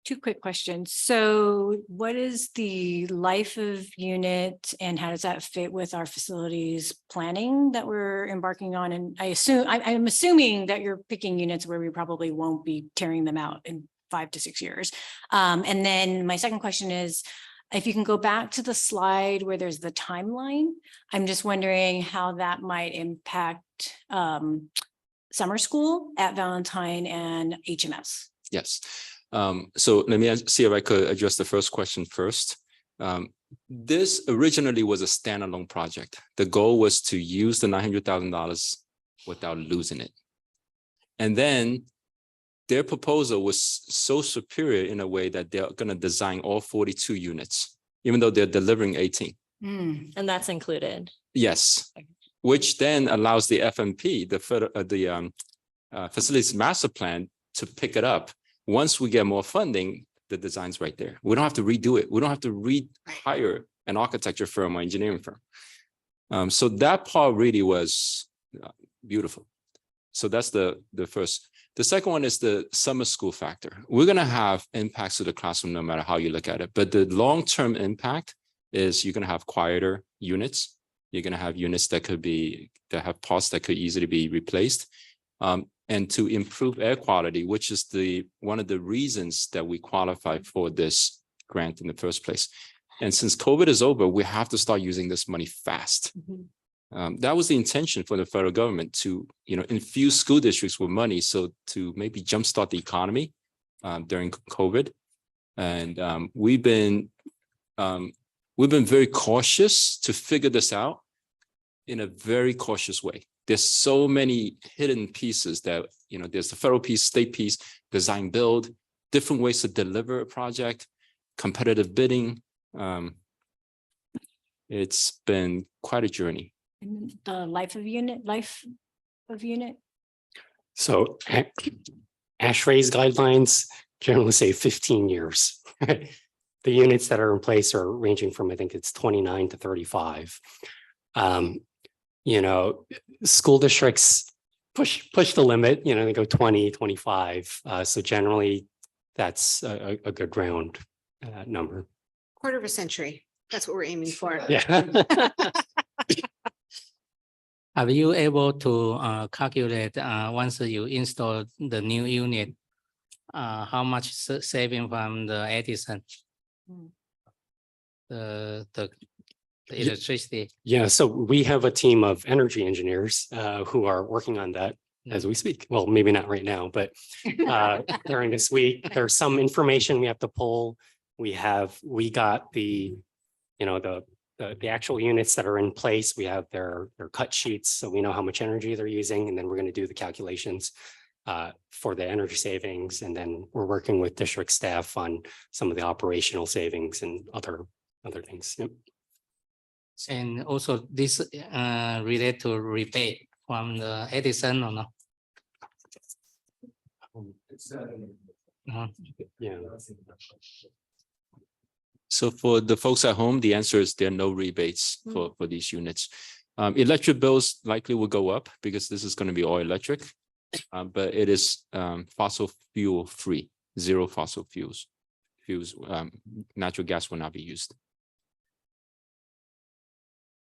two quick questions. So what is the life of unit and how does that fit with our facilities planning that we're embarking on? And I'm assuming that you're picking units where we probably won't be tearing them out in 5 to 6 years. And then my second question is, if you can go back to the slide where there's the timeline, I'm just wondering how that might impact summer school at Valentine and HMS. Yes. So let me see if I could address the first question first. This originally was a standalone project. The goal was to use the $900,000 without losing it. And then their proposal was so superior in a way that they're going to design all 42 units, even though they're delivering 18. And that's included. Yes, which then allows the FMP, the facilities master plan, to pick it up. Once we get more funding, the design's right there. We don't have to redo it. We don't have to rehire an architecture firm or engineering firm. So that part really was beautiful. So that's the first. The second one is the summer school factor. We're going to have impacts to the classroom no matter how you look at it. But the long-term impact is you're going to have quieter units. You're going to have units that have pods that could easily be replaced. And to improve air quality, which is one of the reasons that we qualify for this grant in the first place. And since COVID is over, we have to start using this money fast. That was the intention for the federal government to, infuse school districts with money, so to maybe jumpstart the economy during COVID. And we've been very cautious to figure this out in a very cautious way. there's so many hidden pieces that, there's the federal piece, state piece, design build, different ways to deliver a project, competitive bidding. It's been quite a journey. And the life of unit. So ASHRAE's guidelines generally say 15 years. The units that are in place are ranging from, I think it's 29 to 35. School districts push the limit, they go 20, 25. So generally that's a good round number. Quarter of a century. That's what we're aiming for. Yeah. Are you able to calculate once you install the new unit, how much saving from the Edison? The electricity. Yeah, so we have a team of energy engineers who are working on that as we speak. Well, maybe not right now, but during this week, there's some information we have to pull. We got the actual units that are in place. We have their cut sheets, so we know how much energy they're using, and then we're going to do the calculations for the energy savings. And then we're working with district staff on some of the operational savings and other things. Yep. And also this relate to rebate from the Edison or no? Yeah. So for the folks at home, the answer is there are no rebates for these units. Electric bills likely will go up because this is going to be all electric, but it is fossil fuel free, zero fossil fuels. Natural gas will not be used.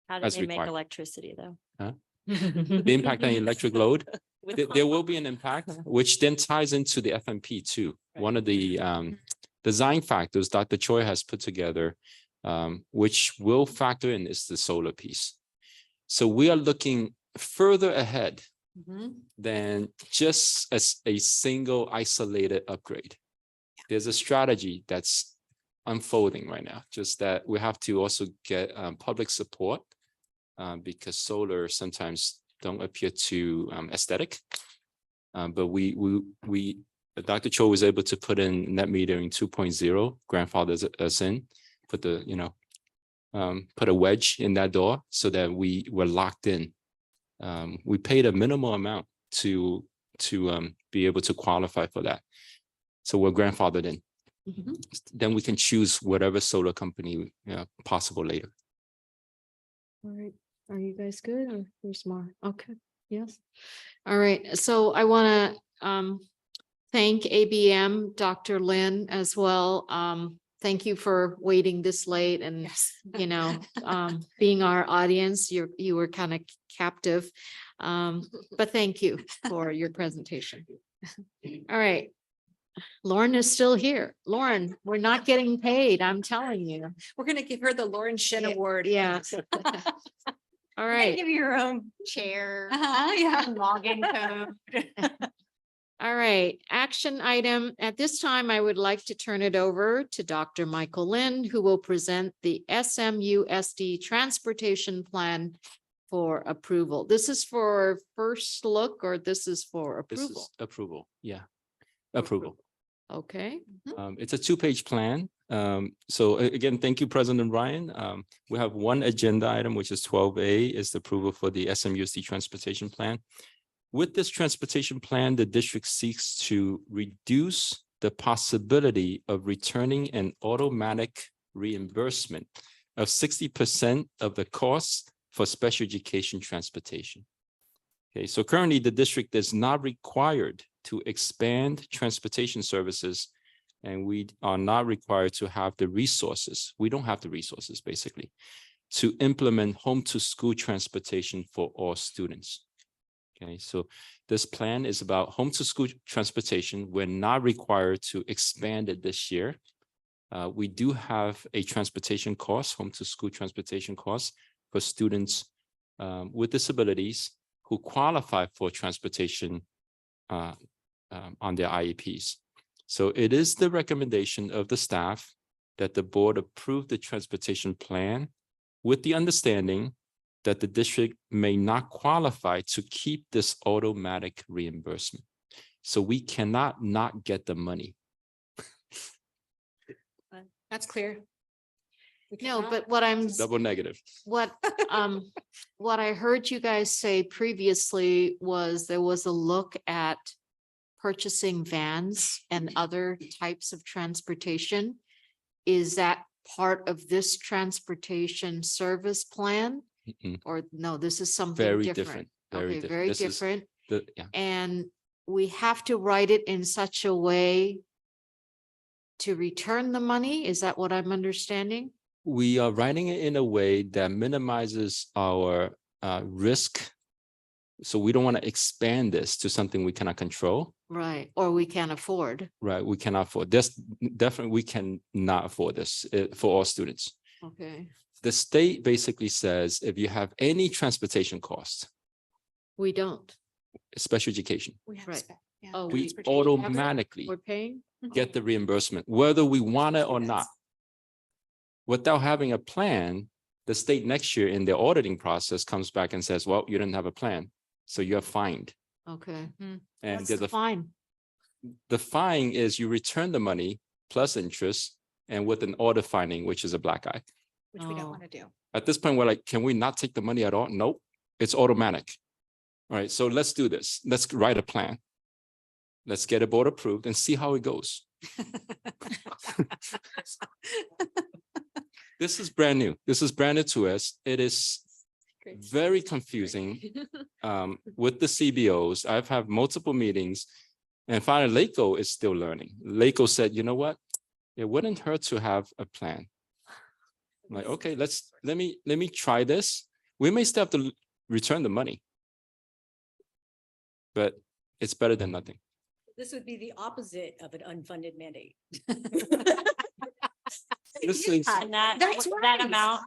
How do As they make required. electricity though? Huh? The impact on electric load, there will be an impact, which then ties into the FMP too. One of the design factors Dr. Choi has put together, which will factor in, is the solar piece. So we are looking further ahead than just as a single isolated upgrade. There's a strategy that's unfolding right now, just that we have to also get public support because solar sometimes don't appear too aesthetic. But Dr. Cho was able to put in net metering 2.0, grandfathers us in, put a wedge in that door so that we were locked in. We paid a minimal amount to be able to qualify for that. So we're grandfathered in. Then we can choose whatever solar company possible later. All right. Are you guys good or there's more? Okay. Yes. All right. So I want to thank ABM, Dr. Lin as well. Thank you for waiting this late and, being our audience. You were kind of captive. But thank you for your presentation. All right. Lauren is still here. Lauren, we're not getting paid. I'm telling you. We're going to give her the Lauren Shin Award. Yeah. All right. Give you your own chair. Yeah. Login code. All right, action item. At this time, I would like to turn it over to Dr. Michael Lin, who will present the SMUSD Transportation Plan for approval. This is for first look, or this is for This approval? is approval. Yeah, approval. Okay. It's a 2-page plan. So again, thank you, President Ryan. We have one agenda item, which is 12A, is the approval for the SMUSD Transportation Plan. With this transportation plan, the district seeks to reduce the possibility of returning an automatic reimbursement of 60% of the costs for special education transportation. Okay, so currently the district is not required to expand transportation services, and we are not required to have the resources. We don't have the resources basically to implement home to school transportation for all students. Okay, so this plan is about home to school transportation. We're not required to expand it this year. We do have a transportation cost, home to school transportation cost for students with disabilities who qualify for transportation on their IEPs. So it is the recommendation of the staff that the board approve the transportation plan with the understanding that the district may not qualify to keep this automatic reimbursement. So we cannot not get the money. That's clear. No, but what I'm, Double negative. what I heard you guys say previously was there was a look at purchasing vans and other types of transportation. Is that part of this transportation service plan? Mm-mm. Or no, this is something Very different? different. Very Okay, different. very This is different. Yeah. And we have to write it in such a way to return the money? Is that what I'm understanding? We are writing it in a way that minimizes our risk. So we don't want to expand this to something we cannot control. Right, or we can't afford. Right, we cannot afford this. Definitely, we cannot afford this for all students. Okay, The state basically says if you have any transportation costs, we don't. special education, We have Right. spec- yeah, Oh, we transportation. automatically We're paying? get the reimbursement, whether we want it or not. Without having a plan, the state next year in their auditing process comes back and says, well, you didn't have a plan, so you're fined. Okay. And What's there's the fine? the fine is you return the money plus interest and with an order finding, which is a black eye. Which we don't Oh. want to do. At this point, we're like, can we not take the money at all? Nope, it's automatic. All right, so let's do this. Let's write a plan. Let's get a board approved and see how it goes. This is brand new. This is brand new to us. It is very confusing with the CBOs. I've had multiple meetings and finally LACO is still learning. LACO said, you know what? It wouldn't hurt to have a plan. I'm like, okay, let me try this. We may still have to return the money, but it's better than nothing. This would be the opposite of an unfunded mandate. This is, And that amount,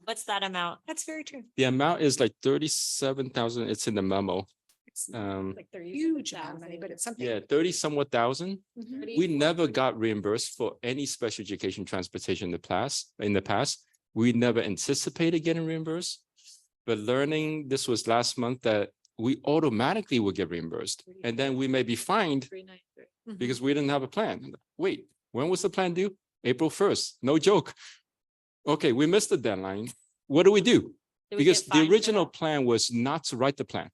what's that amount? That's very true. the amount is like 37,000. It's in the memo. It's Like huge amount of money, but it's something. Yeah, 30 somewhat thousand. Mhm. We never got reimbursed for any special education transportation in the past. We never anticipated getting reimbursed. But learning this was last month that we automatically will get reimbursed. And then we may be fined because we didn't have a plan. Wait, when was the plan due? April 1st. No joke. Okay, we missed the deadline. What do we do? Do we Because get the fined for original that? plan was not to write the plan.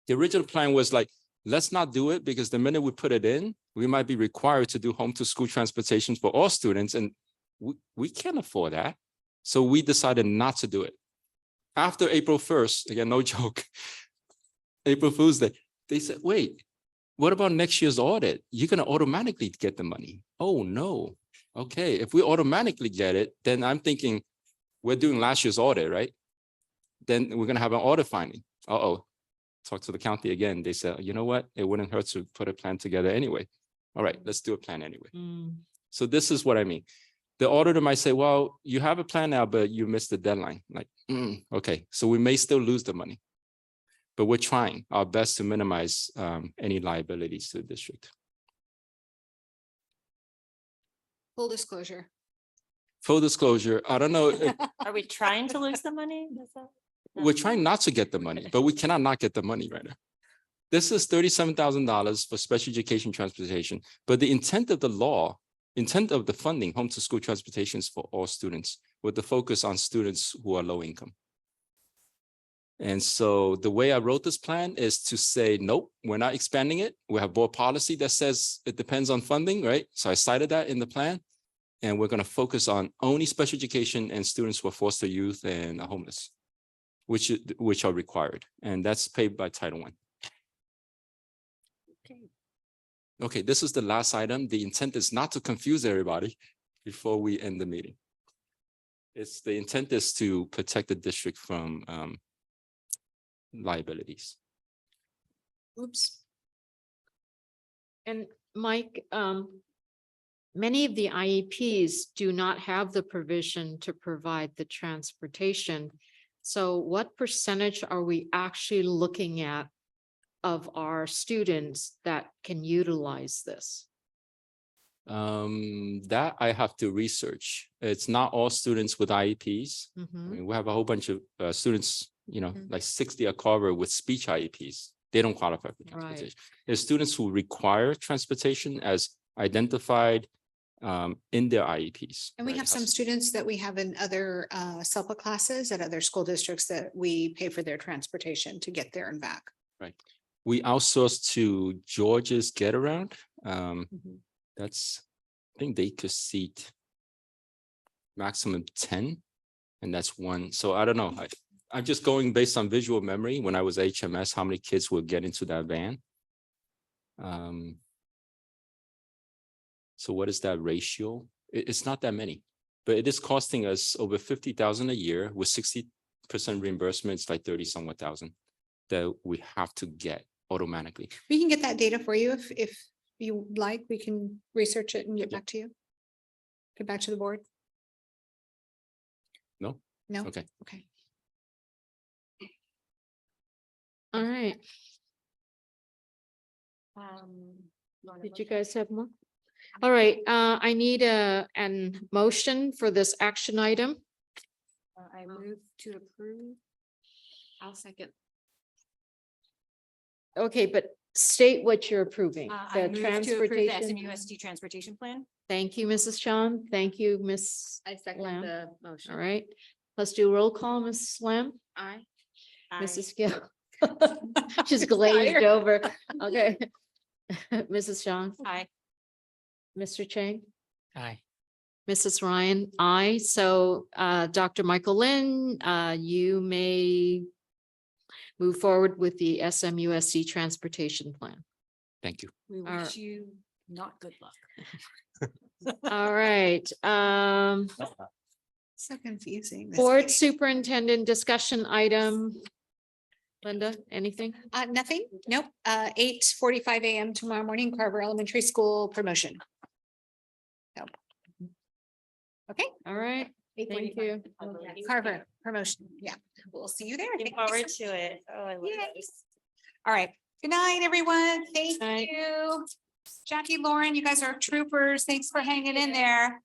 The original plan was like, let's not do it because the minute we put it in, we might be required to do home to school transportation for all students. And we can't afford that. So we decided not to do it. After April 1st, again, no joke, April Fool's Day, they said, wait, what about next year's audit? You're going to automatically get the money. Oh, no. Okay, if we automatically get it, then I'm thinking we're doing last year's audit, right? Then we're going to have an audit finding. Uh-oh. Talk to the county again. They said, you know what? It wouldn't hurt to put a plan together anyway. All right, let's do a plan anyway. So this is what I mean. The auditor might say, well, you have a plan now, but you missed the deadline. Like, okay, so we may still lose the money, but we're trying our best to minimize any liabilities to the district. Full disclosure. Full disclosure, I don't know, if- Are we trying to lose the money? Is that- we're trying not to get the money, but we cannot not get the money right now. This is $37,000 for special education transportation, but the intent of the law, intent of the funding, home to school transportation is for all students with the focus on students who are low income. And so the way I wrote this plan is to say, nope, we're not expanding it. We have board policy that says it depends on funding, right? So I cited that in the plan. And we're going to focus on only special education and students who are foster youth and homeless, which are required. And that's paid by Title I. Okay, this is the last item. The intent is not to confuse everybody before we end the meeting. The intent is to protect the district from liabilities. Oops. And Mike, many of the IEPs do not have the provision to provide the transportation. So what percentage are we actually looking at of our students that can utilize this? That I have to research. It's not all students with IEPs. I Mhm. mean, we have a whole bunch of students, Mhm. like 60 at Carver with speech IEPs. They don't qualify for Right. transportation. There's students who require transportation as identified in their IEPs. And we right? have some students that we have in other SELPA classes at other school districts that we pay for their transportation to get there and back. Right. We outsource to George's Get Around. Mhm. That's, I think they could seat maximum 10, and that's one. So I don't know. I'm just going based on visual memory. When I was HMS, how many kids would get into that van? So what is that ratio? It's not that many, but it is costing us over 50,000 a year with 60% reimbursement. It's like 30 somewhat thousand that we have to get automatically. We can get that data for you if you like, we can research it and get back to you. Get back to the board. No? No? Okay. Okay. All right. Lauren, Did you guys have more? All right, I need an motion for this action item. I move to approve. I'll second. Okay, but state what you're approving. I The move to approve the transportation. SMUSD transportation plan. Thank you, Mrs. Chan. Thank you, Miss. I second Lamb. the motion. All right, let's do a roll call, Mrs. Lamb, Aye. Mrs. Gill. She's glazed over. Okay. Mrs. Chan, Aye. Mr. Chang, Aye. Mrs. Ryan, aye. So Dr. Michael Lin, you may move forward with the SMUSD transportation plan. Thank you. We All wish you not good luck. All right, So confusing. this board meeting. superintendent discussion item. Linda, anything? Nothing? Nope. 8:45 a.m. tomorrow morning, Carver Elementary School promotion. So. Okay, All right, thank you. Carver promotion. Yeah, we'll see you there. Looking Thank you so forward much. to it. Oh, I love it. Yes. All right. Good night, everyone. Thank Night. you. Jackie, Lauren, you guys are troopers. Thanks for hanging in there.